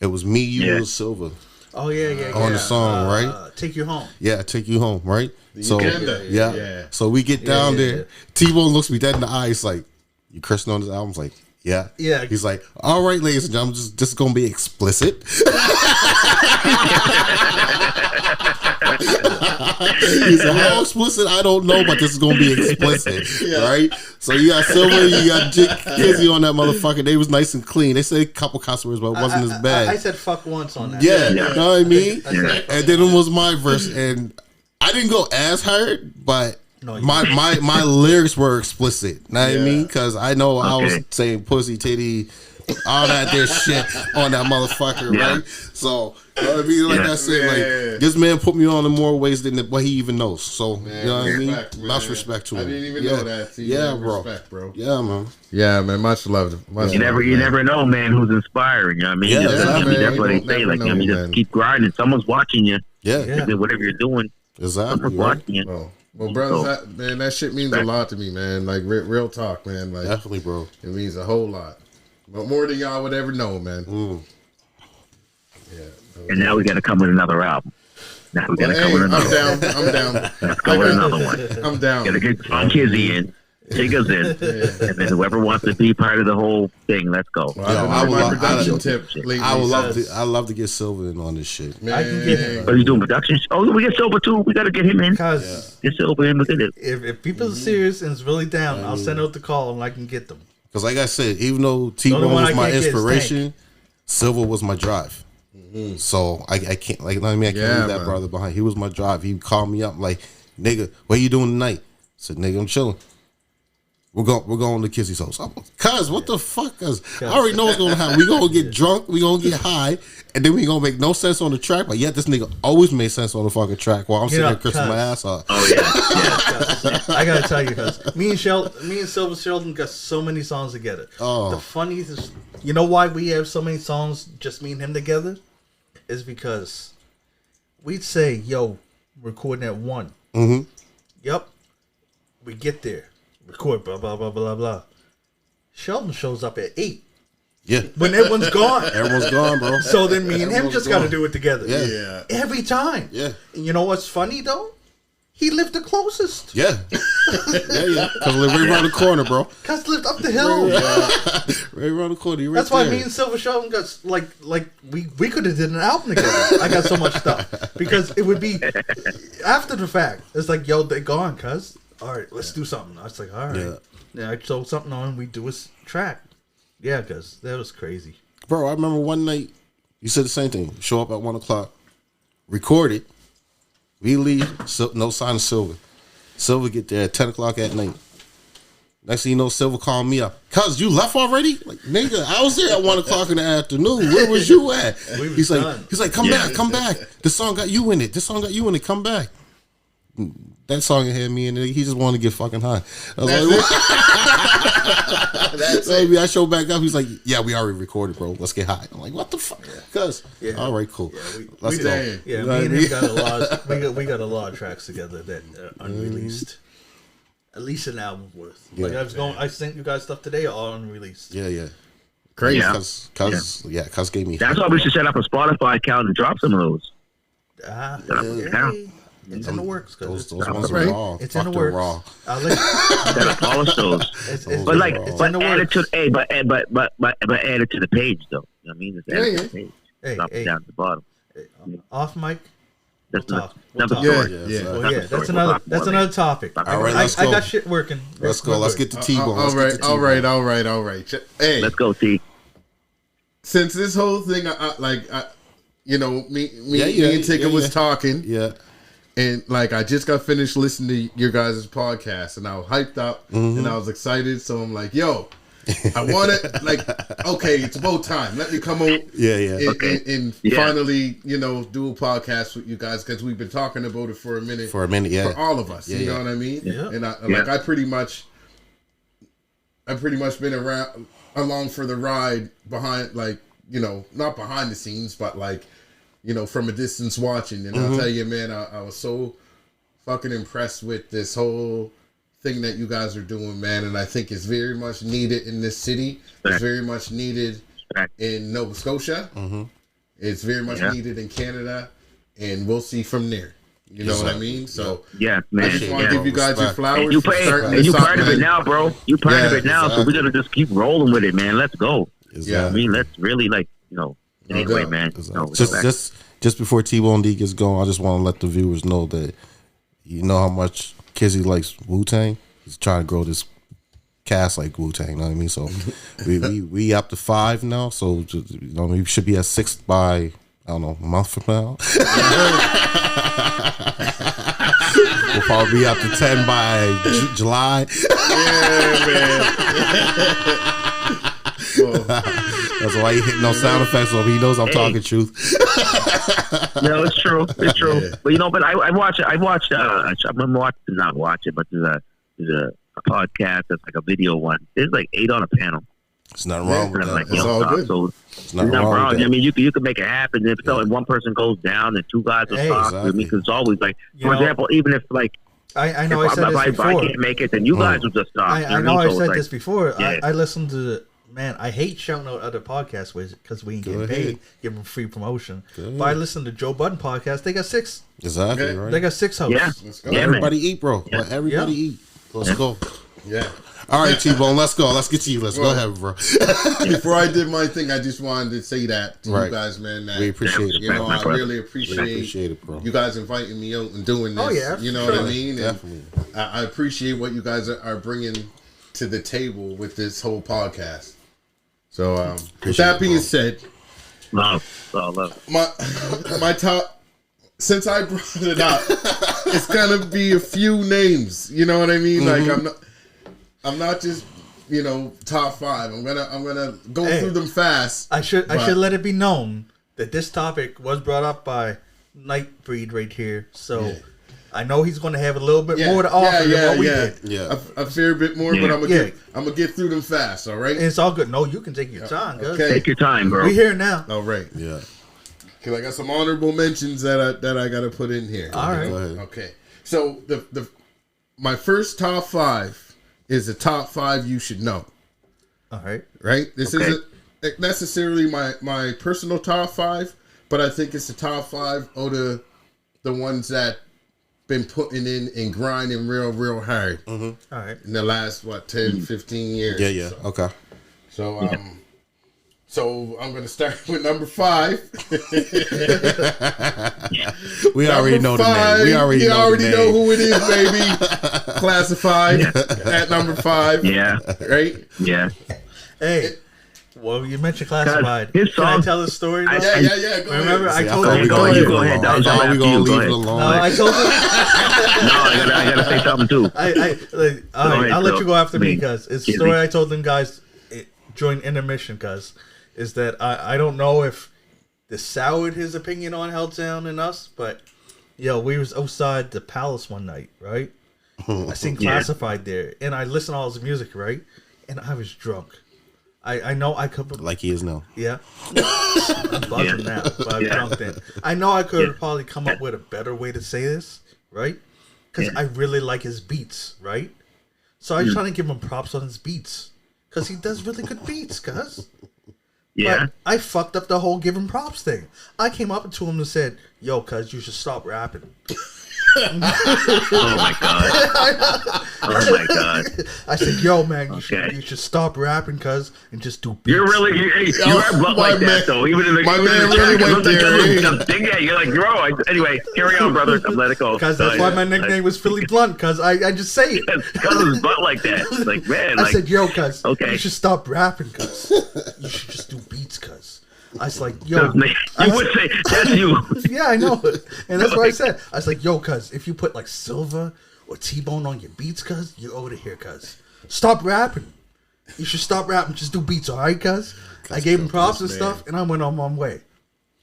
It was me, you, Yeah. and Silver Oh yeah. on the song, right? Take you home. Yeah, Take You Home, right? So Uganda. yeah. Yeah. So we get down yeah, there. yeah. T-Bone looks me dead in the eyes like, you cursing on this album? I was like, yeah. Yeah. He's like, all right, ladies and gentlemen, this is gonna be explicit. He said, how explicit? I don't know, but this is gonna be explicit, right? So you got Silver, you got Kizzy on that motherfucker. They was nice and clean. They said a couple customers, but it wasn't as bad. I said fuck once on that. Yeah, you know what I mean? Yeah. And then it was my verse, and I didn't go as hard, but No, you my lyrics were explicit. Know what I Yeah. mean? Because I know I was Okay. saying pussy, titty, all that there shit on that motherfucker, Yeah. right? So, you know what I mean? Like Yeah. I said, Yeah. like this man put me on in more ways than what he even knows. So, Man, you know what I mean? respect, man. Much respect to him. I didn't even Yeah. know that. T. Yeah, Man, bro. Respect, bro. Yeah, man. Yeah, man. Much love. You never know, man, who's inspiring. You know what I mean? Yeah, Just- yeah, I mean, man. that's what You they don't say. never Like, I know, mean, man. just keep grinding. Someone's watching you. Yeah, Yeah. Whatever you're doing, exactly. someone's Right? watching you. Bro. Well, brothers, man, that shit means a lot to me, man. Like real talk, man. Like Definitely, bro. it means a whole lot, but more than y'all would ever know, man. Yeah. And now we got to come with another album. Now we got to Hey, come with another I'm one. down. I'm down. Let's go with another one. I'm down. Got to get John Kizzy in, take us in, and then whoever wants to be part of the whole thing, let's go. Well, Yo, I I my would- production I- tip lately. I would love says- to. I love to get Silver in on this shit. Man, I can get him. Are you doing production? Oh, we get Silver too. We got to get him in. Because Get Silver in. Look at it. if people are serious and is really down, I'll send out the call and I can get them. Because like I said, even though T-Bone The only one was I my can't get is inspiration, Silver was my drive. So I can't, like, you know what I mean? I can't Yeah, leave that man. brother behind. He was my drive. He called me up like, nigga, what you doing tonight? I said, nigga, I'm chilling. We're going to Kizzy's house. Cuz, what the fuck? Cuz I already know what's going to happen. We going to get drunk. We going to get high. And then we going to make no sense on the track. But yet this nigga always made sense on the fucking track while I'm sitting Yeah, there cursing cuz. my ass off. Oh yeah. I gotta tell you, because me and Silver Sheldon got so many songs together. Oh. The funniest, you know why we have so many songs, just me and him together, is because we'd say, "Yo, recording at 1." Mm-hmm. Yep. We get there, record, blah blah blah blah blah. Sheldon shows up at 8 Yeah. when everyone's gone. Everyone's gone, bro. So then me and him Everyone's just got to gone. do it together. Yeah. Yeah. Every time. Yeah. And you know what's funny though? He lived the closest. Yeah. Yeah. Because we live right around the corner, bro. Cuz lived up the hill. Right around the corner. You right That's why there. me and Silver Sheldon got like we could have did an album together. I got so much stuff because it would be after the fact. It's like, yo, they gone, cuz. All right, let's do something. I was like, all right. Yeah, I throw something on. We do a track. Yeah, cuz that was crazy. Bro, I remember one night you said the same thing. Show up at 1 o'clock, record it. We leave, no sign of Silver. Silver get there at 10 o'clock at night. Next thing you know, Silver called me up. Cuz, you left already? Like, nigga, I was there at 1 o'clock in the afternoon. Where was you at? We was He's done. like, come back, come back. This song got you in it. This song got you in it. Come back. that song had me in it. He just wanted to get fucking high. I was like, That's so maybe I show back up. He's like, yeah, we already recorded, bro. Let's get high. I'm like, what the fuck? Cuz, all right, cool. Let's go. Yeah, me and him got a lot. We got a lot of tracks together that are unreleased. At least an album worth. Yeah. Like I sent you guys stuff today, all unreleased. Yeah. crazy. Cuz gave me. That's why we should set up a Spotify account and drop some of those. It's in the works. Those ones are raw. It's in the works. Raw. I'll let Gotta polish those. But like, it's but in the add it works. to but add it to the page though. You know what I mean? Just add it to the page. Drop it down to the bottom. Off mic. That's We'll talk. another Yeah, story. yeah. Well, yeah, That's that's the another. story. That's another topic. All right, let's go. I got shit working. Let's go. Let's get the T-bone. All right. Hey, Let's go, T. since this whole thing, me Yeah, and Tigger was yeah. talking, Yeah. and like I just got finished listening to your guys' podcast, and I was hyped up and I was excited. So I'm like, yo, I want it. Like, okay, it's about time. Let me come on. Yeah. And finally, do a podcast with you guys because we've been talking about it for a minute. For all of us. You know what I mean? Yeah. And I pretty much been along for the ride behind, not behind the scenes, but from a distance watching. And I'll tell you, man, I was so fucking impressed with this whole thing that you guys are doing, man. And I think it's very much needed in this city. It's very much needed in Nova Scotia. It's very much needed in Canada. And we'll see from there. You know what I mean? So yeah, man. I just want to give you guys your flowers. You for starting you this part up, of it man. now, bro. You part of it now, so exactly. we're gonna just keep rolling with it, man. Let's go. Yeah. I mean, let's really anyway, doubt. man. Just before T-Bone D gets going, I just want to let the viewers know that you know how much Kizzy likes Wu-Tang. He's trying to grow this cast like Wu-Tang. You know what I mean? So we up to 5 now. So we should be at 6 by I don't know a month from now. We'll probably be up to 10 by July. Yeah, man. That's why he hitting those sound effects so he knows I'm talking truth. No, it's true. It's true. Yeah. But I watched. I'm not watch it, but there's a podcast that's like a video one. There's like 8 on a panel. There's nothing wrong with And I'm that. like, It's all good. So There's nothing wrong with I that. mean, you can make it happen. If so, and one person goes down, and 2 guys will talk. exactly. I mean, because it's always like, You for know, example, even if like I know I said this if I before. can't make it, then you guys will just talk. I know I So said it's this before. Yeah. I listened to. Man, I hate shouting out other podcasts because we ain't getting ahead. paid, give them free promotion. Go But I ahead. listened to Joe Budden podcast. They got 6. Exactly Okay. right. They got 6 hosts. Yeah. Let's go. Let Yeah, everybody eat, bro. Yeah. Let everybody eat. Let's go. Yeah. All right, T-Bone, let's go. Let's get to you. Let's go ahead, bro. Before I did my thing, I just wanted to say that to Right. you guys, man. That, We appreciate it, You know, I bro. really Appreciate it, bro. you guys inviting me out and doing this. Oh, yeah, You know sure. what I mean? And Definitely. I appreciate what you guys are bringing to the table with this whole podcast. So, with Appreciate that it, being bro. said, love. my top, since I brought it up, it's gonna be a few names. You know what I mean? Like I'm not just top 5. I'm gonna go Hey. through them fast. I should But- let it be known that this topic was brought up by Nightbreed right here. So Yeah. I know he's going to have a little bit more to offer than what we did. Yeah. A fair bit more, but I'm Yeah. gonna get through them fast. All right. And it's all good. No, you can take your time, cuz. Okay. Take your time, bro. We here now. All right. Yeah. Because I got some honorable mentions that I got to put in here. All right. Go ahead. Okay. So my first top 5 is the top 5 you should know. All right. Right. This Okay. isn't necessarily my personal top 5, but I think it's the top 5 of the ones that been putting in and grinding real hard All right. in the last 10, 15 years. Yeah. Okay. So so I'm gonna start with number 5. We already know the Number name. We 5, already you know already the know name. who it is, baby. Classified at number 5. Yeah, Right? yeah. Hey, well, you mentioned Classified. his Can I song- tell the story? Though? Yeah. Go Remember, ahead. I told thought you. we Go gonna ahead, leave go it ahead. alone. That was I thought we after gonna you. leave Go it ahead. alone. No, I told you. No, I gotta say something too. All right, I'll let you go after me because it's the Kizzy. story I told them guys during intermission. Cause is that I don't know if this soured his opinion on Helltown and us, but Yo, we was outside the Palace one night, right? I seen Classified there, and I listened to all his music, right? And I was drunk. I know I could... Like he is now. Yeah. I'm buzzing now, but I'm drunk then. I know I could probably come up with a better way to say this, right? Because I really like his beats, right? So I'm trying to give him props on his beats. Because he does really good beats, cuz. Yeah. But I fucked up the whole giving props thing. I came up to him and said, yo, cuz, you should stop rapping. Oh my god! Oh my god! I said, "Yo, man, you should stop rapping, cuz, and just do beats." You're really you are blunt like that though. Even in the my man really went there. You're like, bro. Anyway, carry on, brother. I'm letting it go. Cuz that's why my nickname was Philly Blunt. Cuz I just say it. Cuz it's blunt like that. Like man. I said, "Yo, cuz, you should stop rapping, cuz. You should just do beats, cuz." I was like, yo. You would say, that's you. Yeah, I know. And that's what I said. I was like, yo, cuz, if you put like Silva or T-Bone on your beats, cuz, you're over here, cuz. Stop rapping. You should stop rapping. Just do beats, all right, cuz? I gave him props and stuff, and I went on my way.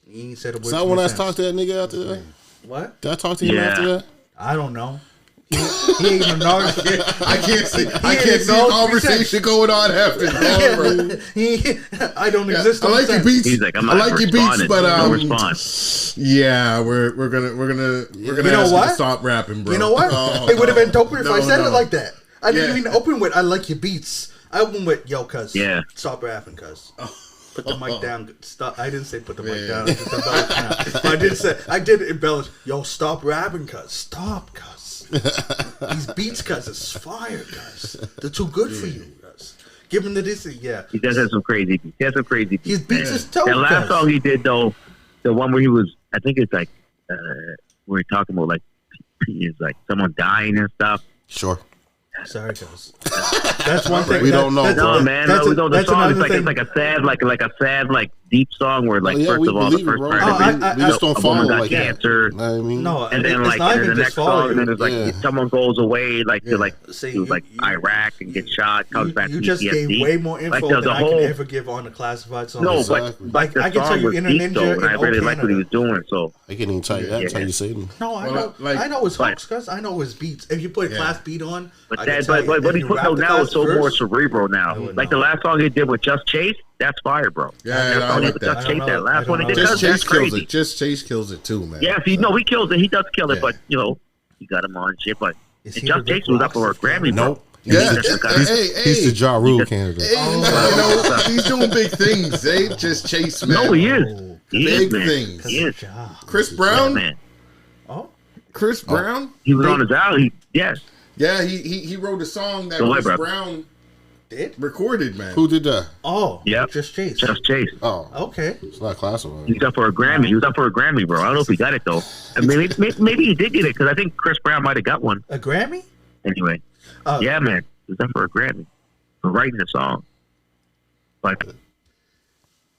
He ain't said a word. So when I talked to that nigga after that? What? Did I talk to him after that? I don't know. He ain't even know. I can't see conversation going on after that. I don't exist. I like your beats. He's like, I like your beats, but no response. Yeah, we're gonna ask you to stop rapping, bro. You know what? It would have been doper if I said it like that. I didn't even open with "I like your beats." I opened with "Yo, cuz, stop rapping, cuz." Put the mic down. Stop. I didn't say put the mic down. I did embellish. Yo, stop rapping, cuz. Stop, cuz. These beats, cuz, is fire, cuz. They're too good for you, cuz. Give him the this. Yeah. He does have some crazy beats. He has some crazy beats. His beats is dope. That last song he did though, the one where he was, I think it's like, where he talking about like, he's like someone dying and stuff. Sure. Sorry, guys. That's one thing. We don't know. No, man. We know the song. It's like a sad, deep song where, like, first of all, the first part, we just don't follow got like cancer. That. I mean, no, and then like and then the next song, and then it's like someone goes away, like to like Iraq and gets shot, comes back. You just gave way more info than I can ever give on the classified song. No, but like the song was deep though, and I really liked what he was doing. So I can't even tell you that. Tell you Satan. No, I know. I know his hooks, cuz I know his beats. If you put a class beat on, but what he put out now is so more cerebral now. Like the last song he did with Just Chase. That's fire, bro. Yeah, I like that. Just Chase, that last one he did. Just Chase kills crazy. it. Just Chase kills it too, man. Yeah, he kills it. He does kill it, but you know, he got him on shit. But Just Chase was up for a Grammy. Nope. Yeah, he's the Ja Rule candidate. He's doing big things. Just Chase, man. No, he is. Big things. He is. Chris Brown. Man. Oh, Chris Brown. He was on his album. Yes. Yeah, he wrote a song that Chris Brown recorded, man. Who did that? Oh, yeah, Just Chase. Just Chase. Oh, okay. It's not classified. He's up for a Grammy. He was up for a Grammy, bro. I don't know if he got it though. I mean, maybe he did get it because I think Chris Brown might have got one. A Grammy? Anyway, yeah, man, he was up for a Grammy for writing the song. But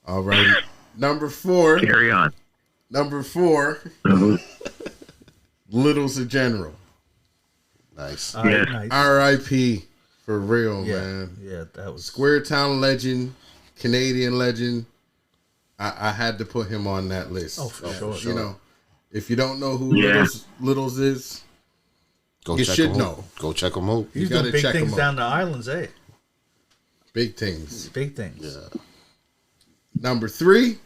all right, number 4. Carry on. Number 4. Little's a General. Nice. Yes. Nice. R.I.P. For real, man. Yeah, that was Square Town legend, Canadian legend. I had to put him on that list. Oh, for sure. You know, if you don't know who Littles is, you should know. Go check him out. He's doing big things down the islands, eh? Big things. Big things. Yeah. Number 3,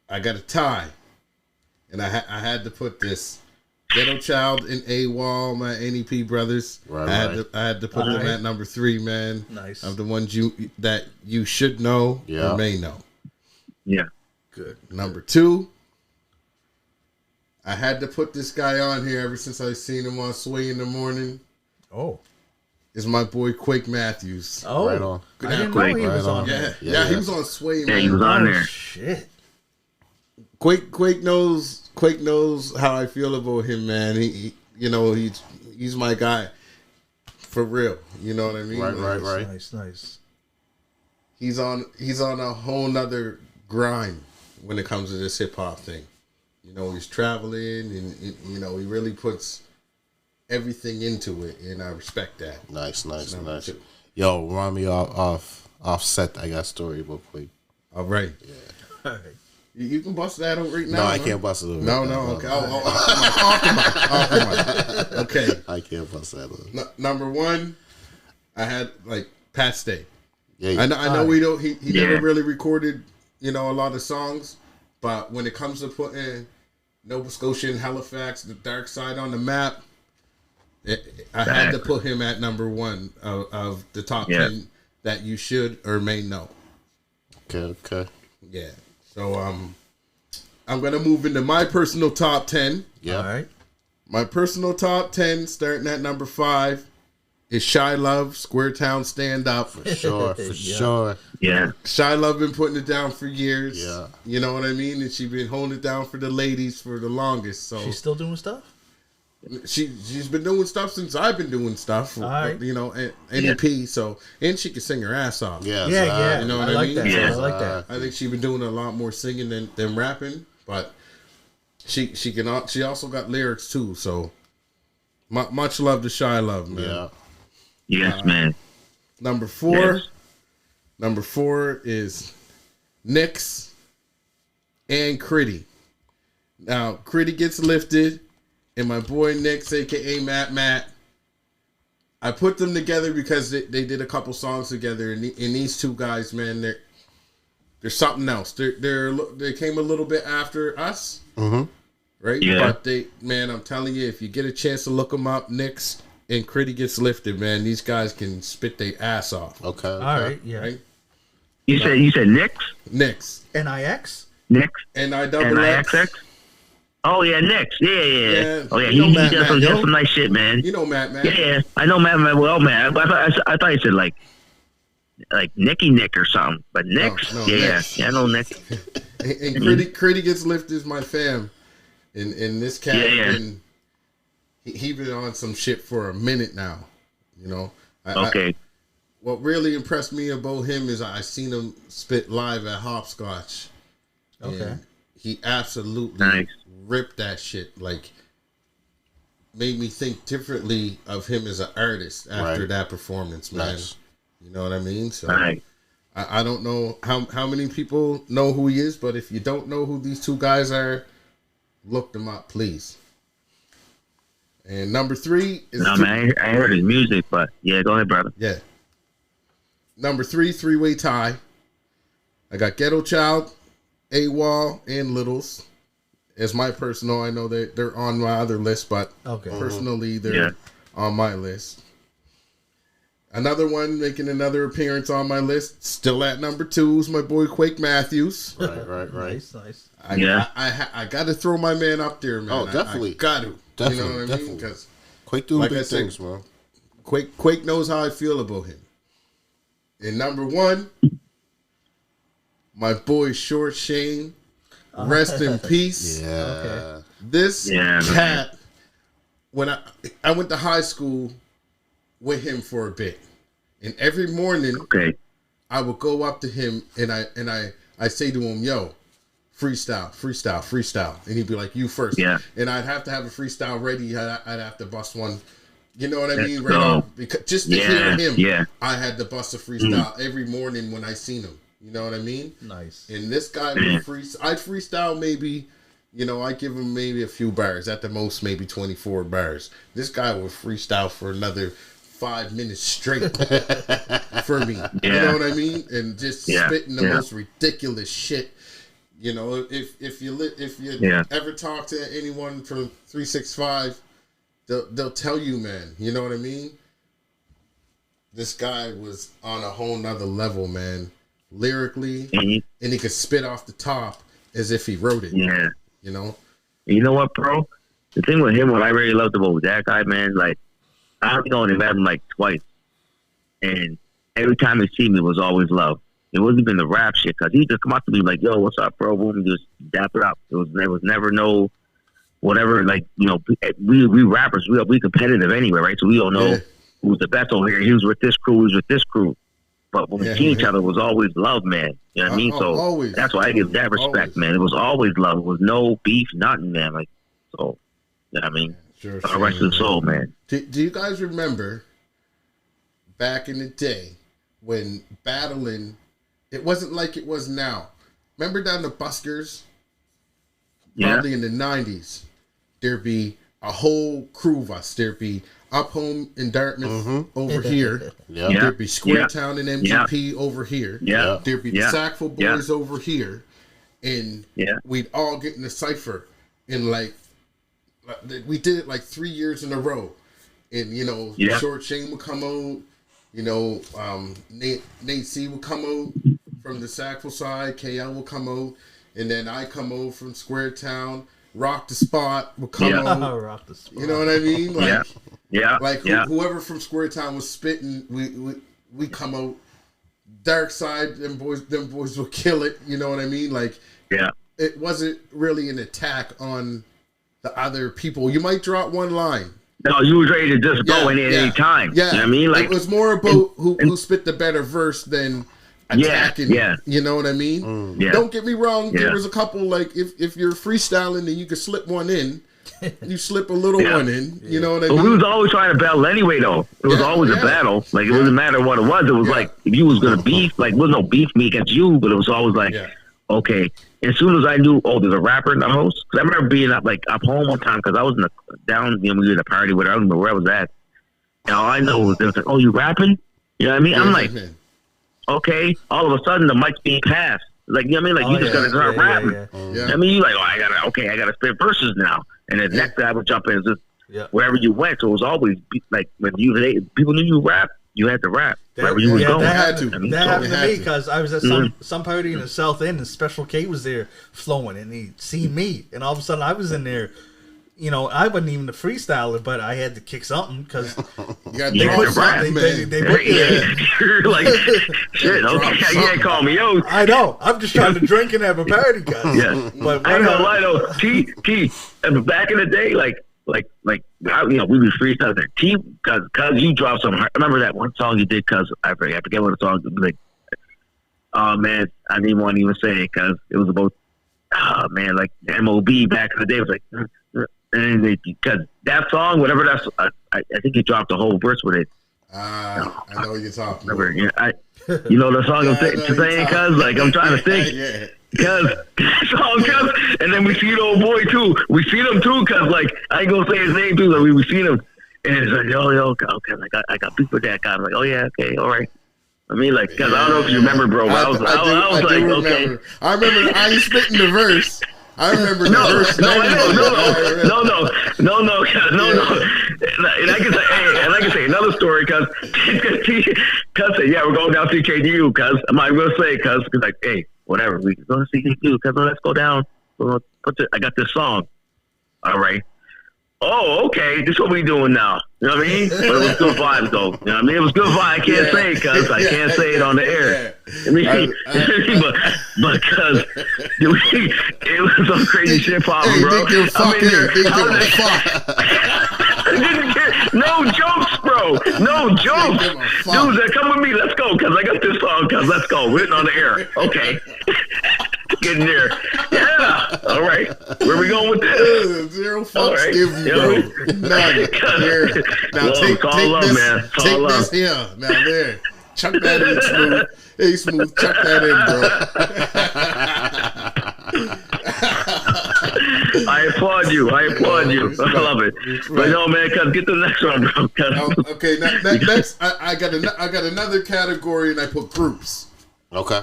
I got a tie, and I had to put this. Ghetto Child and AWOL, my NEP brothers. Right, I had to put them at number 3, man. Nice. Of the ones that you should know or may know. Yeah. Good. Number 2, I had to put this guy on here ever since I seen him on Sway in the Morning. Oh. Is my boy Quake Matthews. Oh. Right on. I didn't know he was on there. there. Yeah, he was on Sway. Yeah, he was on there. Shit. Quake knows how I feel about him, man. He he's my guy for real. You know what I mean? Right. Nice. He's on a whole nother grind when it comes to this hip hop thing. You know, he's traveling and he really puts everything into it, and I respect that. Nice. Yo, remind me off set. I got a story about Quake. All right. All right. You can bust that out right now. No, I can't bust it. No, okay. Off the mic. Okay. I can't bust that. Number one, I had like Pat Stay. Yeah, I know we don't. He never really recorded, a lot of songs, but when it comes to putting Nova Scotia and Halifax, the dark side on the map, I had to put him at number one of the top 10 that you should or may know. Okay. Yeah. So I'm gonna move into my personal top 10. Yeah. All right. My personal top 10, starting at number 5, is Shy Love, Square Town Stand Up. For sure. Yeah. Shy Love been putting it down for years. Yeah. You know what I mean? And she been holding it down for the ladies for the longest. So She's still doing stuff? she's been doing stuff since I've been doing stuff. All right. NEP. So, and she can sing her ass off. Yeah. Yeah. You know what I I like mean? that. Yeah. I like that. I think she's been doing a lot more singing than rapping, but she also got lyrics too. So much love to Shy Love, man. Yeah. Yes, man. Number 4. Yes. Number 4 is Nyx and Critty. Now Critty gets lifted, and my boy Nyx, aka Matt. I put them together because they did a couple songs together, and these two guys, man, they're something else. They came a little bit after us, right? Yeah. But I'm telling you, if you get a chance to look them up, Nyx and Critty gets lifted, man. These guys can spit their ass off. Okay. All right. Yeah. Right? You said Nyx? Nyx. NIX? Nyx? N-I-double-X. NIXX? Oh, yeah, Nyx. Yeah. Oh, yeah, You know he Matt, does some nice shit, man. You know Matt. Yeah. I know Matt well, man. I thought you said, like Nicky Nick or something. But Nyx? No, yeah. Nyx. Yeah, I know Nyx. And Critty gets lifted is my fam. And this cat, and he been on some shit for a minute now. Okay. What really impressed me about him is I seen him spit live at Hopscotch. Okay. And he absolutely ripped that shit. Like, made me think differently of him as an artist after that performance, man. Nice. You know what I mean? So Right. I don't know how many people know who he is, but if you don't know who these two guys are, look them up, please. And number 3 is... No, man, I heard his music, but yeah, go ahead, brother. Yeah. Number 3, three-way tie. I got Ghetto Child, AWOL, and Littles. As my personal, I know they're on my other list, but personally, they're on my list. Another one making another appearance on my list, still at number 2, is my boy Quake Matthews. Right. Nice. I got to throw my man up there, man. Oh, definitely. I got to. Definitely, You know what I mean? definitely. Because Quake doing like big I said, things, man. Quake knows how I feel about him. And number 1, my boy Short Shane. Rest in peace. Yeah. Okay. This cat, when I went to high school with him for a bit, and every morning I would go up to him and I say to him, "Yo, freestyle," and he'd be like, "You first." Yeah. And I'd have to have a freestyle ready. I'd have to bust one. You know what I mean? Right off, because just to hear him, I had to bust a freestyle every morning when I seen him. You know what I mean? Nice. And this guy would I'd freestyle maybe, I give him maybe a few bars, at the most maybe 24 bars. This guy would freestyle for another 5 minutes straight for me. You know what I mean? And just spitting the most ridiculous shit. If you ever talk to anyone from 365, they'll tell you, man. You know what I mean? This guy was on a whole nother level, man. Lyrically, and he could spit off the top as if he wrote it. Yeah. You know? You know what, bro? The thing with him, what I really loved about that guy, man, like, I only met him like twice. And every time he see me, it was always love. It wasn't even the rap shit, because he just come up to me like, "Yo, what's up, bro?" Boom, just dap it up. It was never no whatever, like, we rappers, we competitive anyway, right? So we don't know who's the best over here. He was with this crew, he was with this crew. But when we see each other, it was always love, man. You know what I mean? So always. That's why I give that respect, man. It was always love. It was no beef, nothing, man. Like, so, you know what I mean? Sure, the rest of the soul, man. Do you guys remember back in the day when battling, it wasn't like it was now? Remember down the Buskers probably in the 90s, there'd be a whole crew of us. There'd be Up Home in Dartmouth over here. There'd be Square Town and MGP over here. There'd be the Sackville Boys over here. And we'd all get in a cypher. And like, we did it like 3 years in a row. And, you know, Short Shane would come out. You know, Nate C would come out from the Sackville side. KL would come out. And then I come out from Square Town. Rock the Spot would come out. Rock the Spot. You know what I mean? Like, whoever from Square Town was spitting, we come out. Dark Side, them boys would kill it. You know what I mean? Like, it wasn't really an attack on the other people. You might drop one line. No, you was ready to just go in at any time. Yeah. You know what I mean? Like, it was more about who spit the better verse than attacking. You know what I mean? Don't get me wrong. There was a couple, like, if you're freestyling and you could slip one in, you slip a little one in. You know what I mean? But we was always trying to battle anyway, though. It was always a battle. Like, it wasn't matter what it was. It was like, if you was going to beef, like, there was no beef me against you, but it was always like, okay. As soon as I knew, there's a rapper in the house. Because I remember being up home one time because I was we were in a party with I don't know where I was at. And all I know was, they was like, you rapping? You know what I mean? I'm like, okay. All of a sudden, the mic's being passed. Like, you know what I mean? Like, you just got to start rapping. I mean, you like, I got to spit verses now. And the next guy would jump in just wherever you went. So it was always like, when people knew you rap, you had to rap. Wherever you was going. That happened to me because I was at some party in the South End and Special K was there flowing and he seen me. And all of a sudden I was in there. You know, I wasn't even the freestyler, but I had to kick something because they put something. They put You're like, shit, okay, you can't call me out. I know. I'm just trying to drink and have a party, guys. But I ain't gonna lie though, T, back in the day, like, you know, we was freestyling. T, cause you dropped some. I remember that one song you did, cause I forget what the song was. Like, oh man, I didn't want to even say it, cause it was about, oh man, like MOB back in the day was like, and because that song, whatever that's, I think you dropped the whole verse with it. I know what you're talking about. You know the song I'm saying, cause like I'm trying to think. Cause and then we see the old boy too. We see him too, cause like I ain't gonna say his name too. Like we seen him, and it's like yo, okay, like I got beef with that guy. I'm like, oh yeah, okay, all right. I mean, like, cause I don't know if you remember, bro. I was like, okay. I remember I ain't spitting the verse. I remember the verse. No. And I can say another story, cause we're going down to KDU, cause I'm not gonna say, cause like, hey. Whatever, we go to see you, cause let's go down. I got this song. All right. Oh, okay. This is what we doing now. You know what I mean? But it was good vibes, though. You know what I mean? It was good vibe. I can't say it, cause I can't say it on the air. I mean, but cause it was some crazy shit popping, bro. No jokes, bro. No jokes. Dudes, come with me. Let's go, cause I got this song. Cause let's go. We're on the air. Okay. Get in there. Yeah. All right. Where we going with this? Zero fucks given, bro. None. Here. Now take this here. Now there. Chuck that in, Smooth. Hey, Smooth. Chuck that in, bro. I applaud you. I love it. But no, man, cause get the next one, bro. Okay, next I got another category, and I put groups. Okay.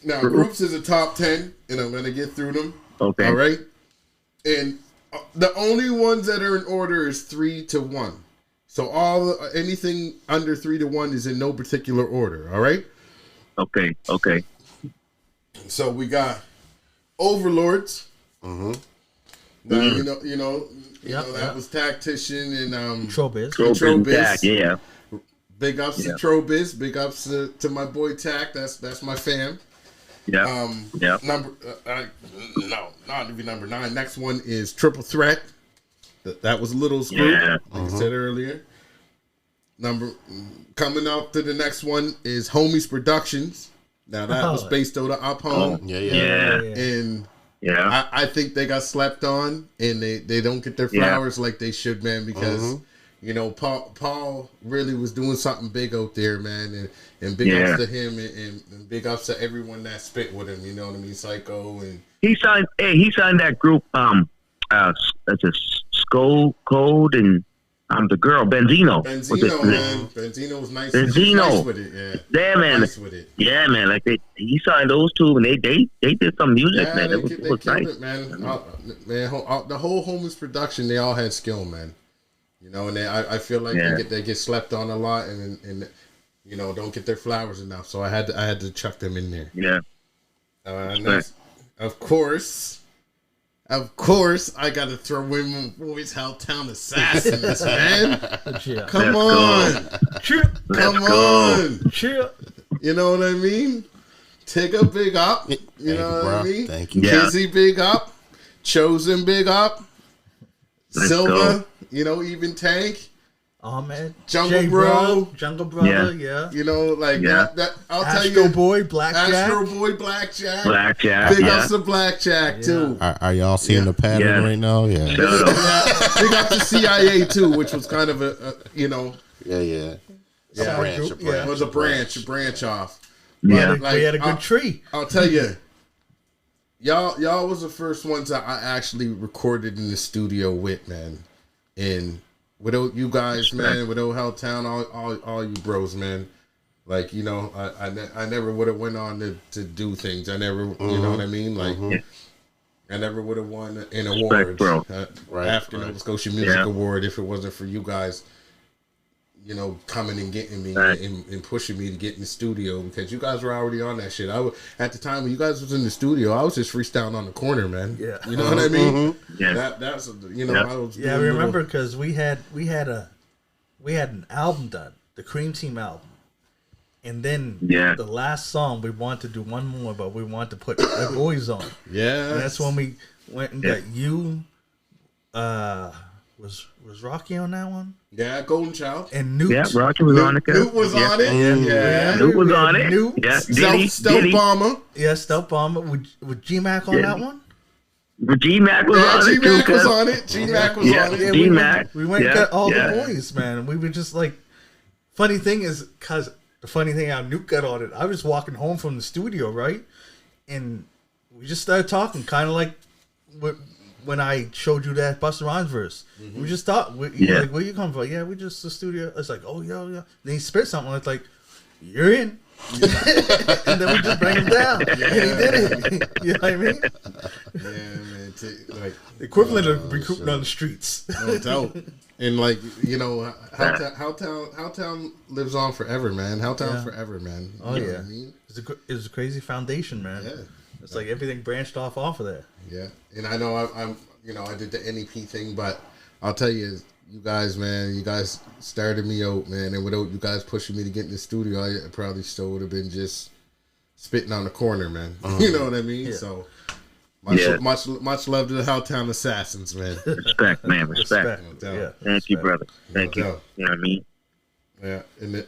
Now groups is a top 10, and I'm gonna get through them. Okay. All right. And the only ones that are in order is 3 to 1. So anything under 3 to 1 is in no particular order. All right. Okay. So we got Overlords. Mm-hmm. Now, you know that was Tactician and Trobiz. Yeah. Big ups to Trobiz. Big ups to my boy Tac. That's my fam. Yeah. Not even number 9. Next one is Triple Threat. That was Little's group, like I said earlier. Coming up to the next one is Homies Productions. Now that was based out of Up Home. And I think they got slept on, and they don't get their flowers like they should, man, because you know, Paul really was doing something big out there, man, and big ups to him, and big ups to everyone that spit with him. You know what I mean, Psycho, and he signed that group. That's a Skull Code and the girl Benzino. Benzino, man. Benzino was nice. Benzino, nice with it, yeah. Man. Nice with it. Yeah, man. Like he signed those two, and they did some music, man. They was killed nice. it, man. The whole Homeless production, they all had skill, man. You know, and I feel like they get slept on a lot, and you know, don't get their flowers enough. So I had to chuck them in there. Yeah. And that's, of course, I got to throw in my boys, Helltown Assassins, man. Come on. Come on. Chill. You know what I mean? Take a big up. You know what I mean? Thank you. Kizzy big up. Chosen big up. Silva, you know, even Tank. Ahmed. Jungle J. Bro. Jungle Brother, yeah. You know, like that I'll tell Astro you. Boy, Blackjack. Astro Boy, Blackjack. Blackjack. Big ups to Blackjack, too. Are y'all seeing the pattern right now? Yeah. Big up to CIA, too, which was kind of a you know. Yeah. Yeah. It was a branch off. Yeah. Like, we had a good tree. I'll tell you. Y'all was the first ones that I actually recorded in the studio with, man. And without you guys, man, without Helltown, all you bros, man. Like, you know, I never would have went on to do things. I never, you know what I mean? Like, I never would have won an award after Nova Scotia Music Award if it wasn't for you guys, you know, coming and getting me and pushing me to get in the studio, because you guys were already on that shit. At the time when you guys was in the studio, I was just freestyling on the corner, man. Yeah, you know what I mean? Yeah, that's you know. I was I remember because we had an album done, the Cream Team album, and then the last song we wanted to do one more, but we wanted to put the boys on. Yeah, and that's when we went and got you. Was Rocky on that one? Yeah, Golden Child. And Newt. Yeah, Rocky was on it. Newt was on it. Yeah. Newt was on it. Newt. Yeah. Stealth Bomber. Yeah, Stealth Bomber. With G-Mac on that one? G-Mac was on it. G-Mac was on it. G-Mac was on it. G-Mac. We went and got all the boys, man. And we were just like, funny thing is, because the funny thing how Newt got on it, I was walking home from the studio, right? And we just started talking, kind of like when I showed you that Busta Rhymes verse. We just thought, like, where you come from? Yeah, we just the studio. It's like, oh, yeah. Then he spit something. It's like, you're in. And then we just bring him down. And he did it. You know what I mean? Yeah, man. Like, equivalent of recruiting on the streets. No doubt. And, like, you know, Helltown lives on forever, man. Helltown forever, man. Oh, you know what I mean? It's a crazy foundation, man. Yeah. It's like everything branched off of there. Yeah, and I know I'm you know, I did the NEP thing, but I'll tell you, you guys, man, you guys started me out, man, and without you guys pushing me to get in the studio, I probably still would have been just spitting on the corner, man. You know what I mean? Yeah. So much love to the Helltown Assassins, man. Respect, man. Respect. Yeah. Thank you, brother. Thank you. You know what I mean? Yeah, and I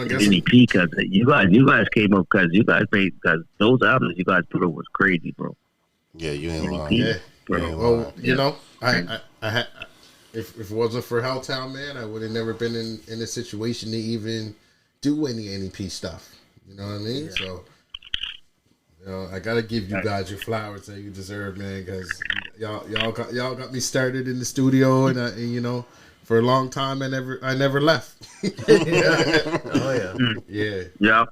guess NEP, because you guys came up because you guys made, because those albums you guys put up was crazy, bro. Yeah, you ain't lying. Yeah, well, you know, I had, if it wasn't for Helltown, man, I would have never been in a situation to even do any NEP stuff. You know what I mean? Yeah. So, you know, I gotta give you guys your flowers that you deserve, man, because y'all got me started in the studio, and you know. For a long time, I never left. Oh yeah. Yeah.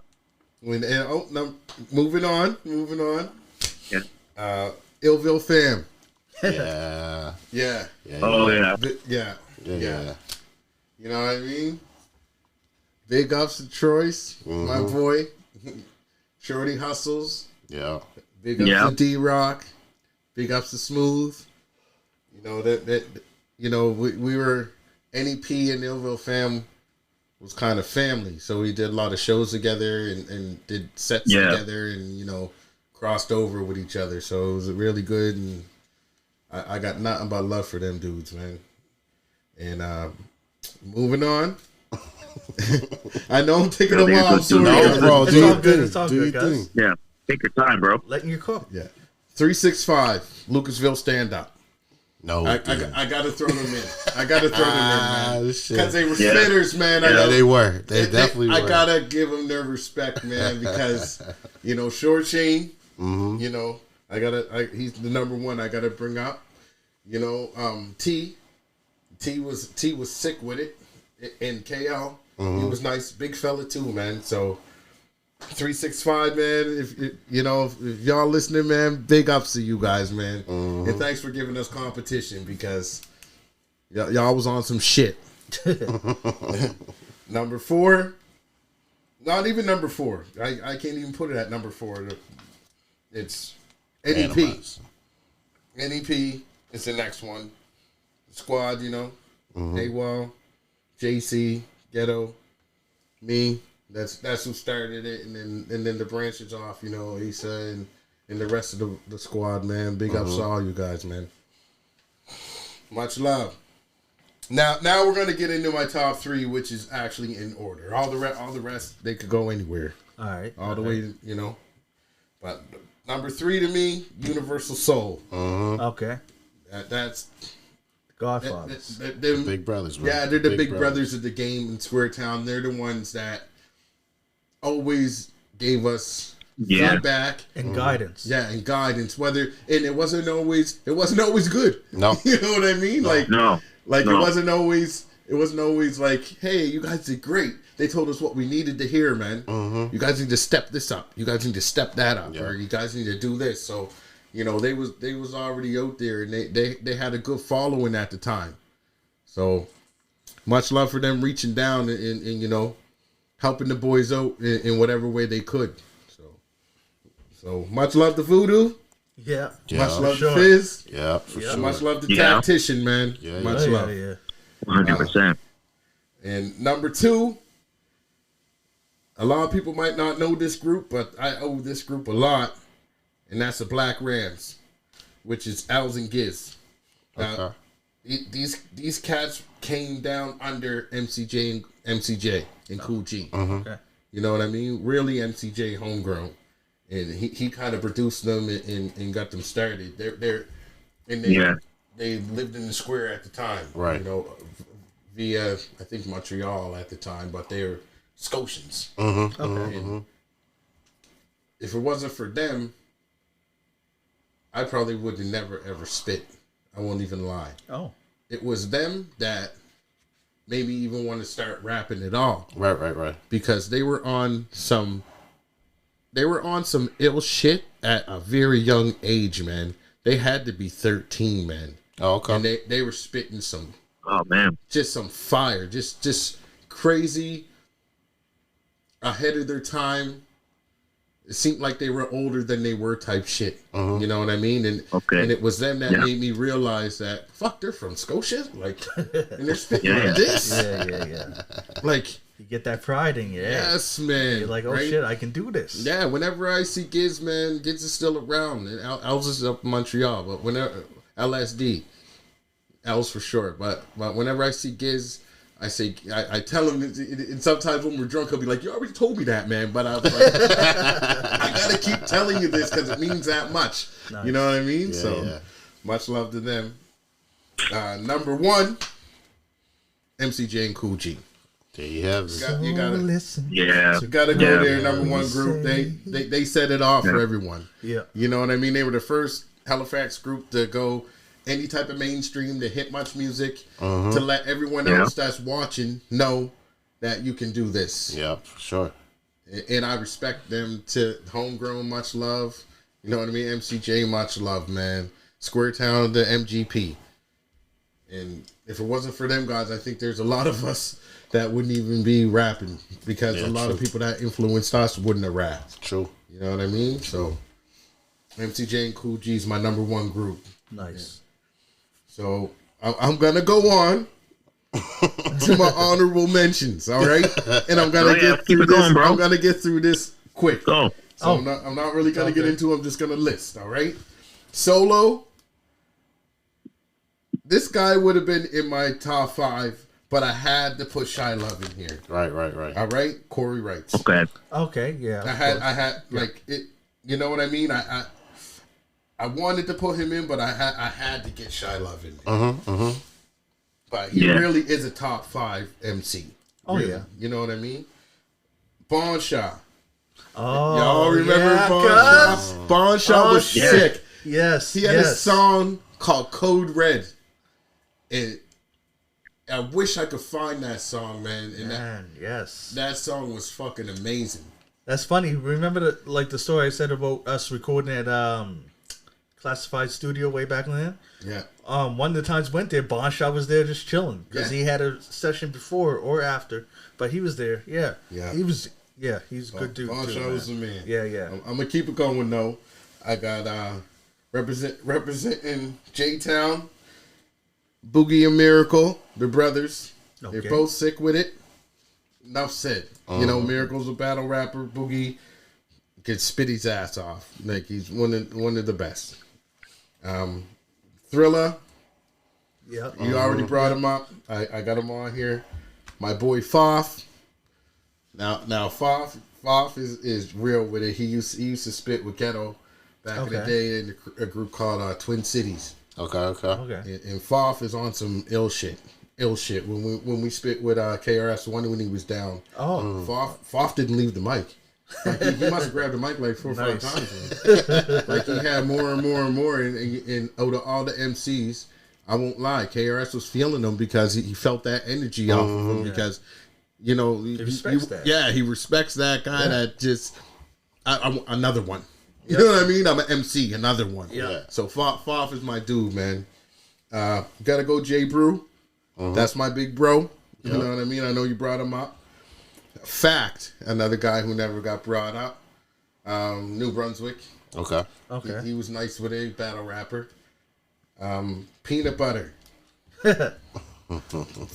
Moving on. Yeah. Illville fam. Yeah. Oh yeah. You know what I mean? Big ups to Troyce, my boy. Shorty Hustles. Yeah. Big ups to D-Rock. Big ups to Smooth. You know that. You know we were. NEP and Illville fam was kind of family, so we did a lot of shows together and did sets together, and you know, crossed over with each other. So it was really good, and I got nothing but love for them dudes, man. And moving on. I know I'm taking a while. I'm sorry, bro. It's all good, guys. Yeah, take your time, bro. Letting you cook. Yeah. 365 Lucasville stand up. No, I gotta throw them in. I gotta throw them in, man. Because they were Yeah. spitters, man. Yeah, they were. They definitely were. I gotta give them their respect, man, because Short Chain. You know, he's the number one. I gotta bring up. T was sick with it, and KL. He was nice, big fella too, man. So 365, man. If y'all listening, man, big ups to you guys, man. And thanks for giving us competition because y'all was on some shit. Number 4, not even number 4. I can't even put it at number 4. It's NEP. NEP is the next one. The squad, AWOL, JC, Ghetto, me. That's who started it, and then the branches off. Issa and the rest of the squad, man. Big ups to all you guys, man. Much love. Now we're gonna get into my top 3, which is actually in order. All the rest they could go anywhere. All right. All the way, But number 3 to me, Universal Soul. Okay. That's Godfathers. Them, Big brothers, bro. Yeah, they're the big brothers of the game in Square Town. They're the ones that always gave us feedback and guidance. Yeah, and guidance. It wasn't always good. No. You know what I mean? No. It wasn't always like, hey, you guys did great. They told us what we needed to hear, man. You guys need to step this up. You guys need to step that up. Or you guys need to do this. So, they was already out there, and they had a good following at the time. So much love for them reaching down and helping the boys out in whatever way they could. So much love to Voodoo. Yeah. Much love to Fizz. Yeah, for sure. Much love to Tactician, man. Much love. Yeah. 100%. And number 2, a lot of people might not know this group, but I owe this group a lot, and that's the Black Rams, which is Els and Giz. Okay. These cats came down under MCJ and Cool G. Okay. You know what I mean? Really MCJ homegrown. And he kind of produced them and got them started. They lived in the square at the time. Right. Via, I think, Montreal at the time, but they're Scotians. Okay. And if it wasn't for them, I probably would have never, ever spit. I won't even lie. Oh. It was them that made me even want to start rapping at all. Right. Because they were on some ill shit at a very young age, man. They had to be 13, man. Oh, okay. And they were spitting some, just some fire, just crazy, ahead of their time. It seemed like they were older than they were type shit. You know what I mean? And it was them that made me realize that, fuck, they're from Scotia? And they're spitting like this? Yeah. Like, you get that pride in you. Yes, man. You're like, oh, shit, I can do this. Yeah, whenever I see Giz, man, Giz is still around. And Els is up in Montreal, but whenever, LSD, Els for short. But whenever I see Giz, I tell him, and sometimes when we're drunk, he'll be like, you already told me that, man. But I was like, I gotta keep telling you this because it means that much. Nice. You know what I mean? Much love to them. Number 1, MCJ and Cool G. There you have it. You gotta listen. Yeah. You gotta go there. Number 1 group. They set it off for everyone. Yeah. You know what I mean? They were the first Halifax group to go any type of mainstream, to hit much music, to let everyone else that's watching know that you can do this. Yeah, for sure. And I respect them. To Homegrown, much love. You know what I mean? MCJ, much love, man. Square Town, the MGP. And if it wasn't for them guys, I think there's a lot of us that wouldn't even be rapping, because a lot of people that influenced us wouldn't have rapped. True. You know what I mean? So MCJ and Cool G is my number 1 group. Nice. So I'm gonna go on to my honorable mentions, all right? And I'm gonna get through this. I'm gonna get through this quick. Go. So I'm not really gonna get into. I'm just gonna list, all right? Solo. This guy would have been in my top 5, but I had to put Shy Love in here. Right. All right, Corey writes. Okay, yeah. I had like it. You know what I mean? I I wanted to put him in, but I had to get Shy Love in there. But he really is a top 5 MC. Oh really. yeah, You know what I mean? Bon Shaw. oh Y'all remember yeah, Bon Shaw? Bon Shaw was sick. Yes, He had a song called Code Red. And I wish I could find that song, man. And that song was fucking amazing. That's funny. Remember the story I said about us recording at Classified Studio way back then? Yeah. One of the times went there, Bon Shot was there just chilling because he had a session before or after, but he was there. Yeah. He was. Yeah, he's a good dude. Bon Shot was the man. Yeah. I'm gonna keep it going though. I got representing J-Town, Boogie and Miracle, the brothers. Okay. They're both sick with it. Enough said. You know, Miracle's a battle rapper. Boogie could spit his ass off. Like he's one of the best. Thriller. Yeah. You already brought him up. I got him on here. My boy Foff. Now Foff is real with it. He used to spit with Ghetto back in the day in a group called Twin Cities. Okay. And Foff is on some ill shit. When we spit with KRS-One when he was down. Oh. Foff didn't leave the mic. Like he must have grabbed the mic like 4 or 5 times. Like he had more and more. And out of all the MCs, I won't lie, KRS was feeling them because he felt that energy off of him because, you know, he respects that. Yeah, he respects that guy that just, I another one. You know what I mean? I'm an MC, another one. Yeah. So Foff is my dude, man. Gotta go J Brew. That's my big bro. You know what I mean? I know you brought him up. Fact, another guy who never got brought up. New Brunswick. Okay. He was nice with it, battle rapper. Peanut Butter.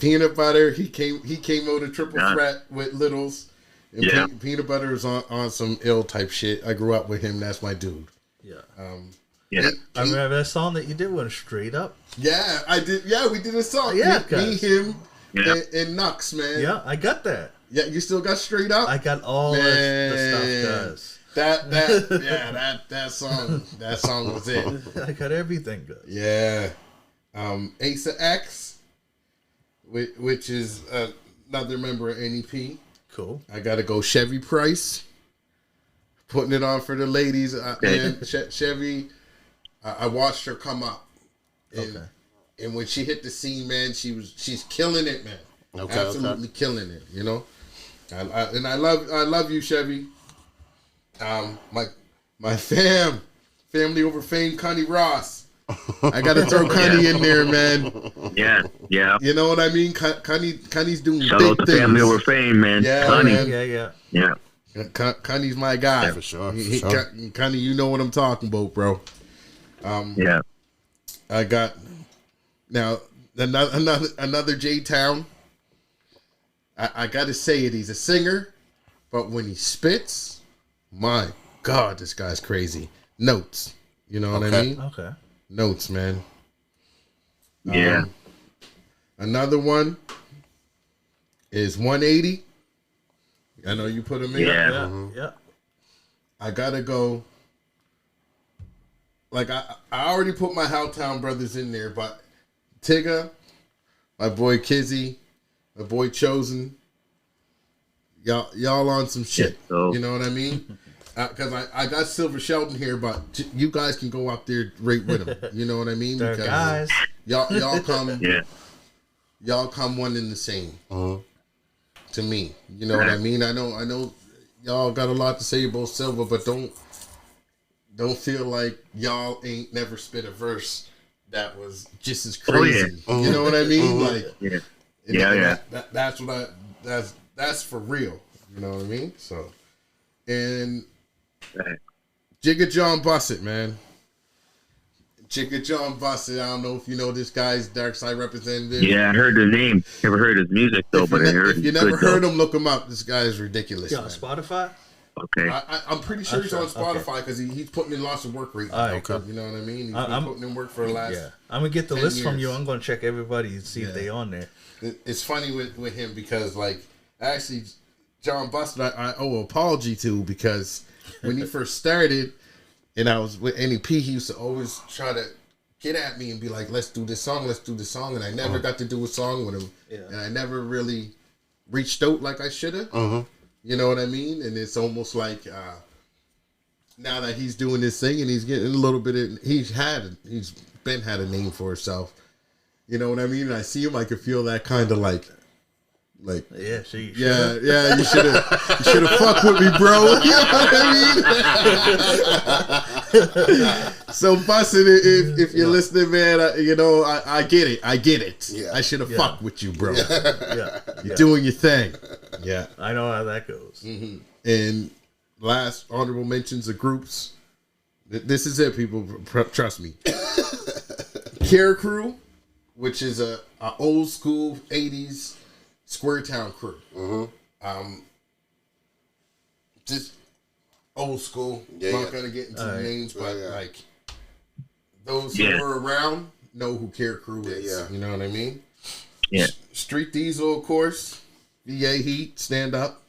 Peanut Butter. He came out a triple threat with Littles. And Peanut Butter is on some ill type shit. I grew up with him. That's my dude. Yeah. Yeah. I remember that song that you did with Straight Up. Yeah, I did. Yeah, we did a song. Yeah, me, him, and Nux, man. Yeah, I got that. Yeah, you still got Straight Up? I got all the stuff, guys. That song was it. I got everything, guys. Yeah. Asa X, which is another member of NEP. Cool. I gotta go Chevy Price. Putting it on for the ladies. Man, Chevy, I watched her come up. And when she hit the scene, man, she's killing it, man. Absolutely killing it, you know. I love you, Chevy. My family over fame, Connie Ross. I gotta throw Connie in there, man. Yeah. You know what I mean? Connie's doing Shout big out to things. family over fame, man. Yeah, Connie. man. Yeah. Connie's my guy. Yeah, for sure. Connie, you know what I'm talking about, bro. Yeah. I got now another J-Town. I gotta say it. He's a singer, but when he spits, my God, this guy's crazy. Notes, you know what I mean? Okay. Notes, man. Yeah. Another one is 180. I know you put him in. Yeah. I gotta go. Like I already put my Helltown brothers in there, but Tigger, my boy Kizzy, my boy Chosen, y'all on some shit. You know what I mean? Because I got Silver Sheldon here, but you guys can go up there right with him. You know what I mean? They're Because guys. y'all come. Yeah. Y'all come one in the same. To me, you know what I mean. I know. Y'all got a lot to say about Silver, but don't feel like y'all ain't never spit a verse that was just as crazy. You know what I mean? Like, that's for real. You know what I mean? So, and Jigga John Bussett, man. Jigga John Bussett. I don't know if you know this guy's Dark Side representative. Yeah, I heard his name. Never heard his music though, but I heard. If you never heard him, look him up. This guy is ridiculous. Yeah, on Spotify. Okay. I'm pretty sure he's on Spotify because he's putting in lots of work right now. Okay. You know what I mean? He's been putting in work for the last. Yeah, I'm gonna get the 10 list from years. you. I'm gonna check everybody and see if they on there. It's funny with him because, like, actually, John Bussett, I owe an apology to because when he first started, and I was with NEP. He used to always try to get at me and be like, let's do this song, and I never got to do a song with him, and I never really reached out like I should have. You know what I mean? And it's almost like now that he's doing this thing and he's getting a little bit of, he's been had a name for himself. You know what I mean? And I see him, I can feel that kind of like you should have fucked with me, bro. You know what I mean? So busting it, if you're listening, man, I get it. Yeah. I should have fucked with you, bro. You're doing your thing. Yeah, I know how that goes. And last honorable mentions of groups. This is it, people. Trust me. Care Crew, which is a old school 80s Square Town crew. Just old school. Not gonna get into the names, but like those who were around know who Care Crew is. You know what I mean? Yeah. Street Diesel, of course. VA Heat, stand up.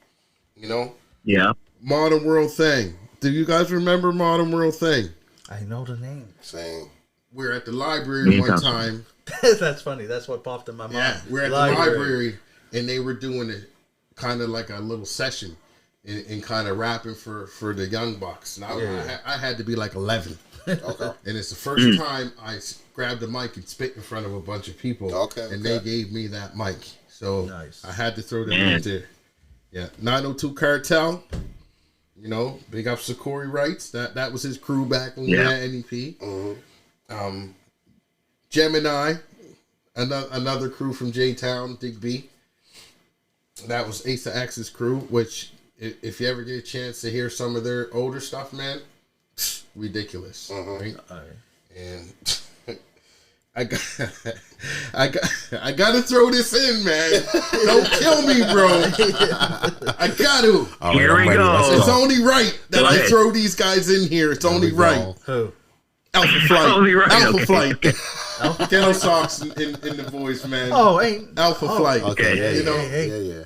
You know? Yeah. Modern World Thing. Do you guys remember Modern World Thing? I know the name. Same. We're at the library one time. That's funny. That's what popped in my mind. Yeah, we're at the library, and they were doing it kind of like a little session and kind of rapping for the young bucks. And I had to be like 11. Okay. And it's the first time I grabbed the mic and spit in front of a bunch of people. And they gave me that mic. So I had to throw that out there. Yeah. 902 Cartel. You know, big up Sakori Wrights. That was his crew back when we had NEP. Gemini, another crew from J-Town, Dig B. That was Ace of X's crew, which, if you ever get a chance to hear some of their older stuff, man, ridiculous. Right? And I gotta throw this in, man. Don't kill me, bro. I got to. Here we go. It's only right that I throw these guys in here. It's only right. Who? Alpha Flight. Only right, Alpha okay. Flight. Ghetto Socks in the voice, man. Alpha Flight. Okay. You know.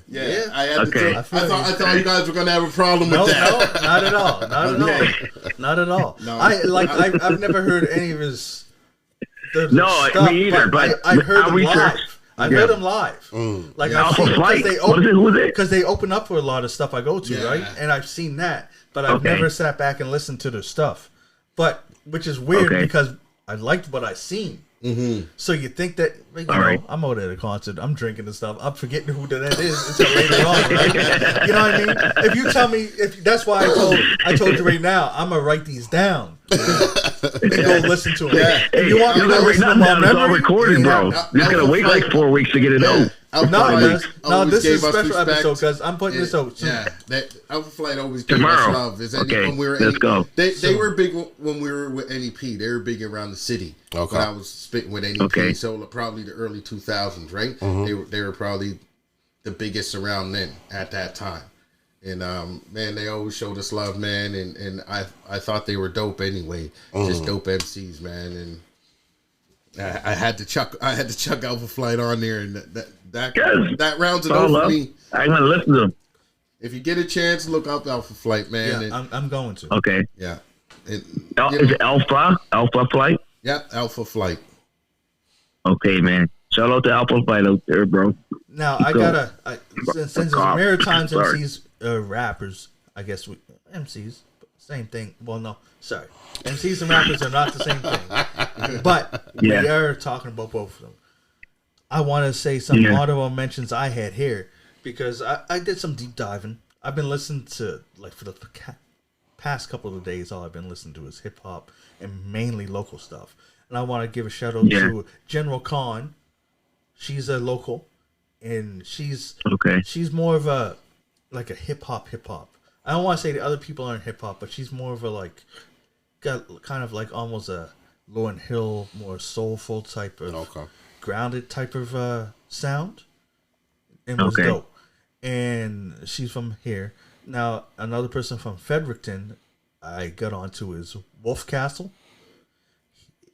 Yeah. I had to throw, I thought you guys were gonna have a problem with that. No, not at all. Not at all. No. I've never heard any of his. No, me either. But I heard him live. researched. I've heard him live. Like I've Alpha seen Flight. because they open up for a lot of stuff I go to, right? And I've seen that, but I've never sat back and listened to their stuff. But which is weird because I liked what I seen. So you think that I'm out at a concert, I'm drinking and stuff, I'm forgetting who that is until later on, right? You know what I mean? If you tell me, that's why I told you right now, I'm gonna write these down and go listen to them. If you want me to listen to them on memory, it's all recorded, bro. Just gotta wait like 4 weeks to get it out. No, this is a special episode because I'm putting this out soon. That Alpha Flight always gave us love. When we were let's go. They were big when we were with NEP. They were big around the city. When I was spitting with NEP, so probably the early 2000s, right? They were probably the biggest around then at that time. And man, they always showed us love, man. And I thought they were dope anyway, just dope MCs, man. And I had to chuck Alpha Flight on there, and that rounds it off for me. I'm gonna listen to them. If you get a chance, look up Alpha Flight, man. Yeah, I'm going to. Okay. Yeah. Is it Alpha Flight? Yeah, Alpha Flight. Okay, man. Shout out to Alpha Flight out there, bro. Now since it's Maritimes MCs, rappers, I guess MCs, same thing. Well, no, sorry, MCs and rappers are not the same thing, but we are talking about both of them. I want to say some honorable mentions I had here because I did some deep diving. I've been listening to, like, for the past couple of days, all I've been listening to is hip hop and mainly local stuff. And I want to give a shout out to General Khan. She's a local, and she's more of a hip hop. I don't want to say the other people aren't hip hop, but she's more of a got kind of like almost a Lauryn Hill, more soulful type of grounded type of sound, and was dope. And she's from here. Now another person from Fredericton I got onto is Wolf Castle.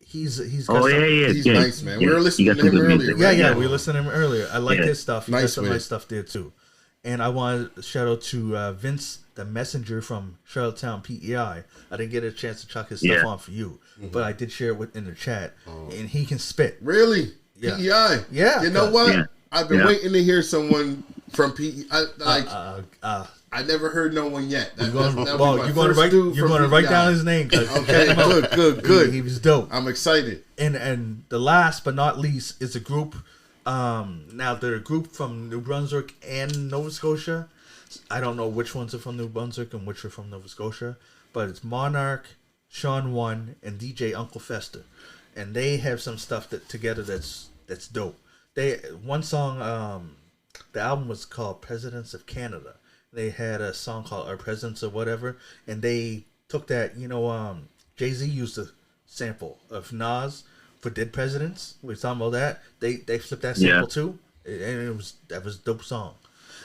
He's nice, man. We were listening to him earlier. We were listening to him earlier. I like his stuff. He got some nice stuff there too. And I want to shout out to Vince, the messenger from Charlottetown, PEI. I didn't get a chance to chuck his stuff on for you, but I did share it in the chat, and he can spit. Really? Yeah. PEI? Yeah. You know what? Yeah. I've been waiting to hear someone from PEI. I never heard no one yet. You're going to write down his name. Okay, good. He was dope. I'm excited. And the last but not least is a group. Now they're a group from New Brunswick and Nova Scotia. I don't know which ones are from New Brunswick and which are from Nova Scotia, but it's Monarch, Sean One, and DJ Uncle Fester, and they have some stuff together that's dope. One song, the album was called Presidents of Canada. They had a song called Our Presidents or whatever, and they took that, Jay-Z used a sample of Nas for Dead Presidents. We were talking about that. They flipped that sample too, and that was a dope song.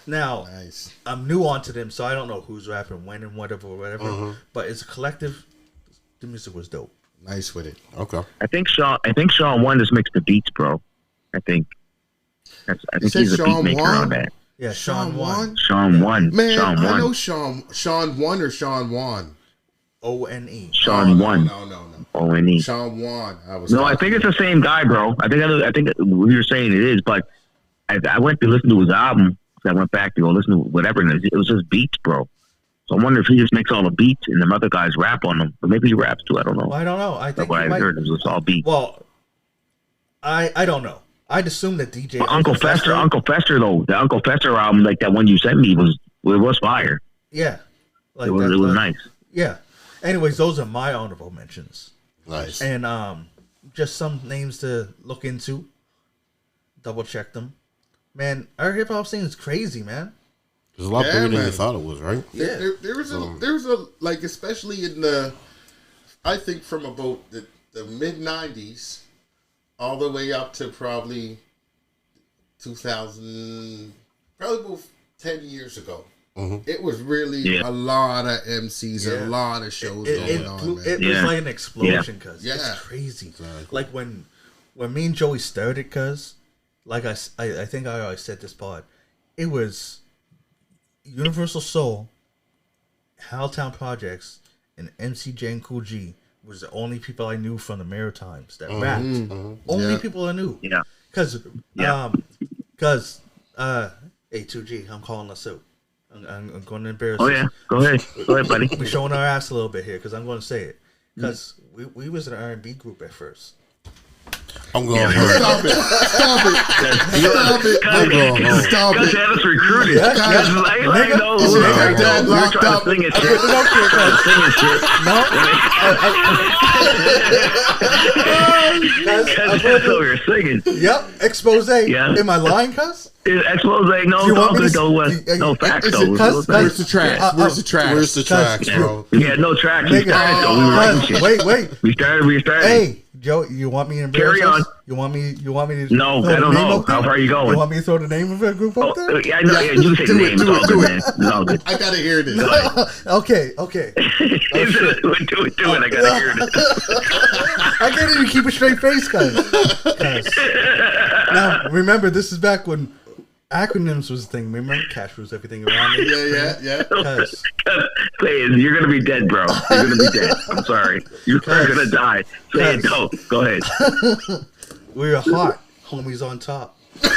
Now, nice. I'm new onto them, so I don't know who's rapping when and whatever. But it's a collective. The music was dope. Nice with it. Okay. I think Sean One just makes the beats, bro. I think he's a beat maker on that. Yeah, Sean One. Sean One. Man, Sean I One. know Sean One or Sean Juan. O-N-E. Sean One. No. O-N-E. Sean Juan. I think it's the same guy, bro. I think what you're saying it is, but I went to listen to his album. I went back to go listen to whatever, and it was just beats, bro. So I wonder if he just makes all the beats and the other guys rap on them. Or maybe he raps too. I don't know. Well, I don't know. I think what I heard was all beats. Well, I don't know. I'd assume that DJ But Uncle Fester though, the Uncle Fester album, like that one you sent me, was fire. Yeah, like it was nice. Yeah. Anyways, those are my honorable mentions. Nice. And just some names to look into. Double check them. Man, our hip hop scene is crazy, man. There's a lot bigger than you thought it was, right? Yeah. There was a like, especially in I think from about the mid 90s all the way up to probably 2000, probably about 10 years ago. It was really a lot of MCs, a lot of shows going on. Man. It was like an explosion, cuz. It's crazy. Exactly. Like when me and Joey started, cuz, like I think I always said this part, it was Universal Soul, Helltown Projects, and MCJ and Cool G was the only people I knew from the Maritimes that rapped. Only people I knew. Yeah. Cause hey 2G, I'm calling us out. I'm going to embarrass us. Oh yeah, go ahead, buddy. We're showing our ass a little bit here because I'm going to say it. Because we was an R&B group at first. I'm going home. Stop it. I'm going home. Stop Guys it. had us recruited. Yeah. I know. Nigga, dad We're locked trying up. to sing it. That's what we're singing. Yep, expose. Yeah. Am I lying, cuz? Expose. No, You want me to no facts is it though. cuss? Where's the tracks? Where's the tracks? Where's the tracks, bro? Yeah, no tracks. We started though. We were writing shit. Wait. We started. Hey, Joe, you want me to embarrass Carry on. us? You want me to No, throw I the don't name know. out there? How far are you going? You want me to throw the name of a group out there? Yeah, I know. Yeah, you can say the name. It's all good, man. It's all good. I gotta hear this. Okay. Do it. I gotta hear it. I can't even keep a straight face, guys. Now, remember, this is back when acronyms was a thing. Remember, cash was everything around me. Yeah. Cuz, Please, you're gonna be dead, bro. You're gonna be dead. I'm sorry. You're gonna die. Say it. Go ahead. we were hot. Homies on top. Take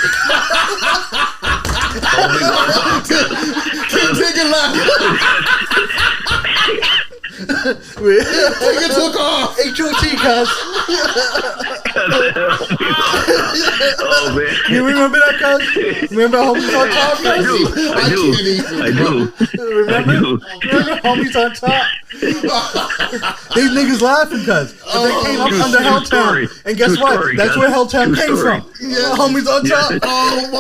it loud. Take it took off. H.O.T. cuz. Oh man. You remember that, cuz? Remember Homies on top, I cuz? do. Remember Homies on top? These niggas laughing, cuz. But they came up under Helltown. And guess what? That's where Helltown came from. Yeah, Homies on top. Oh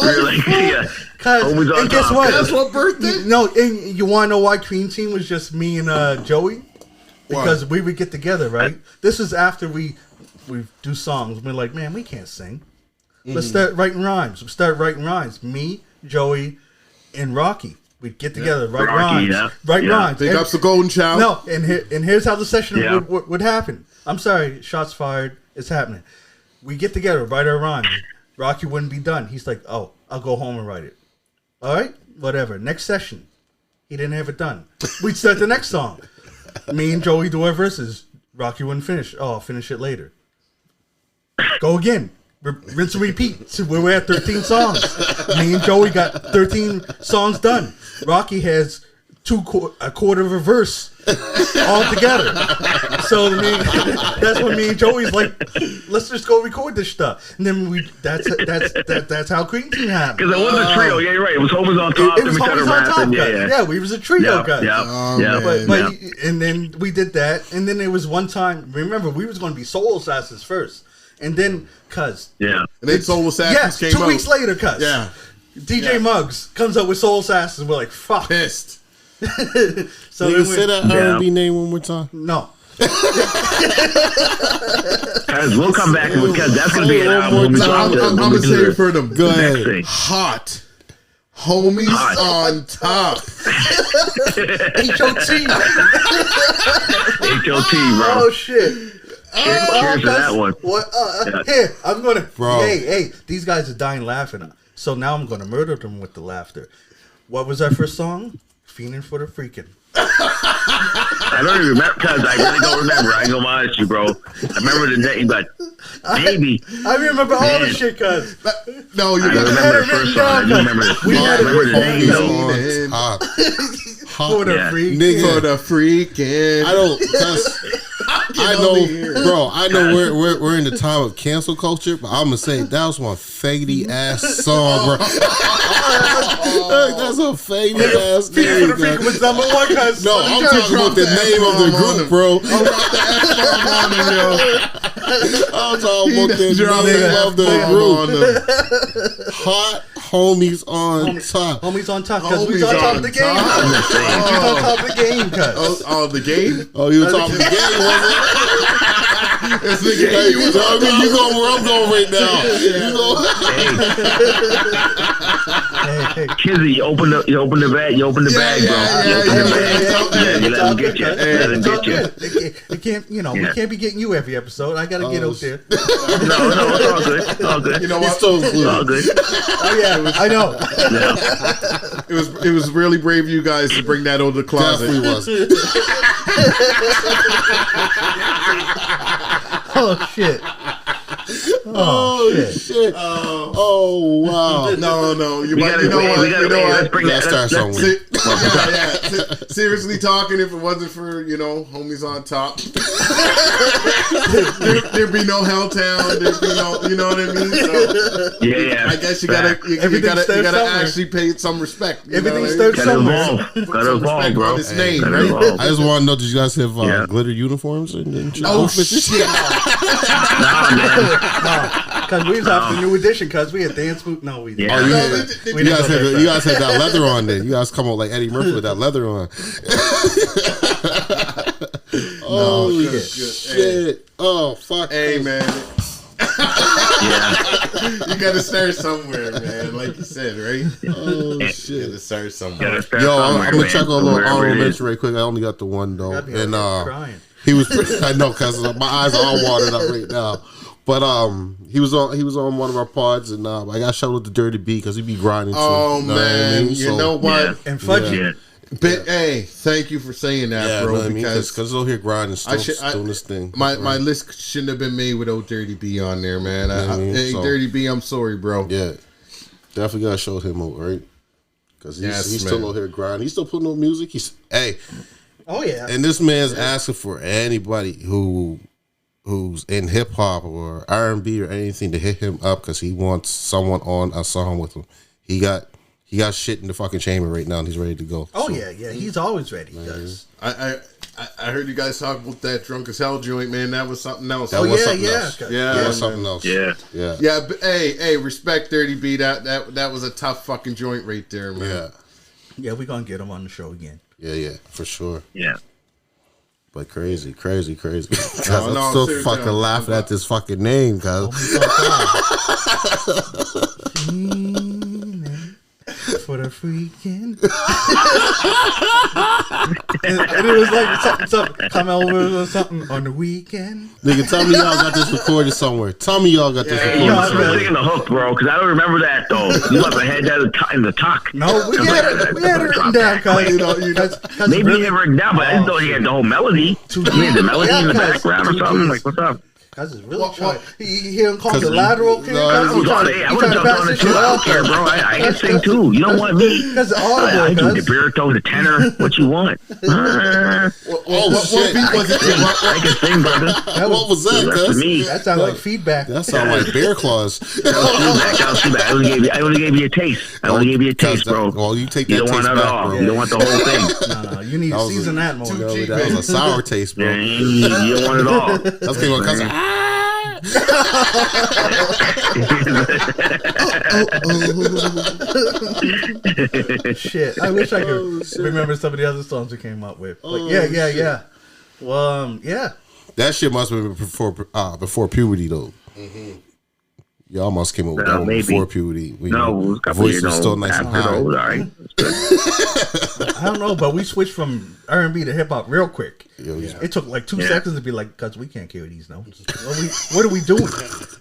my god. And guess what? That's what birthday? No, and you want to know why Queen Team was just me and Joey? Because we would get together, right? This is after we do songs. We're like, man, we can't sing. Let's start writing rhymes. We start writing rhymes. Me, Joey, and Rocky. We'd get together, write rhymes. Write rhymes. Big ups the Golden Child. No, and here's how the session would happen. I'm sorry, shots fired. It's happening. We get together, write our rhymes. Rocky wouldn't be done. He's like, oh, I'll go home and write it. All right? whatever. Next session, he didn't have it done. We'd start the next song. Me and Joey do our verses. Rocky wouldn't finish. Oh, I'll finish it later. Go again. Rinse and repeat. So we're at 13 songs. Me and Joey got 13 songs done. Rocky has a quarter of a verse all together. So that's when me and Joey's like, let's just go record this stuff. And then that's how Cream Team happened. Because it was a trio. Yeah, you're right. It was Homies on top. It was Homies on top. Yeah, we was a trio, guys. Yeah. And then we did that. And then there was one time. Remember, we was going to be Soul Assassins first. And then, cuz. Yeah. And then Soul Assassins came out. 2 weeks later, cuz. Yeah. DJ Muggs comes up with Soul Assassins. We're like, fuck. Pissed. So you say that R&B name one more time? No. Cuz we'll come back because that's going to be an album. I'm going to say it for them. Go ahead. Hot. Homies on top. H.O.T. H.O.T., bro. Oh, shit. Cheers to that one. What? Here, I'm going to... Hey, these guys are dying laughing. So now I'm going to murder them with the laughter. What was our first song? Fiending for the Freaking. I don't even remember, cuz I really don't remember. I ain't gonna lie to you, bro. I remember the name, but maybe. I remember all the shit, cuz. No, you I don't remember the first song. I do remember the name, though. For the freaking. For the freaking. I don't. I know, bro. I know we're in the time of cancel culture, but I'm gonna say that was one faggy ass song, bro. That's a faggy ass name. For the Freaking was number one, cuz. No, I'm talking about the name of the group, bro. I'm talking about the name of the group. Hot Homies on Top. Homies on top, cuz. We was on top of the game. We was on top of the game, cuz. Oh, the game? Oh, you were talking the game, wasn't it? It's the game. You going where I'm going right now. Hey. Kizzy, you open the bag, bro. You let him get you. Let him get you. It can't, we can't be getting you every episode. I gotta get out there. No, it's all good. It's all good. You know what? It's all good. Oh yeah, I know. It was really brave of you guys to bring that out of the closet. Definitely was. Oh shit. Oh shit. Oh wow. No. You know what? Let's start somewhere. Seriously talking, if it wasn't for, Homies on Top, there'd be no Helltown. There'd be no, you know what I mean? So, yeah. I guess you gotta actually pay some respect. Everything starts somewhere. Gotta evolve, bro. His name, right? I just want to know, did you guys have glitter uniforms and shit. Nah, man. Because we was after New Edition, because we had dance boot. No, we didn't. Oh, you guys had that leather on then. You guys come out like Eddie Murphy with that leather on. Oh, shit. Oh, fuck. Hey, man. Yeah. You gotta start somewhere, man. Like you said, right? Oh, You shit. gotta start somewhere. I'm going to check on a little honorable mention right quick. I only got the one, though. And crying. he was, I know, because my eyes are all watered up right now. But he was on one of our pods, and I got shout out to Dirty B because he be grinding too. Oh man, you know what? Yeah. And Fudgy. But hey, thank you for saying that, bro. Because he's over here grinding, still doing this thing. My list shouldn't have been made without Dirty B on there, man. Hey, Dirty B, I'm sorry, bro. Yeah, definitely gotta show him out, right? Because he's still over here grinding. He's still putting out music. Oh yeah. And this man's asking for anybody who's in hip hop or R&B or anything to hit him up because he wants someone on a song with him. He got shit in the fucking chamber right now and he's ready to go. Oh yeah, he's always ready. He does. I heard you guys talk about that Drunk as Hell joint, man. That was something else. That was something else. Yeah. But hey, respect Dirty B. That was a tough fucking joint right there, man. Yeah, we're gonna get him on the show again. Yeah, for sure. Yeah. But crazy. I'm No, still fucking laughing at this fucking name, cuz. For the freaking. and it was like something come over or something on the weekend. Nigga, tell me y'all got this recorded somewhere. Tell me y'all got this Hey, recorded you must somewhere. have singing the hook, bro, because I don't remember that though. You must have had that in the talk. No, we had it written down, cuz. Maybe he had it written down, but I didn't know he had the whole melody. He had the melody in the background or something. Like, what's up? Cuz it's really trying. You hear him call the lateral kid? I would have jumped on the shit. I don't care, bro. I can sing too. You don't want me? Cuz I do the audible, baritone, the tenor. What you want? What beat was it? I can sing, brother. What was that, That's cuz? me. that sounds like feedback. That sound like bear claws. That was feedback. I only gave you a taste. I only gave you a taste, bro. Well, you take that You don't taste want it back, all. bro. You don't want the whole thing. No, you need to season that more. That was a sour taste, bro. Yeah, you don't want it all. That's came on cousin. Shit, I wish I could remember some of the other songs we came up with. But yeah. Well, yeah. That shit must have been before puberty, though. Mm-hmm. Y'all must came up with that one maybe. before puberty. When No, your it was a couple voice years was still old. nice and After high. those, all right. I don't know, but we switched from R&B to hip hop real quick. Yeah. It took like 2 seconds to be like, "Cuz we can't carry these notes. What are we doing?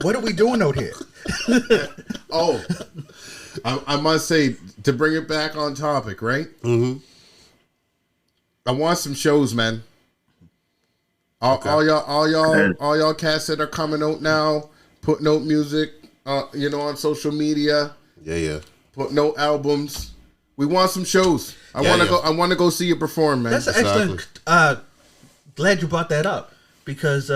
What are we doing out here?" Oh, I must say, to bring it back on topic, right? Mm-hmm. I want some shows, man. All y'all cats that are coming out now, putting out music, on social media, Yeah. putting out albums. We want some shows. I want to go see you perform, man. That's excellent. Glad you brought that up because,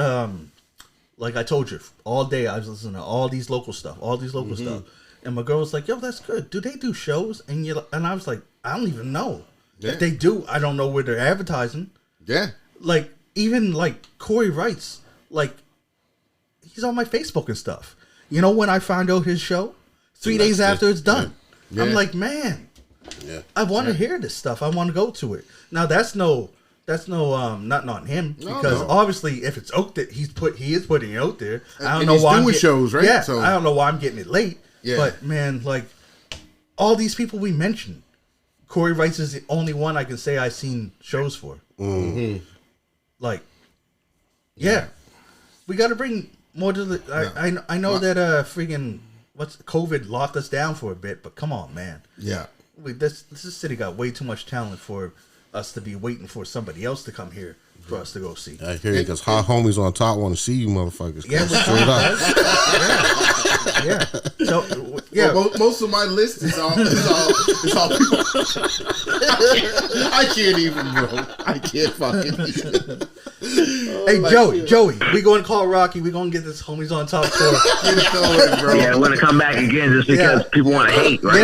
like I told you, all day I was listening to all these local stuff, and my girl was like, "Yo, that's good. Do they do shows?" And I was like, "I don't even know if they do. I don't know where they're advertising." Yeah. Like even like Corey Wrights, like he's on my Facebook and stuff. You know when I found out his show, 3 days after it's done, Yeah. I'm like, man. Yeah. I want to hear this stuff. I want to go to it. Now that's no not on him because obviously if it's out there, he is putting it out there. I don't And know he's why I'm doing getting, shows, right? Yeah, So- I don't know why I'm getting it late. Yeah. But man, like all these people we mentioned, Corey Wrights is the only one I can say I've seen shows for. Mm-hmm. Like, yeah, we got to bring more to the. I know that freaking COVID locked us down for a bit, but come on, man. Yeah. This city got way too much talent for us to be waiting for somebody else to come here for us to go see. I hear you because hot homies on top want to see you motherfuckers. Yeah, Straight up. Yeah. So yeah, Well, most of my list is all people. I can't even, bro. I can't fucking even. hey Joey, we going to call Rocky. We gonna get this homies on top tour. Get it going, bro. Yeah, I'm gonna come back again just because people want to hate, right?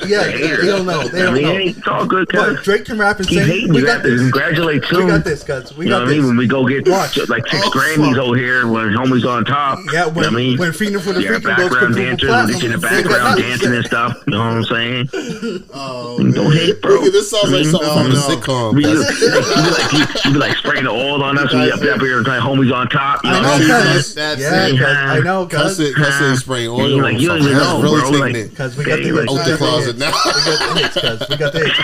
Yeah, Haters. they don't know. They don't know. It's all good, But cuz. Drake can rap and Keep sing. hating. We You got have to this. congratulate too. We got this, cuz. We You know got what I mean? this. When we go get Watch. like 6 Oh, Grammys fuck. over here, when homies on top. Yeah, you know what I mean? when Fiending for the Yeah, Freaking goes background quadruple dancers, platinum. we get you in the background dancing and stuff. You know what I'm saying? Oh, Don't hate, bro. Nigga, this sounds like something from a sitcom. You be like spraying the oil on us. We up here like homies on top. You know I what know, I'm saying? cuz. That's Yeah, it. cuz. I know, Cuss cuz. it, spraying oil You on like, you don't something. even That's know, really bro. taking Like, it Cuz we got the hits. out the closet now. We got the hits, cuz. We got the hits.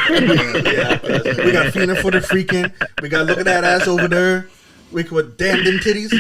Yeah, cuz. We got Fiending for the Freaking. We got Look at That Ass Over There. We could Damn Them Titties.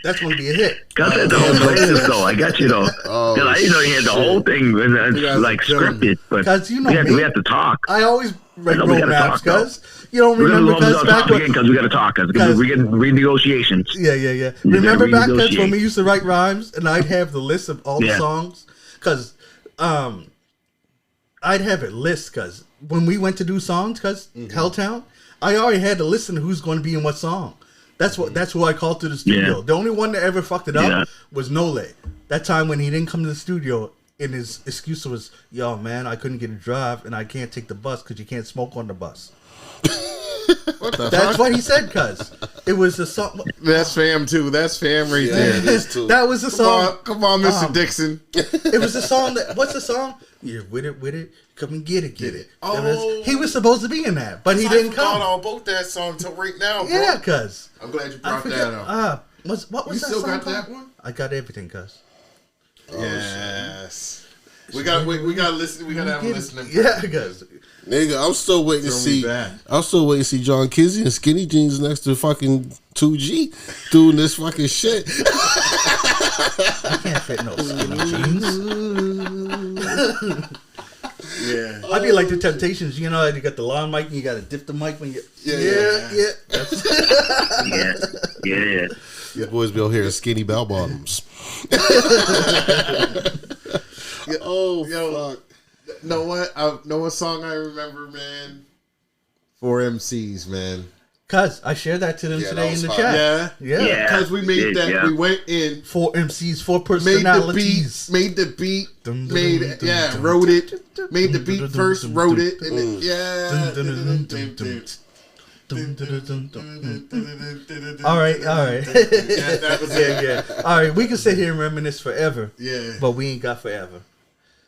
That's gonna be a hit. Got that the whole playlist though. I got you though. Oh, I didn't know you had the whole thing guys like are killing scripted, but Cuz you know we me. have to talk. I always write No, we gotta roadmaps, talk, though. cuz. You don't We're remember, gonna cuz, back talk again when... because we got to talk. Because we get renegotiations. Yeah. Remember back then when renegotiate. we used to write rhymes and I'd have the list of all the Yeah. songs? Because I'd have it list, because when we went to do songs, because Helltown, I already had to listen to who's going to be in what song. That's who I called to the studio. Yeah. The only one that ever fucked it up Yeah. was Nole. That time when he didn't come to the studio, and his excuse was, "Yo, man, I couldn't get a drive, and I can't take the bus because you can't smoke on the bus." What the That's fuck? what he said, cuz. It was the song. That's fam too. That's fam right there. it is too. That was the song. Come on, Mr. Dixon. It was the song that. What's the song? You're with it. Come and get it. Oh. He was supposed to be in that, but he didn't come. all about that song till right now, bro. Yeah, cuz. I'm glad you I brought forget. that up. What was You that still song got called? that one? I got everything, cuz. Yes. We got to listen. We got to have a listening. Yeah, cuz. Nigga, I'm still waiting to see. I'm still waiting to see John Kizzy and Skinny Jeans next to fucking 2G doing this fucking shit. I can't fit no skinny jeans. Yeah, I'd be like the Temptations. You know, you got the lawn mic and you got to dip the mic when you. Yeah. Yeah. These boys be out here in skinny bell bottoms. Oh, fuck. Know what song I remember, man? 4 MCs, man. Cuz I shared that to them today in the hot. chat. Yeah. Because we made that. Yeah. We went in. 4 MCs, 4 personalities. Made the beat. Dun, dun, dun, dun, Wrote it. Made the beat dun, first. dun, Wrote dun, it. And then, All right. that was it. Yeah. All right, we can sit here and reminisce forever. Yeah. But we ain't got forever.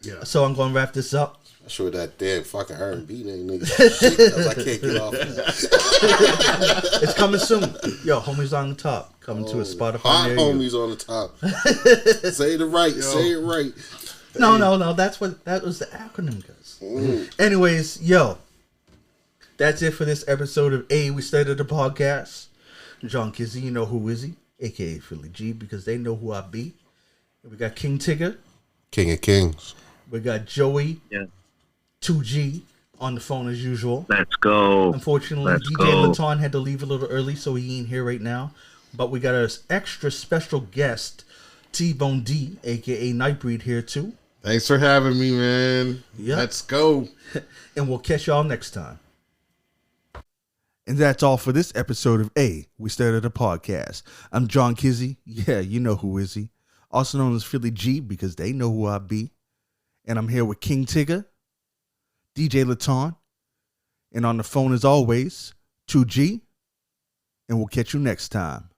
Yeah. So I'm going to wrap this up. I sure that damn fucking R&B nigga. Shit, I can't get off. It's coming soon. Yo, Homies on the Top. Coming to a Spotify Hot near homies you. on the top. Say it right. Say it right. No. That was the acronym, guys. Anyways, yo. That's it for this episode of We Started the Podcast. John Kizzy, you know who is he? A.K.A. Philly G, because they know who I be. We got King Tigger. King of Kings. We got Joey. Yeah. 2G on the phone as usual. Let's go. Unfortunately, Let's DJ go. Laton had to leave a little early, so he ain't here right now. But we got an extra special guest, T-Bone D, a.k.a. Nightbreed, here too. Thanks for having me, man. Yep. Let's go. And we'll catch y'all next time. And that's all for this episode of We Started a Podcast. I'm John Kizzy. Yeah, you know who is he. Also known as Philly G, because they know who I be. And I'm here with King Tigger, DJ Laton, and on the phone as always, 2G. And we'll catch you next time.